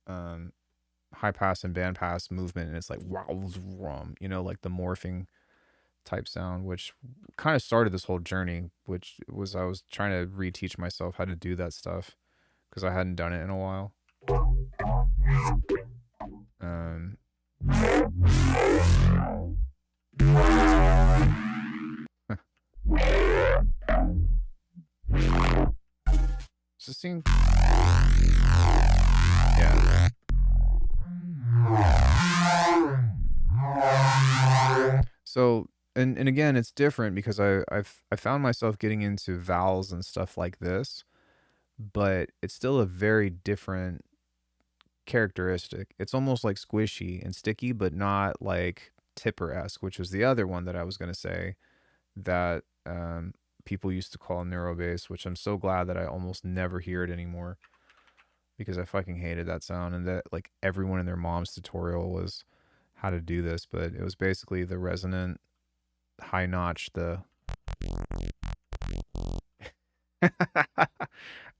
high pass and band pass movement, and it's like you know, like the morphing type sound, which kind of started this whole journey, which was I was trying to reteach myself how to do that stuff because I hadn't done it in a while. Does this seem? Yeah. So and again, it's different because I found myself getting into vowels and stuff like this, but it's still a very different characteristic. It's almost like squishy and sticky, but not like tipper-esque, which was the other one that I was gonna say that people used to call neurobass, which I'm so glad that I almost never hear it anymore because I fucking hated that sound, and that like everyone in their mom's tutorial was how to do this, but it was basically the resonant high notch, the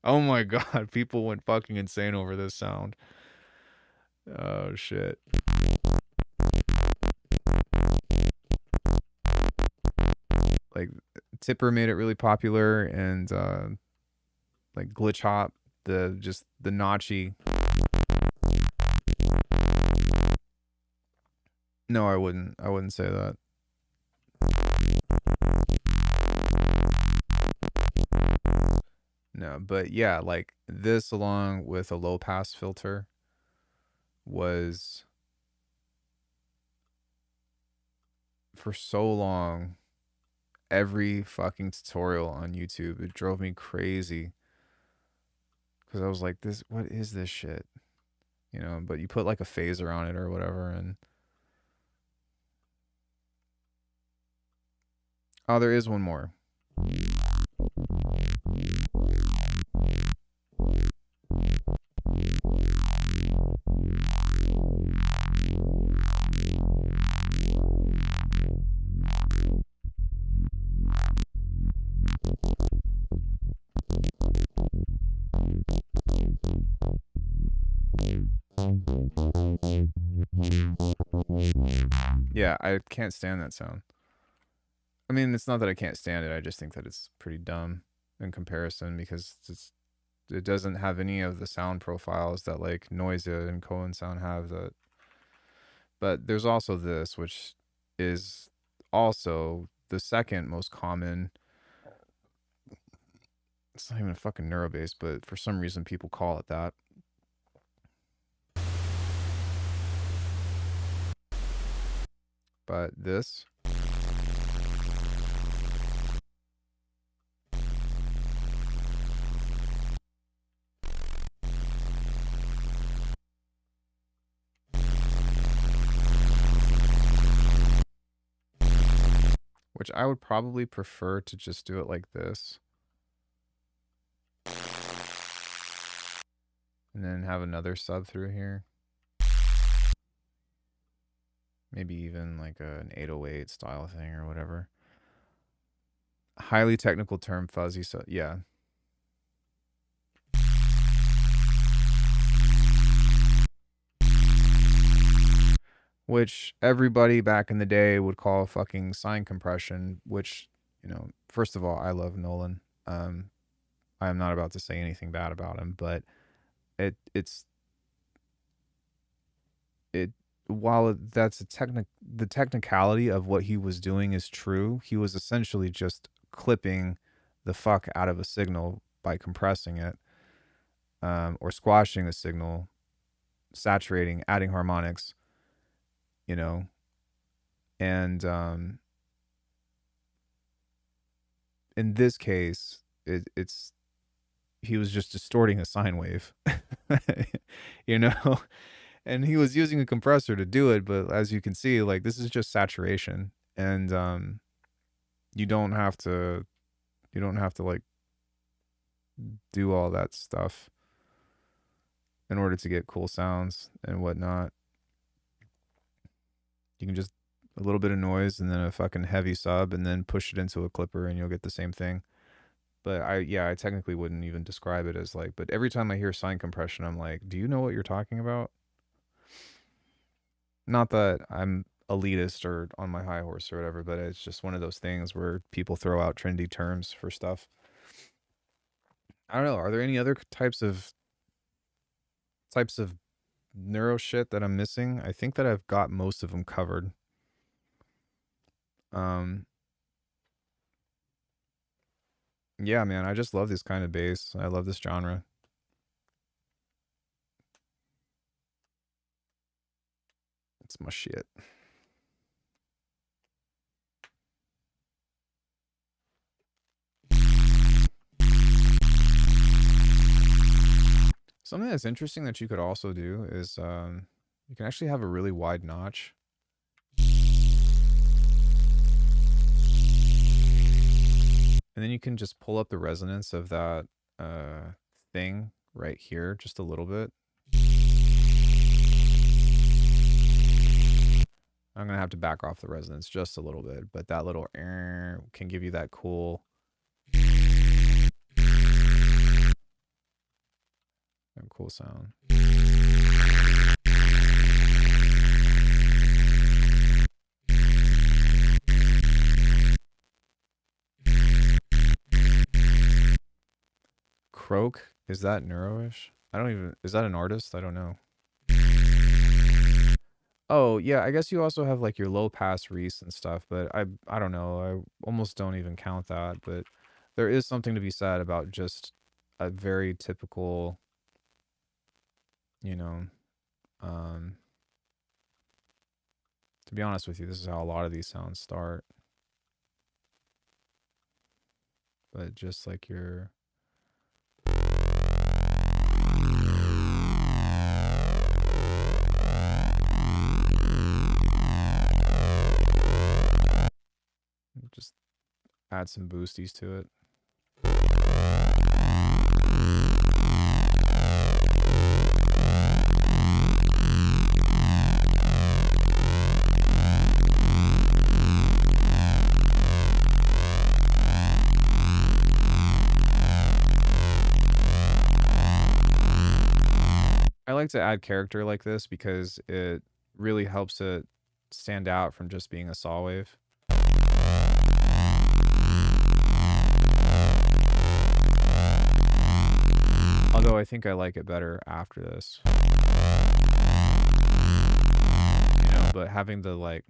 oh my god, people went fucking insane over this sound. Oh shit. Like Tipper made it really popular, and like Glitch Hop, the notchy. No, I wouldn't say that. No, but yeah, like this along with a low pass filter was for so long every fucking tutorial on YouTube. It drove me crazy because I was like, "This, what is this shit?" You know. But you put like a phaser on it or whatever, and oh, there is one more. Yeah, I can't stand that sound. I mean, it's not that I can't stand it. I just think that it's pretty dumb in comparison because it doesn't have any of the sound profiles that like Noisia and Cohen Sound have. That, but there's also this, which is also the second most common. It's not even a fucking neurobass, but for some reason people call it that. But this. Which I would probably prefer to just do it like this. And then have another sub through here. Maybe even like an 808 style thing or whatever. Highly technical term, fuzzy. So yeah. Which everybody back in the day would call fucking sine compression, which, you know, first of all, I love Nolan. I am not about to say anything bad about him, but it's while that's the technicality of what he was doing is true, he was essentially just clipping the fuck out of a signal by compressing it, or squashing a signal, saturating, adding harmonics, you know, and in this case, it's he was just distorting a sine wave, you know, and he was using a compressor to do it. But as you can see, like this is just saturation, and you don't have to like do all that stuff in order to get cool sounds and whatnot. You can just a little bit of noise and then a fucking heavy sub and then push it into a clipper and you'll get the same thing. But I technically wouldn't even describe it as like, but every time I hear sign compression, I'm like, do you know what you're talking about? Not that I'm elitist or on my high horse or whatever, but it's just one of those things where people throw out trendy terms for stuff. I don't know. Are there any other types of neuro shit that I'm missing? I think that I've got most of them covered. Yeah, man, I just love this kind of bass. I love this genre. It's my shit. Something that's interesting that you could also do is you can actually have a really wide notch. And then you can just pull up the resonance of that thing right here just a little bit. I'm going to have to back off the resonance just a little bit, but that little can give you that cool sound. Croak, is that neuroish? Is that an artist? I don't know. Oh, yeah, I guess you also have like your low pass Reese and stuff, but I don't know. I almost don't even count that, but there is something to be said about just a very typical, you know, to be honest with you, this is how a lot of these sounds start. But just like your just add some boosties to it. I like to add character like this because it really helps it stand out from just being a saw wave. Although I think I like it better after this. You know, but having the like...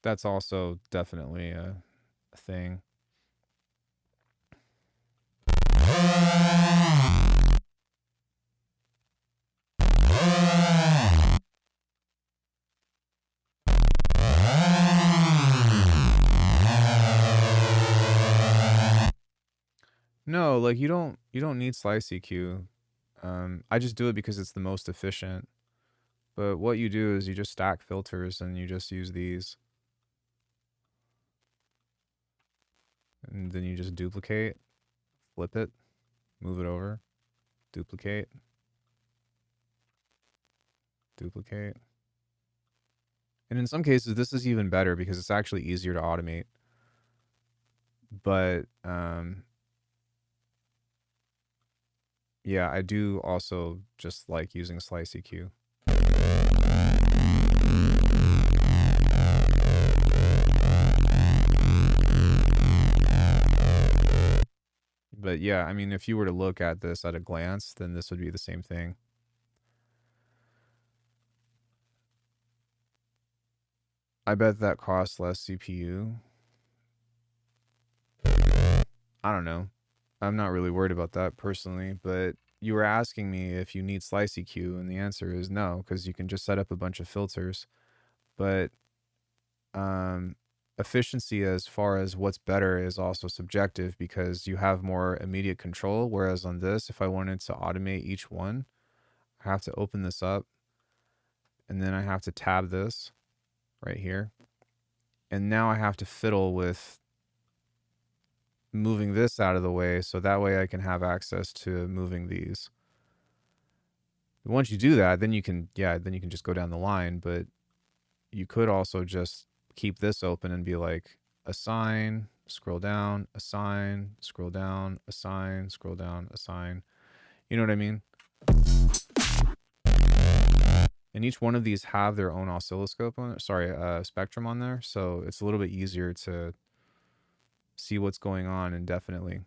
That's also definitely a thing. No, like you don't need slice EQ. I just do it because it's the most efficient. But what you do is you just stack filters and you just use these. And then you just duplicate, flip it, move it over, duplicate, duplicate. And in some cases, this is even better because it's actually easier to automate. But yeah, I do also just like using slice EQ. But yeah, I mean, if you were to look at this at a glance, then this would be the same thing. I bet that costs less CPU. I don't know. I'm not really worried about that personally, but you were asking me if you need slice EQ, and the answer is no, because you can just set up a bunch of filters. But efficiency as far as what's better is also subjective because you have more immediate control, whereas on this, if I wanted to automate each one, I have to open this up, and then I have to tab this, right here. And now I have to fiddle with moving this out of the way so that way I can have access to moving these. Once you do that, then you can just go down the line, but you could also just keep this open and be like assign, scroll down, assign, scroll down, assign, scroll down, assign. You know what I mean? And each one of these have their own oscilloscope on it, spectrum on there, so it's a little bit easier to see what's going on indefinitely.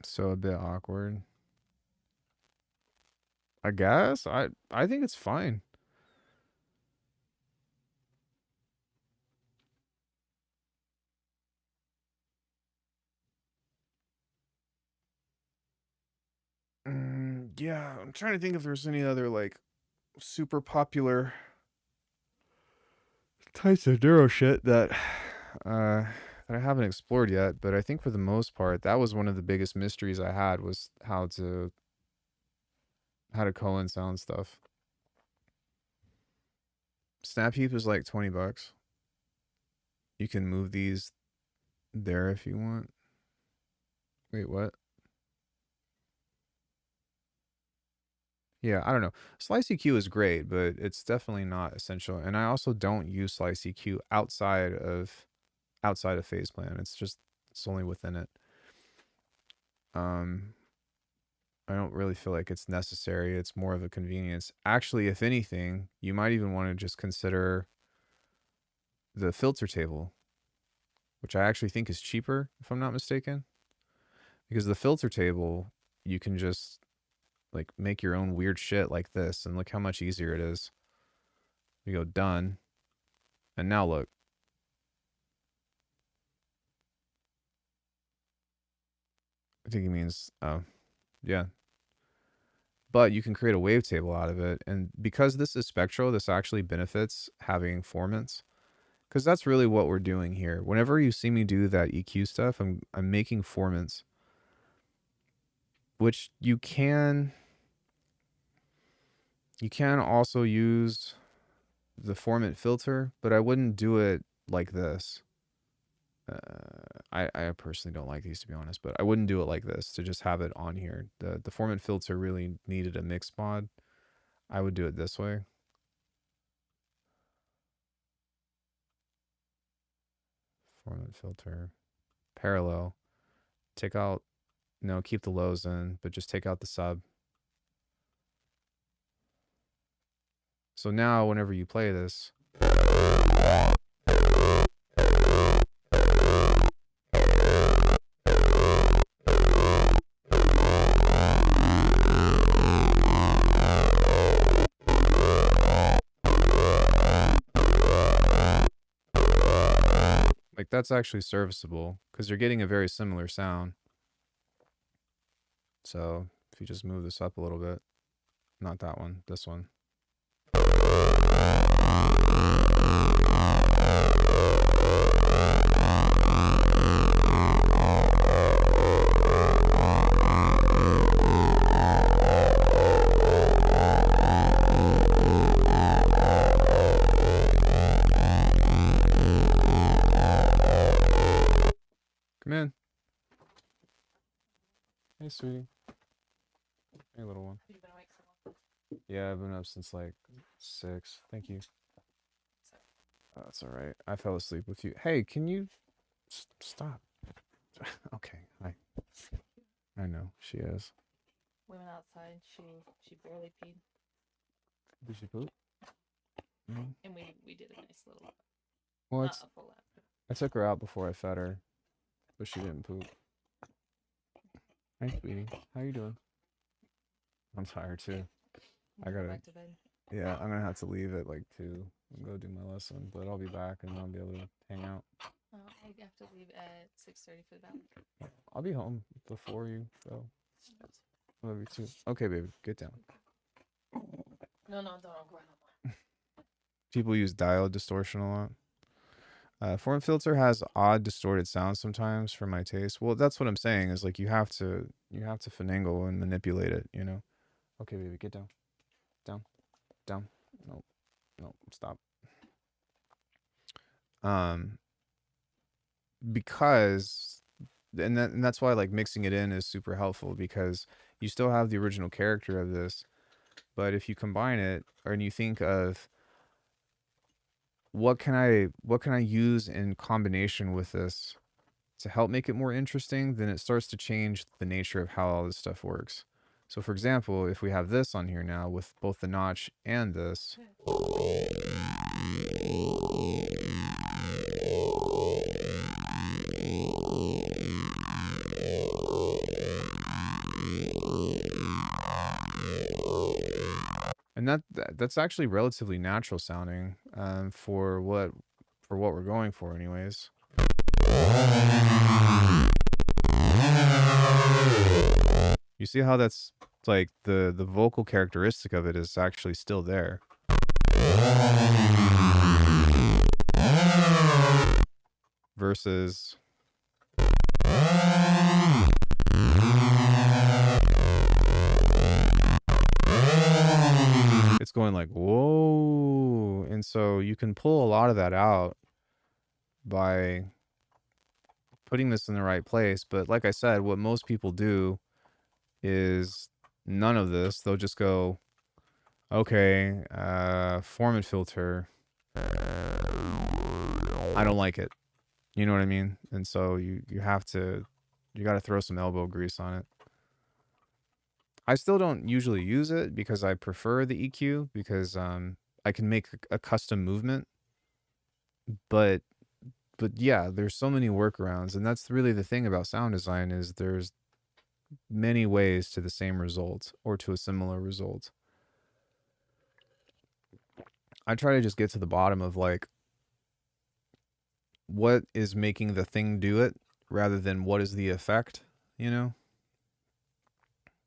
So a bit awkward. I guess. I think it's fine. Yeah, I'm trying to think if there's any other like super popular types of neuro shit that that I haven't explored yet, but I think for the most part that was one of the biggest mysteries I had was how to Cohen sound stuff. Snap Heap is like $20. You can move these there if you want. Wait, what? Yeah, I don't know. Slice EQ is great, but it's definitely not essential. And I also don't use Slice EQ outside of phase plan. It's only within it. I don't really feel like it's necessary. It's more of a convenience. Actually, if anything, you might even want to just consider the filter table, which I actually think is cheaper, if I'm not mistaken. Because the filter table, you can just like make your own weird shit like this, and look how much easier it is. You go done, and now look. I think he means, oh, yeah. But you can create a wavetable out of it, and because this is spectral, this actually benefits having formants, because that's really what we're doing here. Whenever you see me do that EQ stuff, I'm making formants, which you can also use the formant filter, but I wouldn't do it like this. I personally don't like these, to be honest, but I wouldn't do it like this to just have it on here. The formant filter really needed a mix mod. I would do it this way. Formant filter, parallel. Take out, no, keep the lows in, but just take out the sub. So now whenever you play this, like that's actually serviceable because you're getting a very similar sound. So if you just move this up a little bit, not that one, this one. Come in. Hey, sweetie. Hey, little one. You've been awake so long? Yeah, I've been up since like 6. Thank you. Oh, that's all right. I fell asleep with you. Hey, can you stop? Okay, I know she is. We went outside. She barely peed. Did she poop? No. And we did a nice little lap. Well, Not a full lap. I took her out before I fed her, but she didn't poop. Hey, sweetie. How you doing? I'm tired too. I gotta. Back to bed. Yeah, I'm gonna have to leave at like 2 and go do my lesson, but I'll be back and I'll be able to hang out. I have to leave at 6:30 for the ballet. I'll be home before you, so. Love you too. Okay, baby, get down. No, don't go out. People use diode distortion a lot. Form filter has odd distorted sounds sometimes for my taste. Well, that's what I'm saying is like you have to finagle and manipulate it, you know. Okay, baby, get down. Down. Nope. No, stop. Um, because and that's why like mixing it in is super helpful because you still have the original character of this, but if you combine it or and you think of what can I use in combination with this to help make it more interesting, then it starts to change the nature of how all this stuff works. So for example, if we have this on here now with both the notch and this, and that's actually relatively natural sounding for what we're going for anyways. You see how that's like the vocal characteristic of it is actually still there. Versus it's going like, whoa. And so you can pull a lot of that out by putting this in the right place. But like I said, what most people do is none of this. They'll just go, okay, format filter. I don't like it. You know what I mean? And so you got to throw some elbow grease on it. I still don't usually use it because I prefer the EQ because I can make a custom movement. But yeah, there's so many workarounds, and that's really the thing about sound design is there's many ways to the same result or to a similar result. I try to just get to the bottom of like what is making the thing do it rather than what is the effect, you know?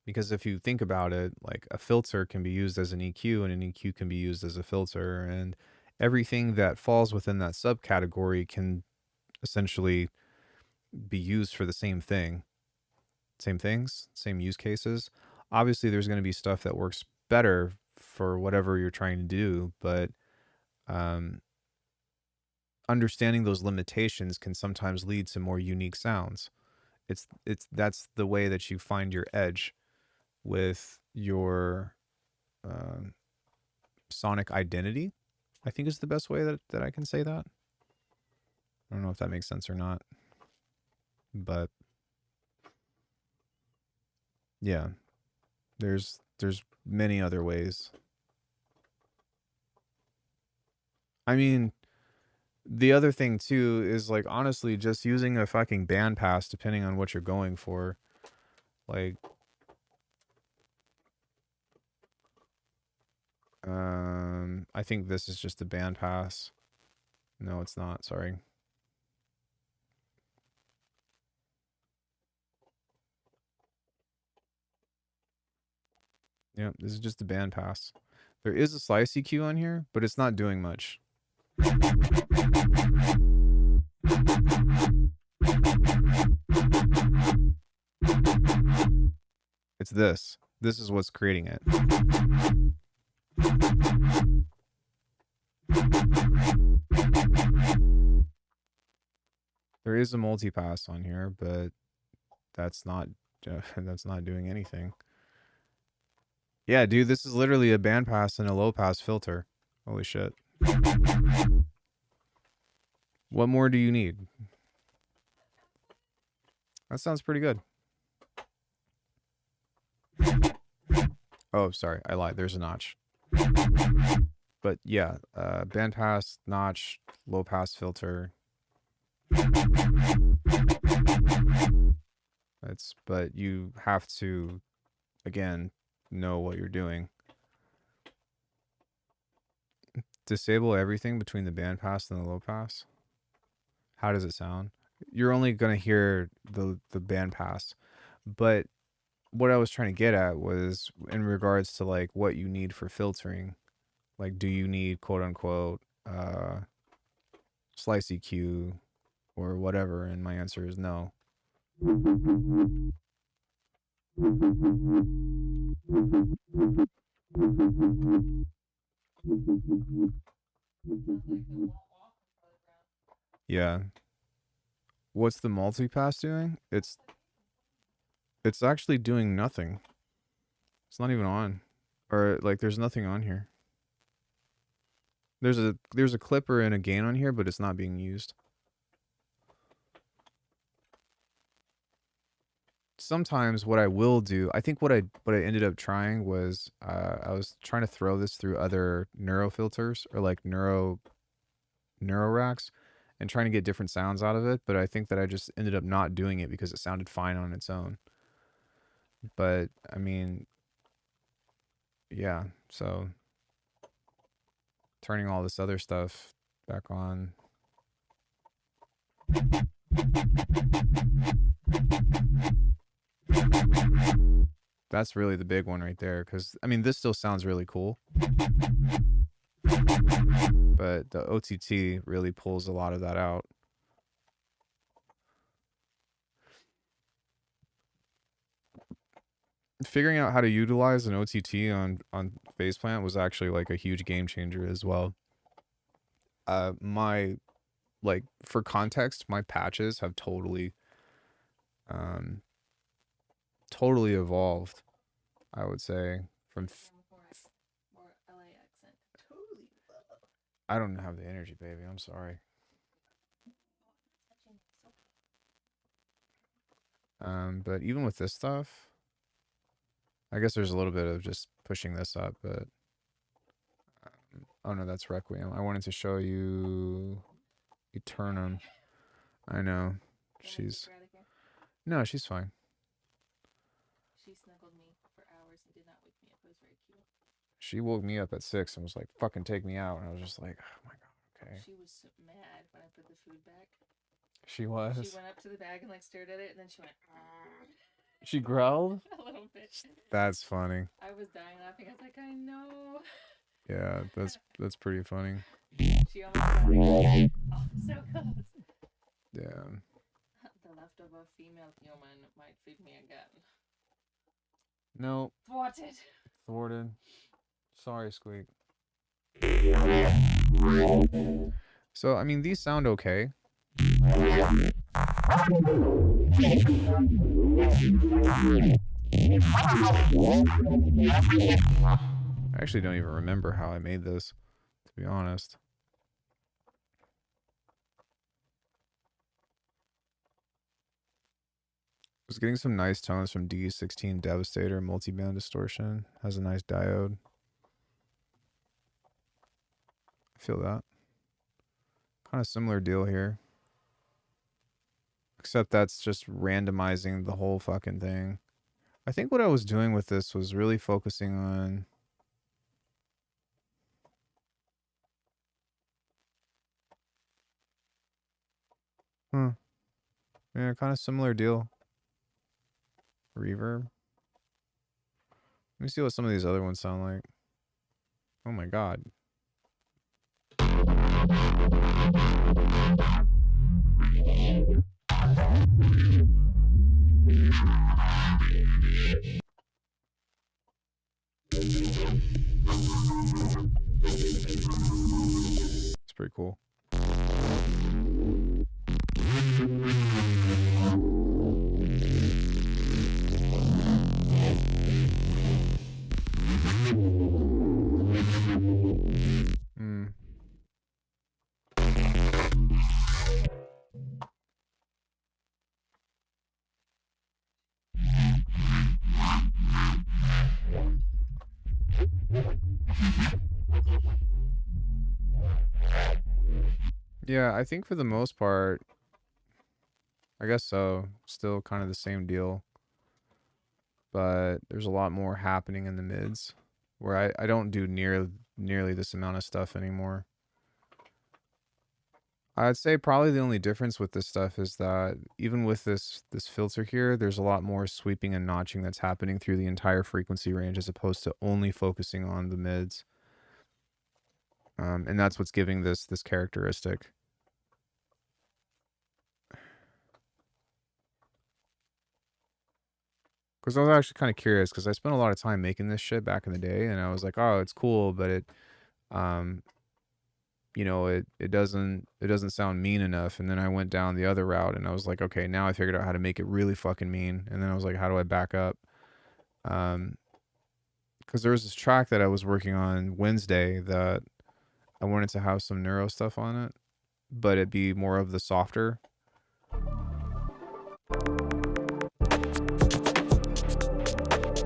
Because if you think about it, like a filter can be used as an EQ and an EQ can be used as a filter, and everything that falls within that subcategory can essentially be used for the same thing. Same things, same use cases. Obviously, there's going to be stuff that works better for whatever you're trying to do, but understanding those limitations can sometimes lead to more unique sounds. That's the way that you find your edge with your sonic identity, I think is the best way that I can say that. I don't know if that makes sense or not, but yeah, there's many other ways. I mean, the other thing too is like honestly just using a fucking bandpass depending on what you're going for. Like I think this is just a bandpass. No, it's not, sorry. Yeah, this is just a bandpass. There is a slice EQ on here, but it's not doing much. It's this. This is what's creating it. There is a multipass on here, but that's not that's not doing anything. Yeah, dude, this is literally a bandpass and a low pass filter. Holy shit. What more do you need? That sounds pretty good. Oh, sorry, I lied. There's a notch. But yeah, bandpass, notch, low pass filter. But you have to, again, know what you're doing. Disable everything between the bandpass and the low pass. How does it sound? You're only gonna hear the bandpass, but what I was trying to get at was in regards to like what you need for filtering. Like, do you need quote unquote slice EQ or whatever? And my answer is no. Yeah. What's the multipass doing? It's actually doing nothing. It's not even on. Or like there's nothing on here. There's a clipper and a gain on here, but it's not being used. Sometimes what I will do, I think what I ended up trying was I was trying to throw this through other neuro filters or like neuro racks and trying to get different sounds out of it, but I think that I just ended up not doing it because it sounded fine on its own. But I mean, yeah, so turning all this other stuff back on. That's really the big one right there, because I mean this still sounds really cool, but the OTT really pulls a lot of that out. Figuring out how to utilize an OTT on Faceplant was actually like a huge game changer as well. My, like, for context, my patches have totally totally evolved, I would say, from More LA accent. Totally. I don't have the energy, baby. I'm sorry. But even with this stuff, I guess there's a little bit of just pushing this up, but oh no, that's Requiem. I wanted to show you Eternum. I know. She's no, she's fine. She snuggled me for hours and did not wake me up. It was very cute. She woke me up at 6 and was like, "Fucking take me out," and I was just like, "Oh my god, okay." She was so mad when I put the food back. She was. She went up to the bag and like stared at it, and then she went. She growled? A little bit. That's funny. I was dying laughing. I was like, I know. Yeah, that's pretty funny. She almost got like, oh, so close. Yeah. The leftover female human might feed me again. No. Thwarted. Thwarted. Sorry, Squeak. So, I mean, these sound okay. I actually don't even remember how I made this, to be honest. I was getting some nice tones from D16 Devastator, multi-band distortion. Has a nice diode. I feel that. Kind of similar deal here. Except that's just randomizing the whole fucking thing. I think what I was doing with this was really focusing on... Yeah, kind of similar deal. Reverb. Let me see what some of these other ones sound like. Oh my god. It's pretty cool. Yeah, I think for the most part, I guess so. Still kind of the same deal. But there's a lot more happening in the mids where I don't do nearly this amount of stuff anymore. I'd say probably the only difference with this stuff is that even with this filter here, there's a lot more sweeping and notching that's happening through the entire frequency range as opposed to only focusing on the mids. And that's what's giving this characteristic. Because I was actually kind of curious because I spent a lot of time making this shit back in the day, and I was like, oh, it's cool, but you know, it doesn't sound mean enough. And then I went down the other route and I was like, okay, now I figured out how to make it really fucking mean. And then I was like, how do I back up? Because there was this track that I was working on Wednesday that I wanted to have some neuro stuff on it, but it'd be more of the softer.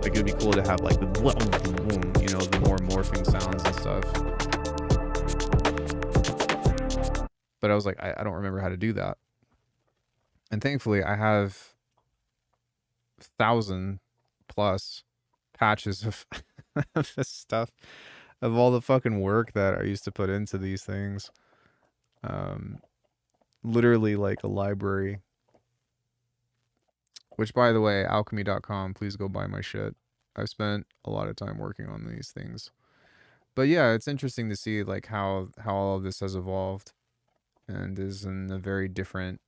Like it'd be cool to have like the you know, the more morphing sounds and stuff. But I was like, I don't remember how to do that. And thankfully I have 1,000+ patches of, of this stuff, of all the fucking work that I used to put into these things. Literally like a library. Which, by the way, alchemy.com, please go buy my shit. I've spent a lot of time working on these things. But yeah, it's interesting to see like how all of this has evolved and is in a very different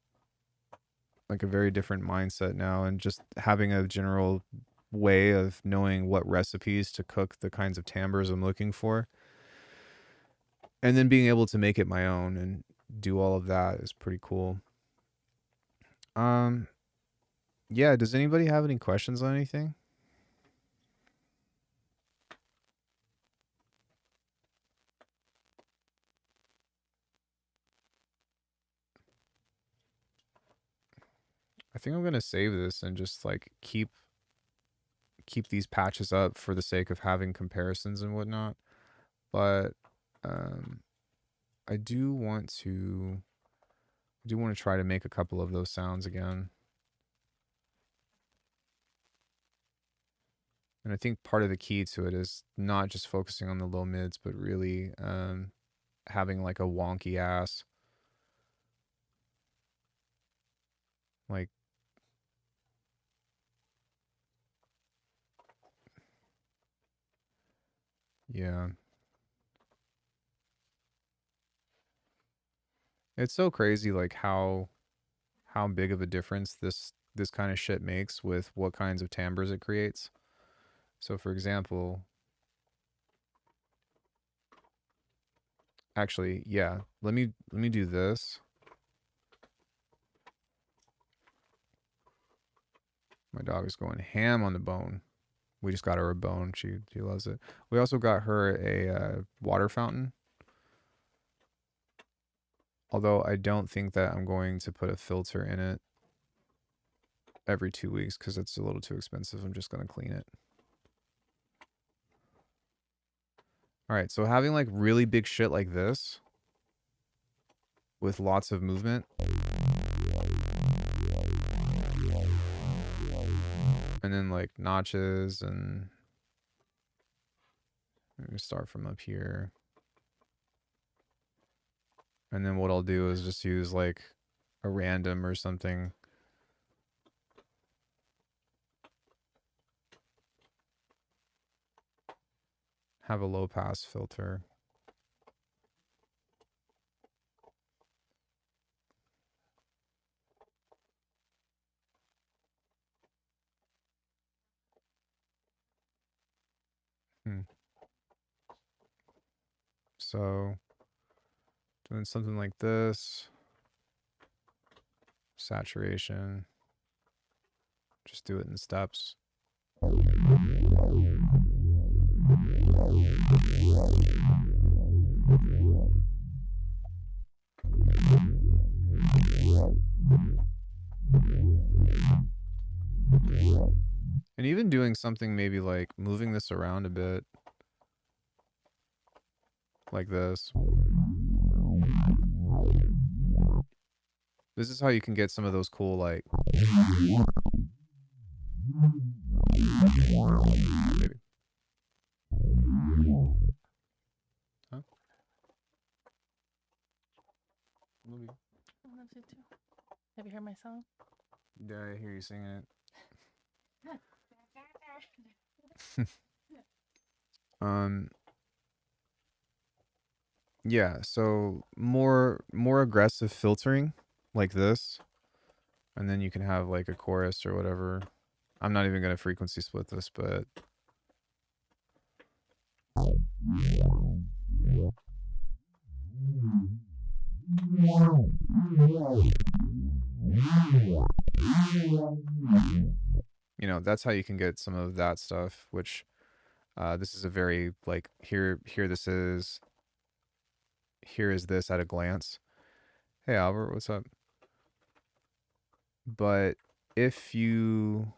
mindset now, and just having a general way of knowing what recipes to cook the kinds of timbres I'm looking for. And then being able to make it my own and do all of that is pretty cool. Yeah, does anybody have any questions on anything? I think I'm gonna save this and just like keep these patches up for the sake of having comparisons and whatnot. But I do want to try to make a couple of those sounds again. And I think part of the key to it is not just focusing on the low mids, but really having like a wonky ass, like, yeah. It's so crazy like how big of a difference this kind of shit makes with what kinds of timbres it creates. So for example, actually, yeah, let me do this. My dog is going ham on the bone. We just got her a bone. She loves it. We also got her a water fountain. Although I don't think that I'm going to put a filter in it every 2 weeks because it's a little too expensive. I'm just going to clean it. All right, so having like really big shit like this with lots of movement. And then like notches, and let me start from up here. And then what I'll do is just use like a random or something. Have a low pass filter. So doing something like this. Saturation. Just do it in steps. And even doing something maybe like moving this around a bit. Like this. This is how you can get some of those cool like... Maybe. Huh? Love you. I love you too. Have you heard my song? Yeah, I hear you singing it. Yeah, so more aggressive filtering like this, and then you can have like a chorus or whatever. I'm not even going to frequency split this, but You know, that's how you can get some of that stuff, which this is a very, like, here this is, here is this at a glance. Hey, Albert, what's up? But if you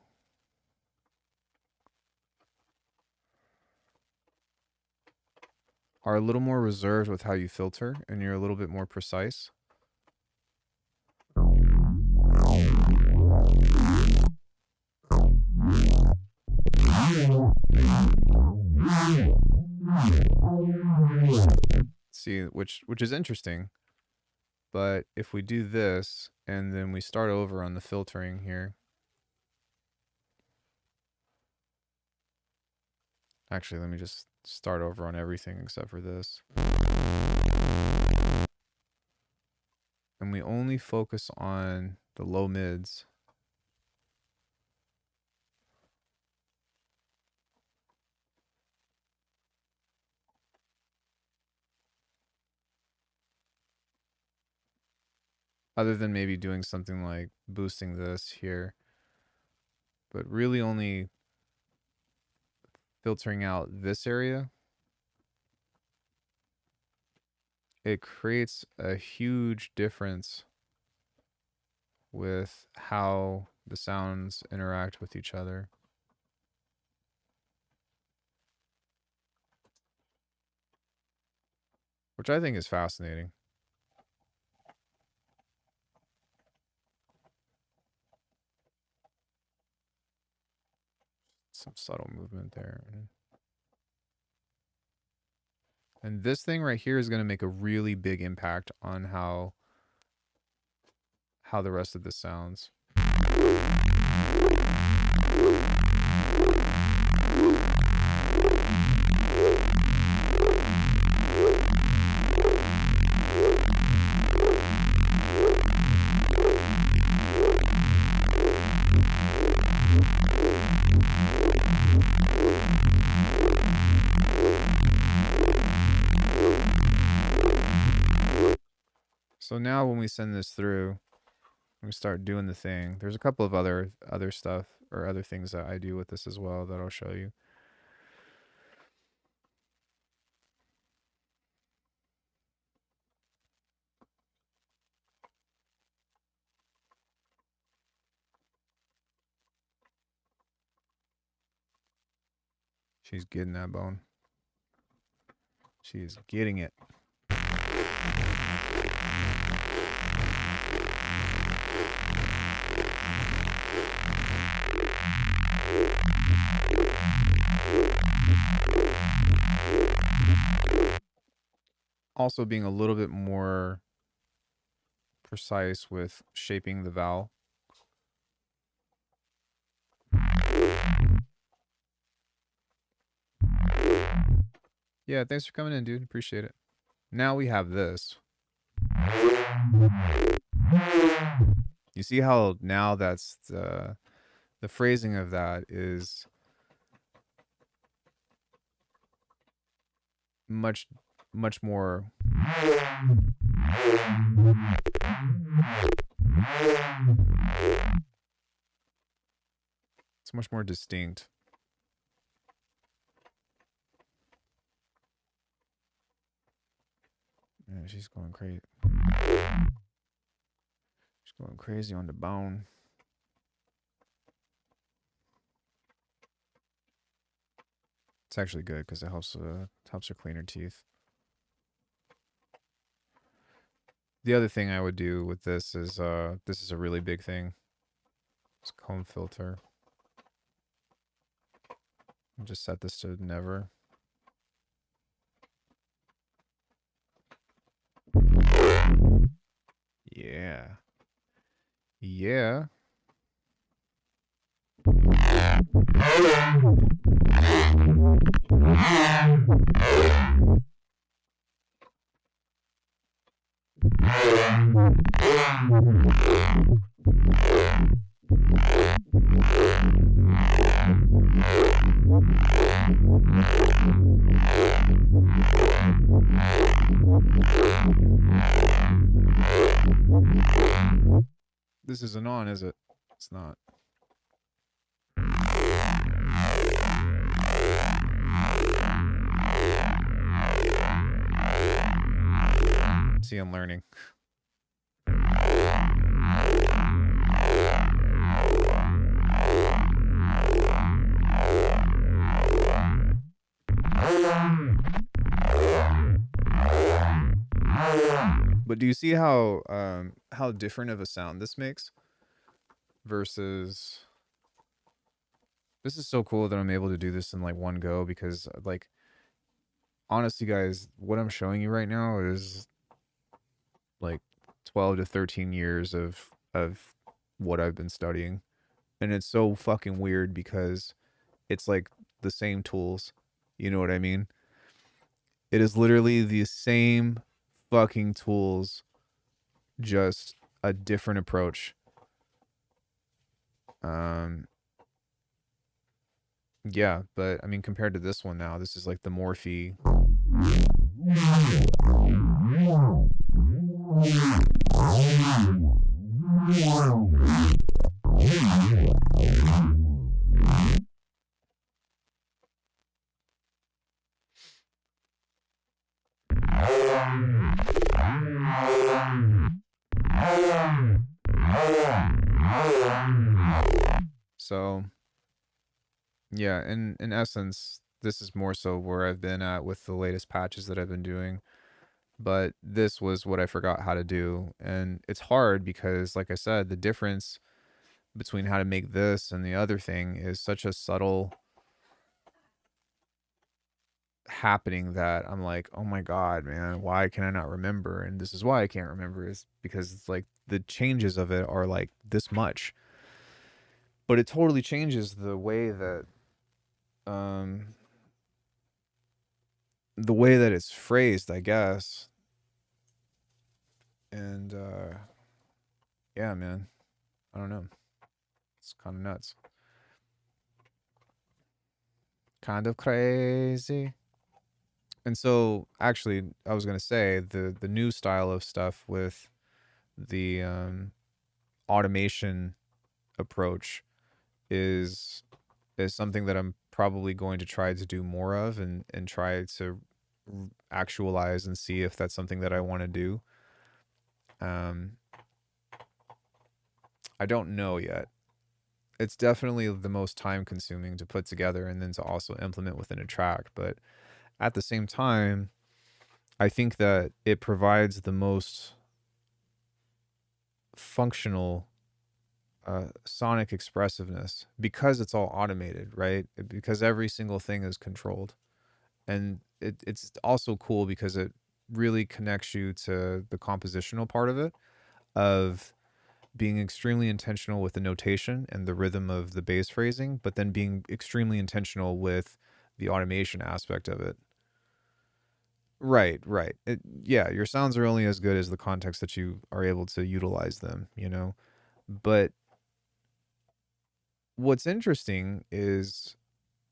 are a little more reserved with how you filter and you're a little bit more precise, see, which is interesting. But if we do this and then we start over on the filtering here, actually, let me just start over on everything except for this. And we only focus on the low mids. Other than maybe doing something like boosting this here, but really only filtering out this area. It creates a huge difference with how the sounds interact with each other. Which I think is fascinating. Some subtle movement there. And this thing right here is going to make a really big impact on how the rest of this sounds. So now when we send this through, we start doing the thing. There's a couple of other stuff or other things that I do with this as well that I'll show you. She's getting that bone. She is getting it. Also being a little bit more precise with shaping the vowel. Yeah, thanks for coming in, dude. Appreciate it. Now we have this. You see how now that's the phrasing of that is much more it's much more distinct. Yeah, she's going crazy. She's going crazy on the bone. It's actually good because it helps her clean her teeth. The other thing I would do with this is a really big thing. It's comb filter. I'll just set this to never. Yeah. Yeah. This isn't on, is it? It's not. See, I'm learning. But do you see how different of a sound this makes versus this is so cool that I'm able to do this in like one go because like honestly guys, what I'm showing you right now is like 12 to 13 years of what I've been studying. And it's so fucking weird because it's like the same tools. You know what I mean? It is literally the same fucking tools, just a different approach. Yeah, but I mean compared to this one now, this is like the Morphe. So yeah, in essence, this is more so where I've been at with the latest patches that I've been doing. But this was what I forgot how to do. And it's hard because, like I said, the difference between how to make this and the other thing is such a subtle happening that I'm like, oh my God, man, why can I not remember? And this is why I can't remember is because it's like the changes of it are like this much. But it totally changes um the way that it's phrased, I guess. And yeah, man. I don't know. It's kind of nuts. Kind of crazy. And so actually I was going to say the new style of stuff with the automation approach is something that I'm probably going to try to do more of and try to actualize and see if that's something that I want to do. I don't know yet. It's definitely the most time consuming to put together and then to also implement within a track. But at the same time, I think that it provides the most functional sonic expressiveness because it's all automated, right? Because every single thing is controlled. And it's also cool because it really connects you to the compositional part of it, of being extremely intentional with the notation and the rhythm of the bass phrasing, but then being extremely intentional with the automation aspect of it. Right, right. Yeah, your sounds are only as good as the context that you are able to utilize them, you know? But what's interesting is,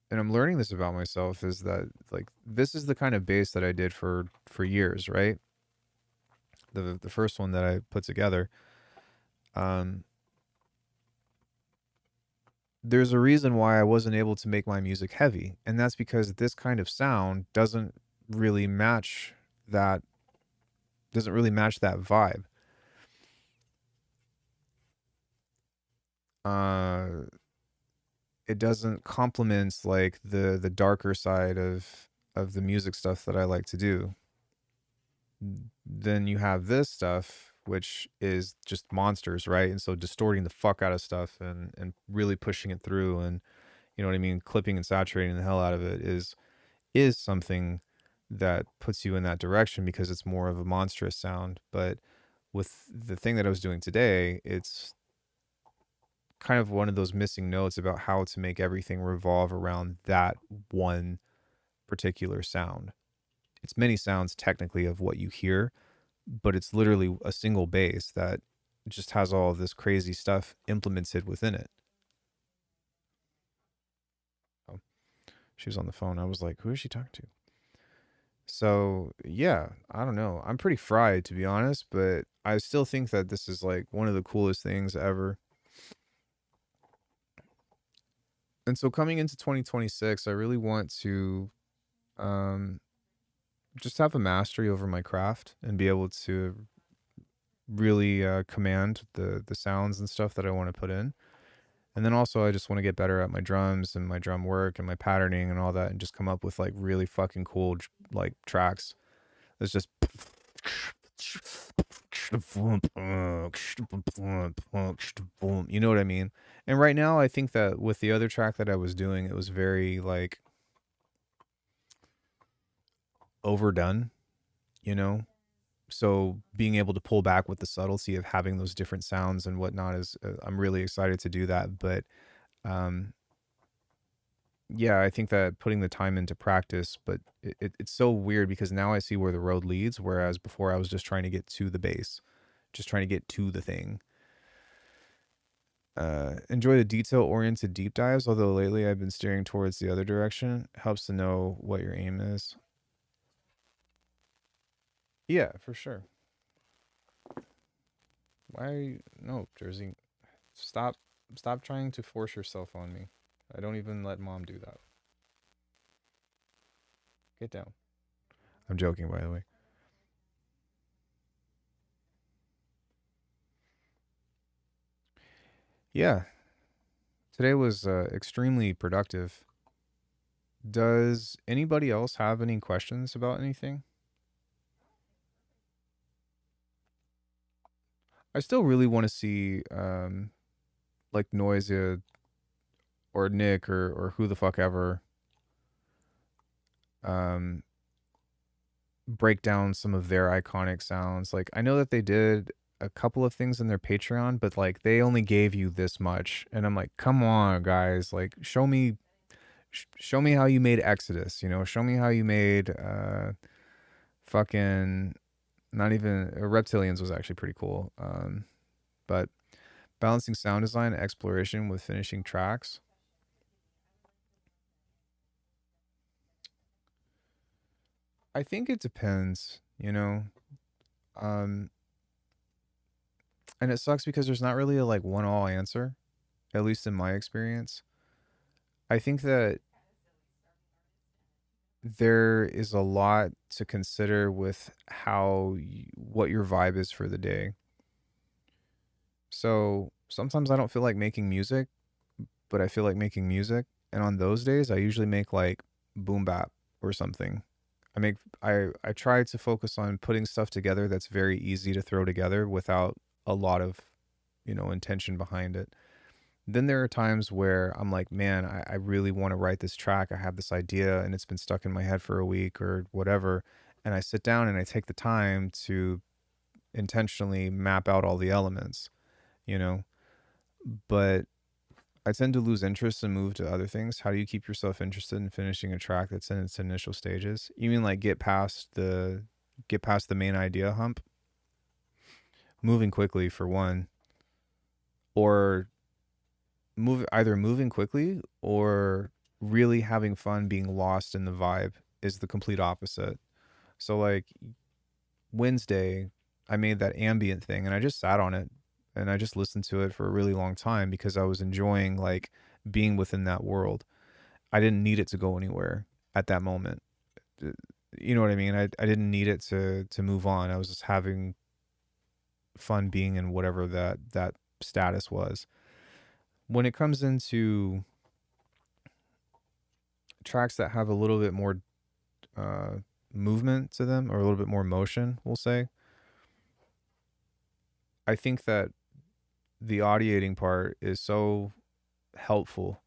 and I'm learning this about myself, is that like this is the kind of bass that I did for years, right? The first one that I put together. There's a reason why I wasn't able to make my music heavy, and that's because this kind of sound really match that doesn't really match that vibe. It doesn't complement like the darker side of the music stuff that I like to do. Then you have this stuff which is just monsters, right? And so distorting the fuck out of stuff and really pushing it through, and you know what I mean, clipping and saturating the hell out of it is something that puts you in that direction because it's more of a monstrous sound. But with the thing that I was doing today, it's kind of one of those missing notes about how to make everything revolve around that one particular sound. It's many sounds technically of what you hear, but it's literally a single bass that it just has all of this crazy stuff implemented within it. Oh, she was on the phone. I was like, who is she talking to? So yeah, I don't know. I'm pretty fried, to be honest, but I still think that this is like one of the coolest things ever. And so coming into 2026, I really want to um, just have a mastery over my craft and be able to really command the sounds and stuff that I want to put in. And then also I just want to get better at my drums and my drum work and my patterning and all that, and just come up with like really fucking cool like tracks. That's just you know what I mean? And right now I think that with the other track that I was doing, it was very like overdone, you know? So being able to pull back with the subtlety of having those different sounds and whatnot is I'm really excited to do that. But um, yeah, I think that putting the time into practice, but it's so weird because now I see where the road leads, whereas before I was just trying to get to the base, just trying to get to the thing. Enjoy the detail-oriented deep dives, although lately I've been steering towards the other direction. Helps to know what your aim is. Yeah, for sure. Why? No, Jersey. Stop. Stop trying to force yourself on me. I don't even let mom do that. Get down. I'm joking, by the way. Yeah, today was extremely productive. Does anybody else have any questions about anything? I still really want to see like Noisia or Nick or who the fuck ever um break down some of their iconic sounds. Like I know that they did a couple of things in their Patreon, but like they only gave you this much, and I'm like, come on, guys, like show me, show me how you made Exodus. You know, show me how you made fucking not even Reptilians was actually pretty cool. But balancing sound design exploration with finishing tracks. I think it depends, you know. Um, and it sucks because there's not really a like one all answer, at least in my experience. I think that there is a lot to consider with what your vibe is for the day. So sometimes I don't feel like making music, but I feel like making music. And on those days, I usually make like boom bap or something. I try to focus on putting stuff together that's very easy to throw together without a lot of, you know, intention behind it. Then there are times where I'm like, man, I really want to write this track. I have this idea and it's been stuck in my head for a week or whatever. And I sit down and I take the time to intentionally map out all the elements, you know. But I tend to lose interest and move to other things. How do you keep yourself interested in finishing a track that's in its initial stages? You mean like get past the main idea hump? Moving quickly for one, or moving quickly or really having fun being lost in the vibe is the complete opposite. So like Wednesday, I made that ambient thing and I just sat on it and I just listened to it for a really long time because I was enjoying like being within that world. I didn't need it to go anywhere at that moment. You know what I mean? I didn't need it to move on. I was just having fun being in whatever that status was. When it comes into tracks that have a little bit more uh, movement to them or a little bit more motion, we'll say, I think that the audiating part is so helpful.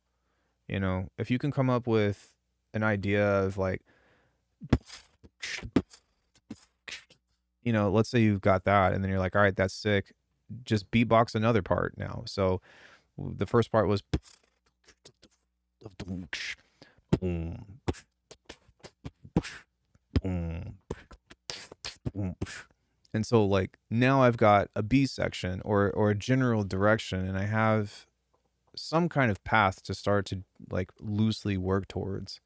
You know, if you can come up with an idea of like, you know, let's say you've got that and then you're like, all right, that's sick. Just beatbox another part now. So the first part was And so like now I've got a B section or a general direction, and I have some kind of path to start to like loosely work towards.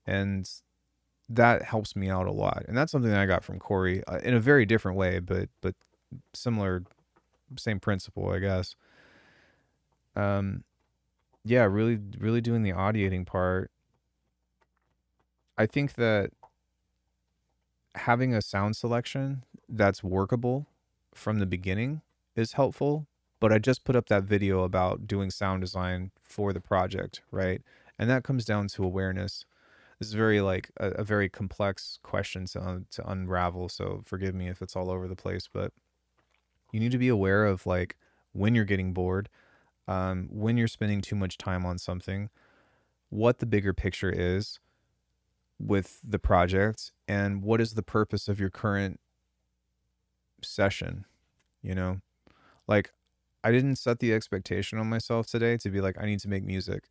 And that helps me out a lot. And that's something that I got from Corey in a very different way, but similar, same principle, I guess. Yeah, really doing the audiating part. I think that having a sound selection that's workable from the beginning is helpful. But I just put up that video about doing sound design for the project, right? And that comes down to awareness. This is very like a very complex question to unravel. So forgive me if it's all over the place, but you need to be aware of like when you're getting bored, when you're spending too much time on something, what the bigger picture is with the project, and what is the purpose of your current session, you know? Like, I didn't set the expectation on myself today to be like, I need to make music.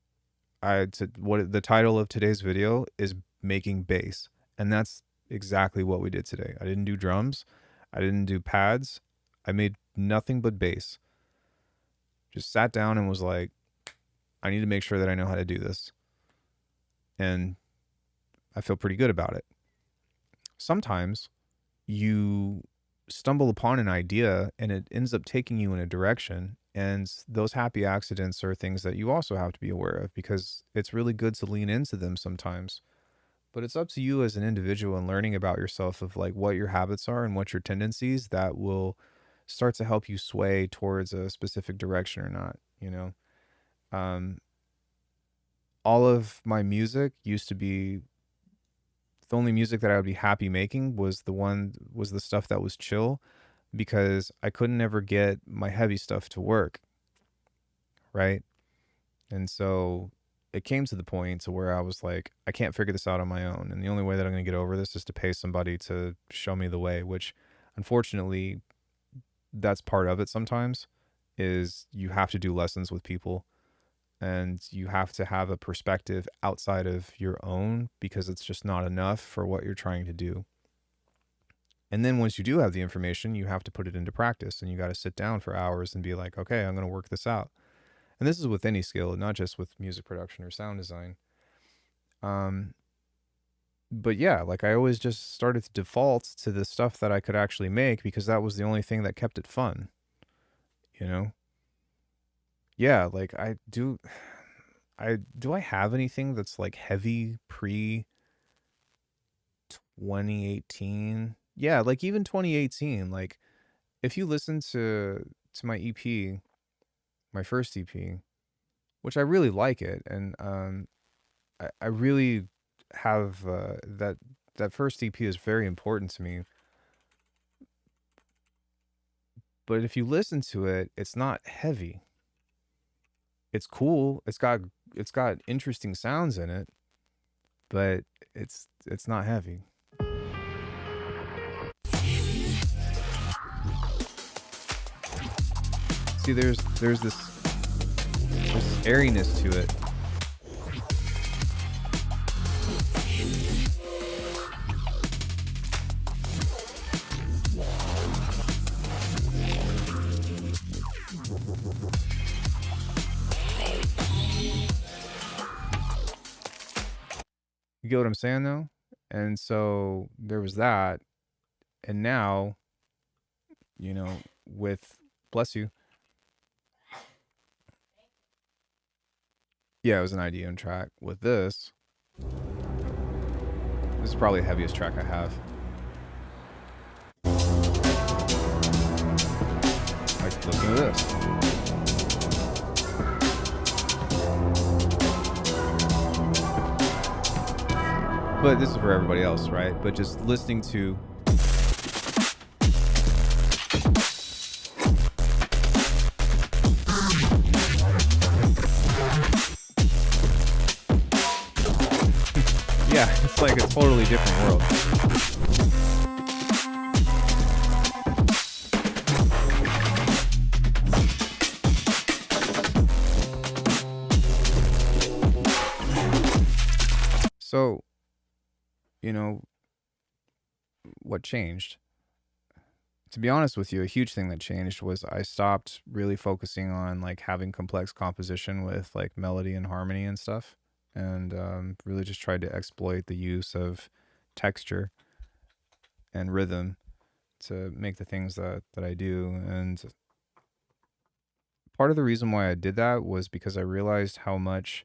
What the title of today's video is making bass. And that's exactly what we did today. I didn't do drums. I didn't do pads. I made nothing but bass. Just sat down and was like, I need to make sure that I know how to do this. And I feel pretty good about it. Sometimes you stumble upon an idea and it ends up taking you in a direction, and those happy accidents are things that you also have to be aware of, because it's really good to lean into them sometimes. But it's up to you as an individual and learning about yourself of like what your habits are and what your tendencies that will start to help you sway towards a specific direction or not, you know. All of my music used to be, the only music that I would be happy making was the stuff that was chill, because I couldn't ever get my heavy stuff to work, right? And so it came to the point to where I was like, I can't figure this out on my own, and the only way that I'm going to get over this is to pay somebody to show me the way, which unfortunately that's part of it sometimes, is you have to do lessons with people. And you have to have a perspective outside of your own, because it's just not enough for what you're trying to do. And then once you do have the information, you have to put it into practice, and you got to sit down for hours and be like, okay, I'm going to work this out. And this is with any skill, not just with music production or sound design. But yeah, like I always just started to default to the stuff that I could actually make, because that was the only thing that kept it fun, you know? Yeah, like do I have anything that's like heavy pre 2018? Yeah, like even 2018, like if you listen to my EP, my first EP, which I really like it, and I really have that first EP is very important to me. But if you listen to it, it's not heavy. It's cool. It's got interesting sounds in it, but it's not heavy. See, there's this airiness to it. You get what I'm saying though? And so there was that. And now, you know, with, bless you. Yeah, it was an IDM track. With this is probably the heaviest track I have. Like, listen to this. But this is for everybody else, right? But just listening to yeah, it's like a totally different world. So, you know, what changed? To be honest with you, a huge thing that changed was I stopped really focusing on like having complex composition with like melody and harmony and stuff, and really just tried to exploit the use of texture and rhythm to make the things that I do. And part of the reason why I did that was because I realized how much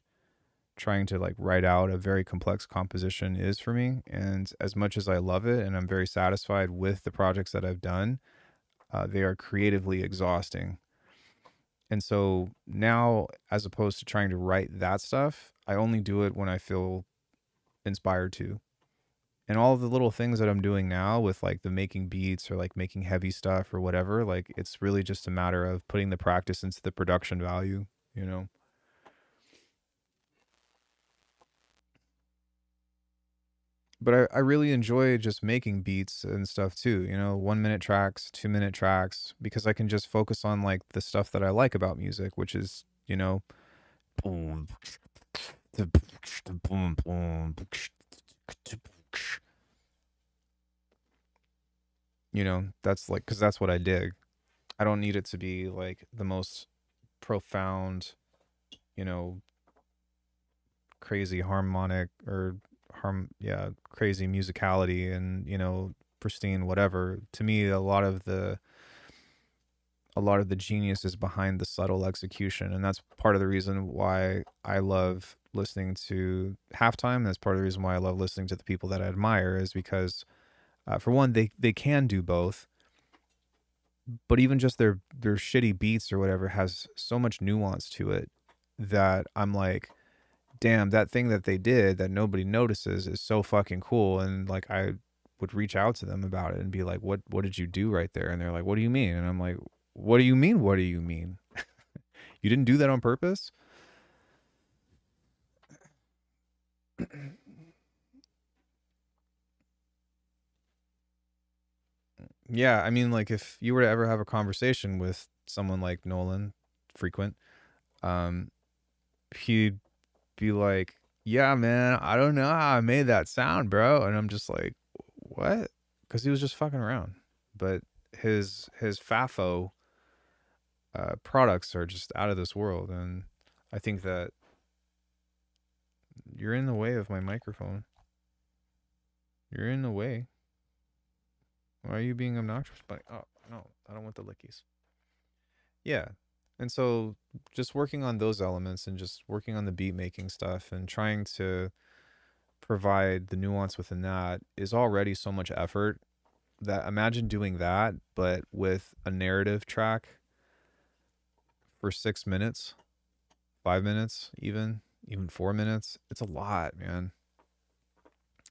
trying to like write out a very complex composition is for me. And as much as I love it and I'm very satisfied with the projects that I've done, they are creatively exhausting. And so now, as opposed to trying to write that stuff, I only do it when I feel inspired to. And all of the little things that I'm doing now with like the making beats or like making heavy stuff or whatever, like it's really just a matter of putting the practice into the production value, you know? But I really enjoy just making beats and stuff too, you know, 1 minute tracks, 2 minute tracks, because I can just focus on like the stuff that I like about music, which is, you know, boom, boom, boom, you know, that's like, because that's what I dig. I don't need it to be like the most profound, you know, crazy harmonic or crazy musicality and, you know, pristine whatever. To me, a lot of the genius is behind the subtle execution, and that's part of the reason why I love listening to Halftime. That's part of the reason why I love listening to the people that I admire, is because for one, they can do both, but even just their shitty beats or whatever has so much nuance to it that I'm like, damn, that thing that they did that nobody notices is so fucking cool. And like I would reach out to them about it and be like, what did you do right there? And they're like, what do you mean? And I'm like, what do you mean? What do you mean? You didn't do that on purpose? Yeah, I mean, like if you were to ever have a conversation with someone like Nolan, frequent, um, he'd be like, "Yeah, man, I don't know how I made that sound, bro." And I'm just like, "What?" Because he was just fucking around. But his FAFO products are just out of this world, and I think that you're in the way of my microphone. You're in the way. Why are you being obnoxious? But oh no, I don't want the lickies. Yeah. And so just working on those elements and just working on the beat making stuff and trying to provide the nuance within that is already so much effort that imagine doing that, but with a narrative track for 6 minutes, 5 minutes, even 4 minutes. It's a lot, man.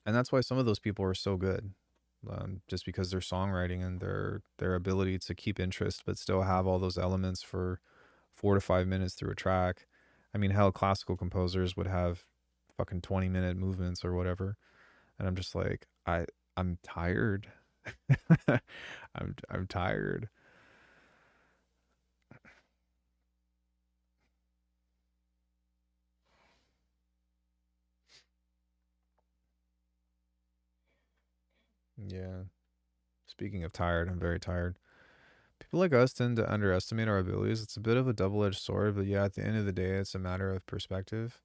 And that's why some of those people are so good. Just because their songwriting and their ability to keep interest but still have all those elements for 4 to 5 minutes through a track. I mean, hell, classical composers would have fucking 20-minute movements or whatever, and I'm just like, I'm tired. I'm tired. Yeah. Speaking of tired, I'm very tired. People like us tend to underestimate our abilities. It's a bit of a double-edged sword, but yeah, at the end of the day, it's a matter of perspective.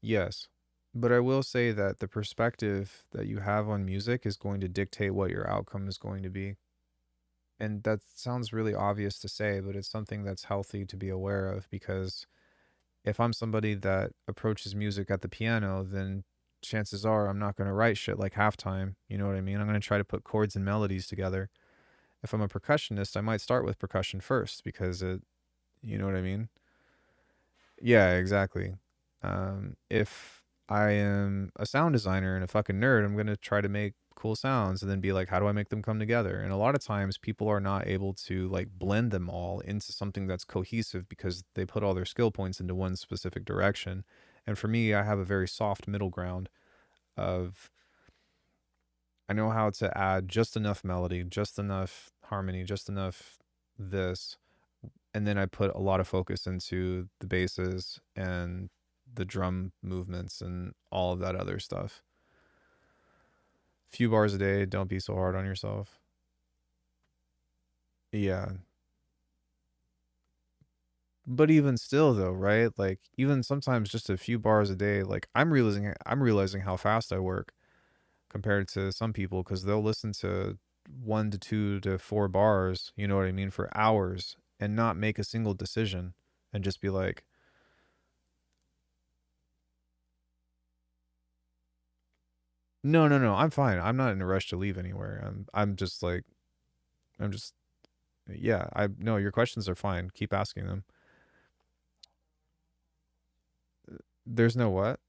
Yes. But I will say that the perspective that you have on music is going to dictate what your outcome is going to be. And that sounds really obvious to say, but it's something that's healthy to be aware of, because if I'm somebody that approaches music at the piano, then chances are I'm not going to write shit like Halftime. You know what I mean? I'm going to try to put chords and melodies together. If I'm a percussionist, I might start with percussion first because you know what I mean? Yeah, exactly. If I am a sound designer and a fucking nerd, I'm going to try to make cool sounds and then be like, how do I make them come together? And a lot of times people are not able to like blend them all into something that's cohesive because they put all their skill points into one specific direction. And for me, I have a very soft middle ground of I know how to add just enough melody, just enough harmony, just enough this, and then I put a lot of focus into the basses and the drum movements and all of that other stuff. few bars a day. Don't be so hard on yourself. Yeah. But even still though, right? Like even sometimes just a few bars a day, like I'm realizing how fast I work compared to some people cuz they'll listen to 1 to 2 to 4 bars, you know what I mean, for hours and not make a single decision and just be like, "No, no, no, I'm fine. I'm not in a rush to leave anywhere." I'm just like I'm just yeah, I no, your questions are fine. Keep asking them. There's no what?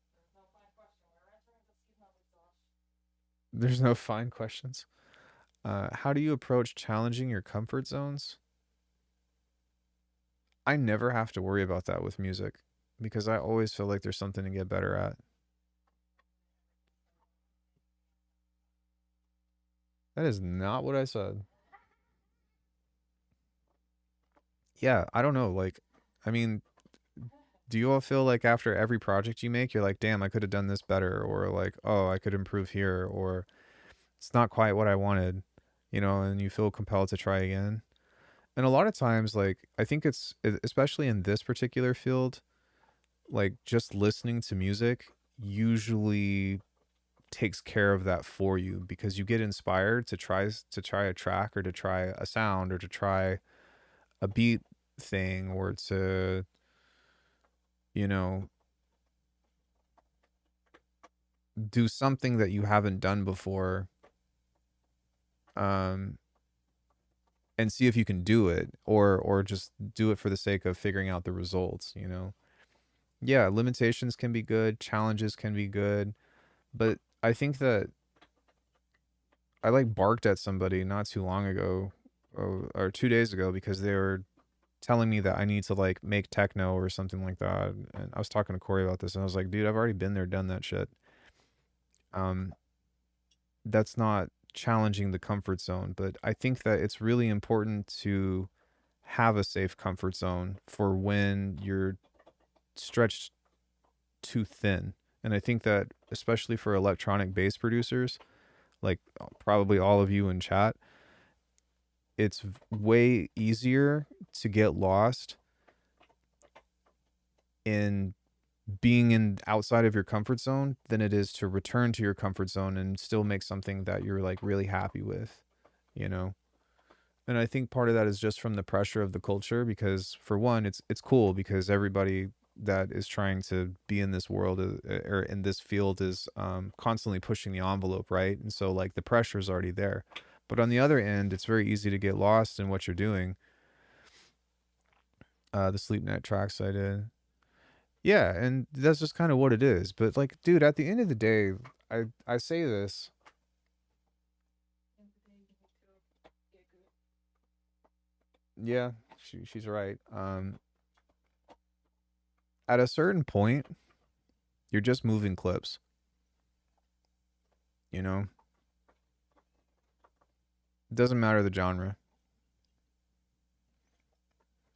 There's no fine questions. How do you approach challenging your comfort zones? I never have to worry about that with music because I always feel like there's something to get better at. That is not what I said. Yeah, I don't know. Like, I mean, do you all feel like after every project you make, you're like, damn, I could have done this better, or like, oh, I could improve here, or it's not quite what I wanted, and you feel compelled to try again? And a lot of times, like, I think especially in this particular field, like, just listening to music usually takes care of that for you because you get inspired to try a track or to try a sound or to try a beat thing or to you know do something that you haven't done before, um and see if you can do it or just do it for the sake of figuring out the results. Yeah, limitations can be good, challenges can be good, but I think that I like barked at somebody not too long ago, or 2 days ago, because they were telling me that I need to like make techno or something like that. And I was talking to Corey about this, and I was like, dude, I've already been there, done that shit. Um, that's not challenging the comfort zone, but I think that it's really important to have a safe comfort zone for when you're stretched too thin. And I think that especially for electronic bass producers, like probably all of you in chat, it's way easier to get lost in being in outside of your comfort zone than it is to return to your comfort zone and still make something that you're like really happy with, you know? And I think part of that is just from the pressure of the culture because for one, it's cool because everybody that is trying to be in this world or in this field is constantly pushing the envelope, right? And so like the pressure is already there. But on the other end, it's very easy to get lost in what you're doing. The sleep tracks I did. Yeah, and that's just kind of what it is. But like, dude, at the end of the day, I say this. Yeah, she's right. At a certain point, you're just moving clips. You know, it doesn't matter the genre.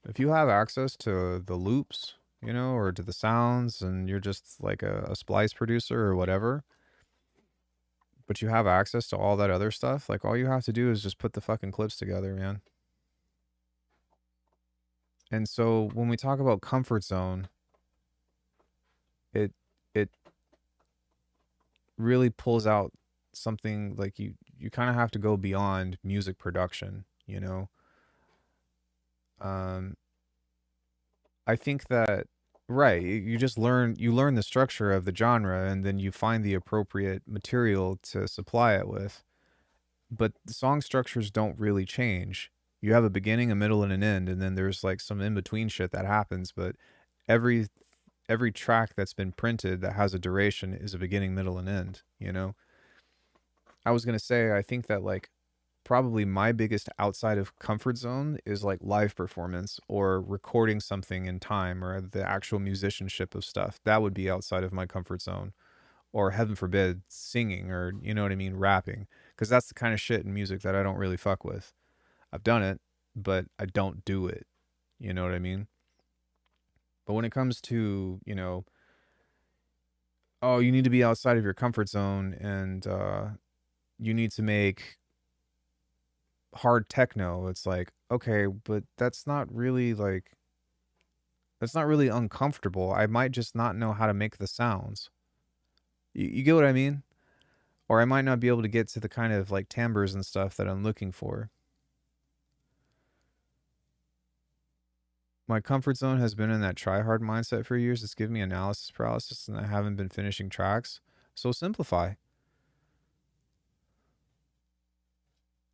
If you have access to the loops, or to the sounds, and you're just like a splice producer or whatever, but you have access to all that other stuff, like all you have to do is just put the fucking clips together, man. And so when we talk about comfort zone, it it really pulls out something like you kind of have to go beyond music production. um I think that right, you just learn the structure of the genre and then you find the appropriate material to supply it with, but the song structures don't really change. You have a beginning, a middle, and an end, and then there's like some in between shit that happens, but every every track that's been printed that has a duration is a beginning, middle, and end. I was gonna say, I think that like probably my biggest outside of comfort zone is like live performance or recording something in time or the actual musicianship of stuff. That would be outside of my comfort zone. Or heaven forbid, singing or you know what I mean, rapping. Because that's the kind of shit in music that I don't really fuck with. I've done it, but I don't do it. You know what I mean? But when it comes to, oh, you need to be outside of your comfort zone and you need to make hard techno. It's like, okay, but that's not really uncomfortable. I might just not know how to make the sounds. You get what I mean? Or I might not be able to get to the kind of like timbres and stuff that I'm looking for. My comfort zone has been in that try hard mindset for years. It's given me analysis paralysis and I haven't been finishing tracks. So simplify.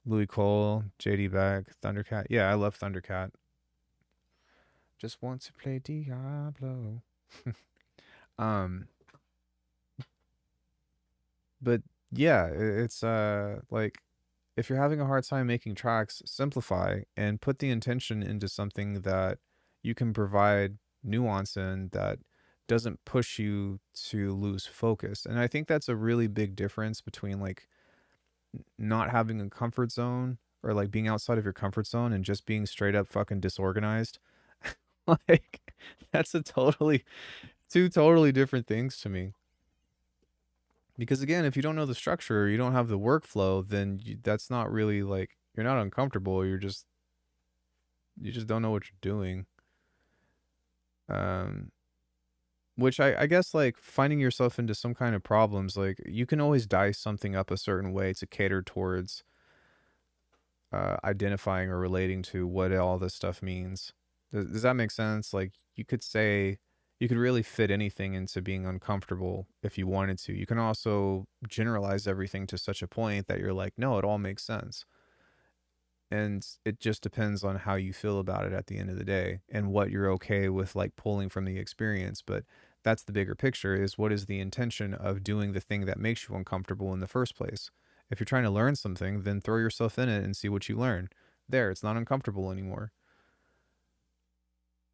Louis Cole, JD Beck, Thundercat. Yeah, I love Thundercat. Just want to play Diablo. um but yeah, it's like if you're having a hard time making tracks, simplify and put the intention into something that you can provide nuance in that doesn't push you to lose focus. And I think that's a really big difference between like not having a comfort zone or like being outside of your comfort zone and just being straight up fucking disorganized. Like that's two totally different things to me. Because again, if you don't know the structure, you don't have the workflow, then that's not really like you're not uncomfortable. You just don't know what you're doing. Which I guess like finding yourself into some kind of problems, like you can always dice something up a certain way to cater towards identifying or relating to what all this stuff means. Does that make sense? Like you could say you could really fit anything into being uncomfortable if you wanted to. You can also generalize everything to such a point that you're like, no, it all makes sense. And it just depends on how you feel about it at the end of the day and what you're okay with like pulling from the experience. But that's the bigger picture, is what is the intention of doing the thing that makes you uncomfortable in the first place? If you're trying to learn something, then throw yourself in it and see what you learn. There, it's not uncomfortable anymore.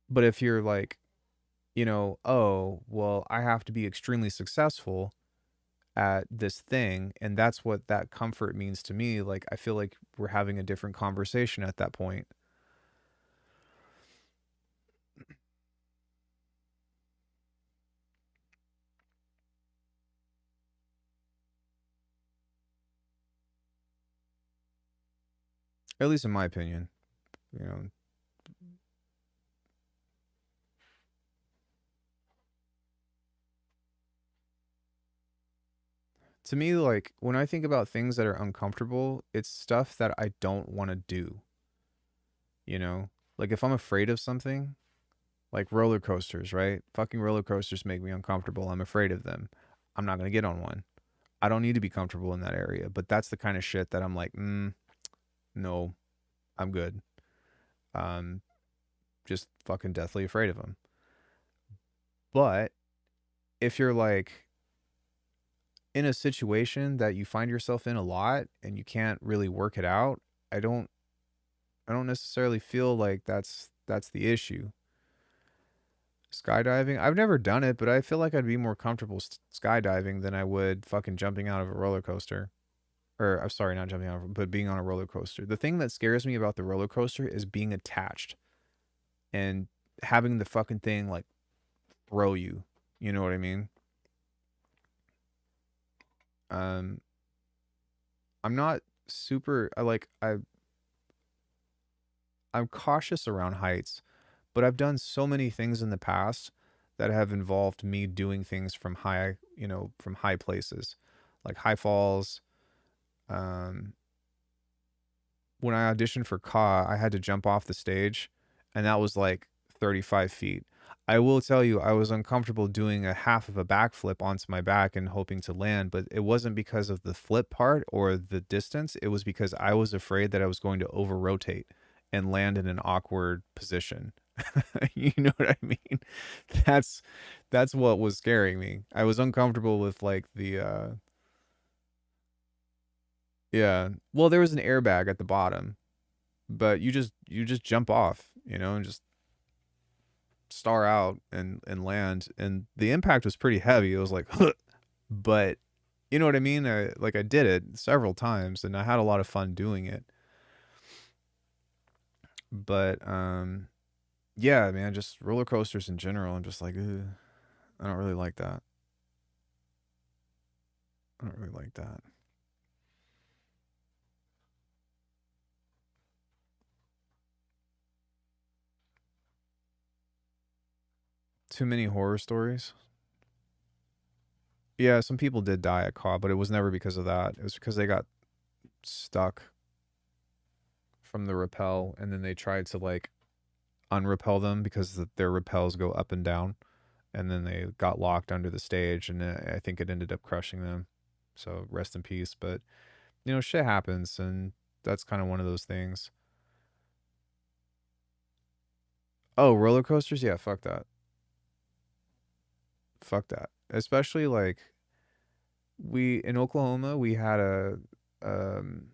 But if you're like, oh, well, I have to be extremely successful at this thing, and that's what that comfort means to me, like I feel like we're having a different conversation at that point. At least in my opinion. You know, to me, like when I think about things that are uncomfortable, it's stuff that I don't want to do. Like if I'm afraid of something, like roller coasters, right? Fucking roller coasters make me uncomfortable. I'm afraid of them. I'm not going to get on one. I don't need to be comfortable in that area, but that's the kind of shit that I'm like, no, I'm good. Um, just fucking deathly afraid of them. But if you're like in a situation that you find yourself in a lot and you can't really work it out, I don't necessarily feel like that's the issue. Skydiving, I've never done it, but I feel like I'd be more comfortable skydiving than I would fucking jumping out of a roller coaster. Or I'm sorry, not jumping out, but being on a roller coaster. The thing that scares me about the roller coaster is being attached and having the fucking thing like throw you. You know what I mean? I'm not super. I'm cautious around heights, but I've done so many things in the past that have involved me doing things from from high places, like high falls. Um, when I auditioned for Ka, I had to jump off the stage, and that was like 35 feet. I will tell you, I was uncomfortable doing a half of a backflip onto my back and hoping to land, but it wasn't because of the flip part or the distance. It was because I was afraid that I was going to over rotate and land in an awkward position. You know what I mean? That's what was scaring me. I was uncomfortable with like the yeah. Well, there was an airbag at the bottom, but you just jump off, and just star out and land, and the impact was pretty heavy. It was like but you know what I mean? I did it several times and I had a lot of fun doing it. But yeah, man, just roller coasters in general. I'm just like, ugh, I don't really like that. I don't really like that. Too many horror stories. Yeah, some people did die at COD, but it was never because of that. It was because they got stuck from the rappel, and then they tried to like unrepel them because their rappels go up and down, and then they got locked under the stage, and I think it ended up crushing them. So rest in peace. But you know, shit happens, and that's kind of one of those things. Oh, roller coasters? Yeah, fuck that. Fuck that. Especially like we in Oklahoma, we had um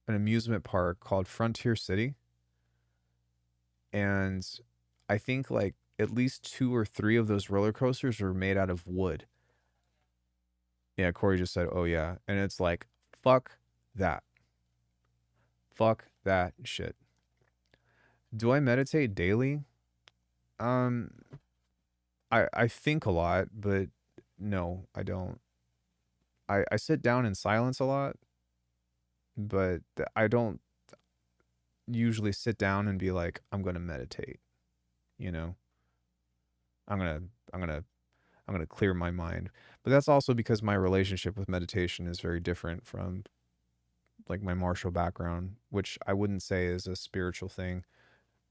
an amusement park called Frontier City, and I think like at least 2 or 3 of those roller coasters were made out of wood. Yeah, Corey just said, "Oh yeah," and it's like, fuck that, fuck that shit. Do I meditate daily? Um, I think a lot, but no, I don't. I sit down in silence a lot, but I don't usually sit down and be like, I'm gonna meditate. You know, I'm gonna I'm gonna I'm gonna clear my mind. But that's also because my relationship with meditation is very different from like my martial background, which I wouldn't say is a spiritual thing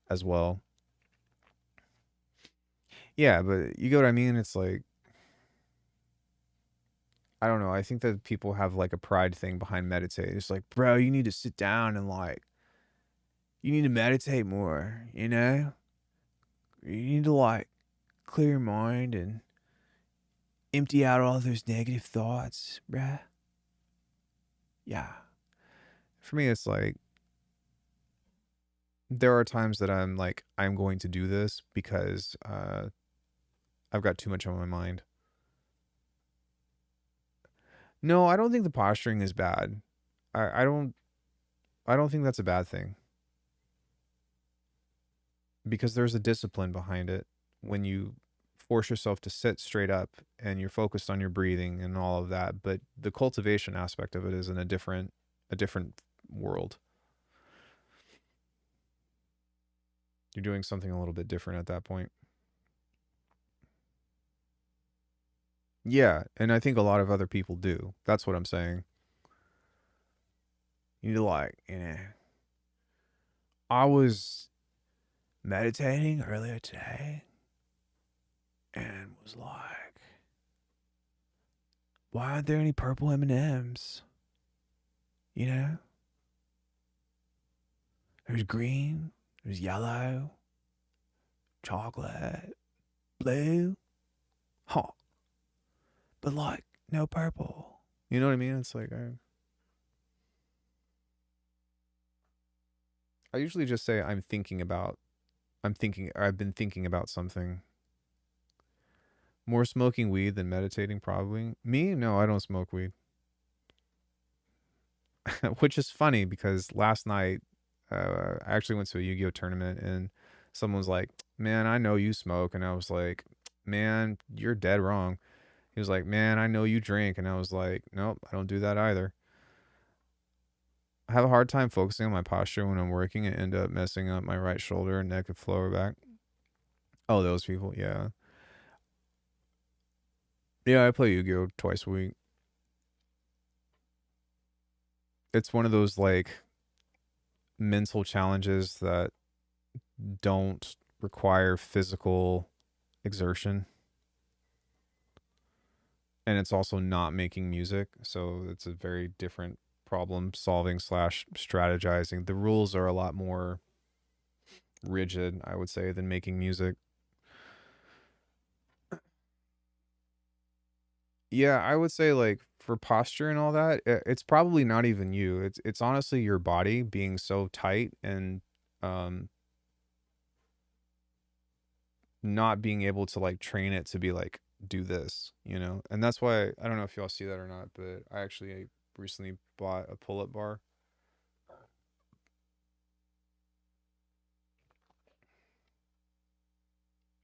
as well. Yeah, but you get what I mean? It's like I don't know. I think that people have like a pride thing behind meditating. It's like, bro, you need to sit down and like you need to meditate more, you know? You need to like clear your mind and empty out all those negative thoughts, bruh. Yeah. For me, it's like there are times that I'm like, I'm going to do this because I've got too much on my mind. No, I don't think the posturing is bad. I don't think that's a bad thing because there's a discipline behind it when you force yourself to sit straight up and you're focused on your breathing and all of that, but the cultivation aspect of it is in a different world. You're doing something a little bit different at that point. Yeah, and I think a lot of other people do. That's what I'm saying. You need to like, I was meditating earlier today and was like, why aren't there any purple M&Ms? You know? There's green, there's yellow, chocolate, blue, huh? But like, no purple. You know what I mean? It's like, I usually just say I've been thinking about something. More smoking weed than meditating, probably. Me? No, I don't smoke weed. Which is funny because last night I actually went to a Yu-Gi-Oh tournament and someone was like, "Man, I know you smoke," and I was like, "Man, you're dead wrong." He was like, "Man, I know you drink," and I was like, "Nope, I don't do that either." I have a hard time focusing on my posture when I'm working and end up messing up my right shoulder, neck, and lower back. Oh, those people, yeah, yeah. I play Yu-Gi-Oh twice a week. It's one of those like mental challenges that don't require physical exertion, and it's also not making music, so it's a very different problem solving slash strategizing. The rules are a lot more rigid, I would say, than making music. Yeah, I would say like for posture and all that, it's probably not even you. It's honestly your body being so tight and um not being able to like train it to be like do this, you know? And that's why I don't know if y'all see that or not, but I actually recently bought a pull-up bar.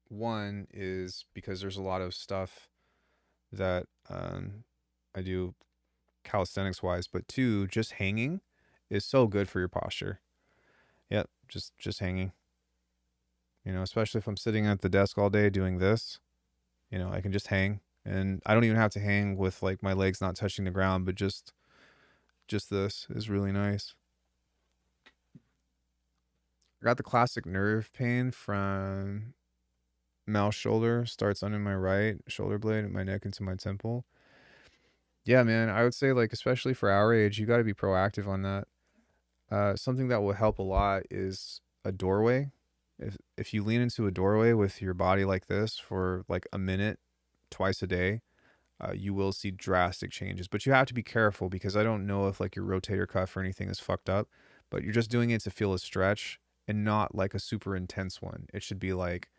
One is because there's a lot of stuff that I do calisthenics wise, but two, just hanging is so good for your posture. Yep, just hanging. You know, especially if I'm sitting at the desk all day doing this, you know, I can just hang, and I don't even have to hang with like my legs not touching the ground, but just this is really nice. I got the classic nerve pain from mouse shoulder, starts under my right shoulder blade, my neck into my temple. Yeah, man, I would say like especially for our age, you got to be proactive on that. Something that will help a lot is a doorway. If you lean into a doorway with your body like this for like a minute twice a day, you will see drastic changes. But you have to be careful because I don't know if like your rotator cuff or anything is fucked up, but you're just doing it to feel a stretch and not like a super intense one. It should be like,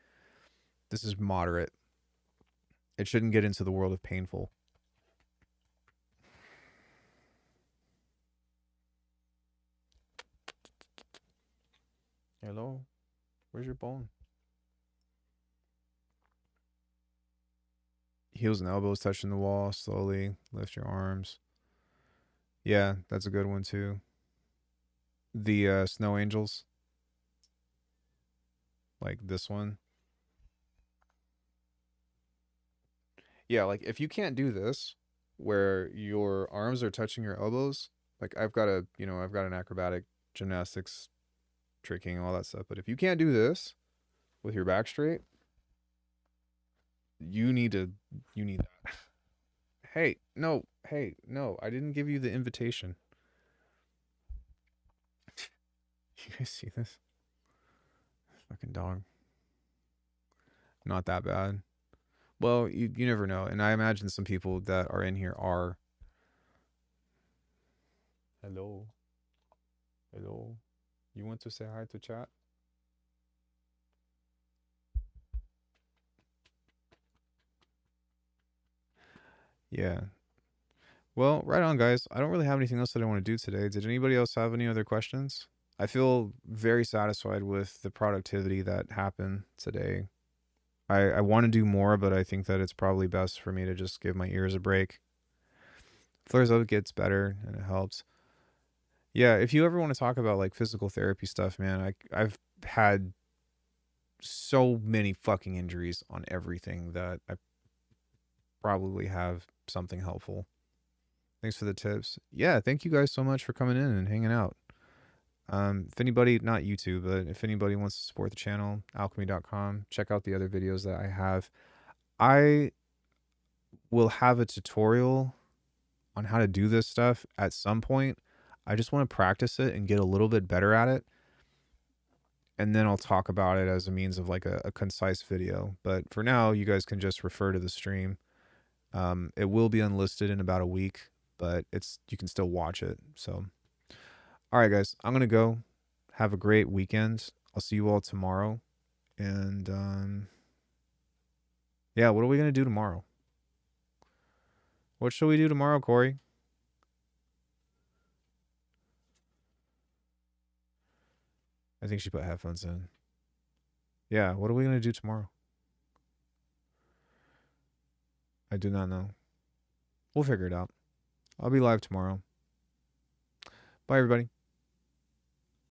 this is moderate. It shouldn't get into the world of painful. Hello? Where's your bone? Heels and elbows touching the wall. Slowly lift your arms. Yeah, that's a good one too. The snow angels. Like this one. Yeah, like if you can't do this where your arms are touching your elbows, like I've got an acrobatic gymnastics tricking all that stuff, but if you can't do this with your back straight, you need that. Hey, no, I didn't give you the invitation. You guys see this? Fucking dog. Not that bad. Well, you never know. And I imagine some people that are in here are. Hello. Hello. You want to say hi to chat? Yeah. Well, right on, guys. I don't really have anything else that I want to do today. Did anybody else have any other questions? I feel very satisfied with the productivity that happened today. I want to do more, but I think that it's probably best for me to just give my ears a break. Flares up gets better and it helps. Yeah, if you ever want to talk about like physical therapy stuff, man, I've had so many fucking injuries on everything that I probably have something helpful. Thanks for the tips. Yeah, thank you guys so much for coming in and hanging out. If anybody, not YouTube, but if anybody wants to support the channel, alchemy.com, check out the other videos that I have. I will have a tutorial on how to do this stuff at some point. I just want to practice it and get a little bit better at it. And then I'll talk about it as a means of like a concise video. But for now, you guys can just refer to the stream. It will be unlisted in about a week, but you can still watch it. So, all right, guys, I'm going to go. Have a great weekend. I'll see you all tomorrow. And yeah, what are we going to do tomorrow? What shall we do tomorrow, Corey? I think she put headphones in. Yeah, what are we going to do tomorrow? I do not know. We'll figure it out. I'll be live tomorrow. Bye, everybody.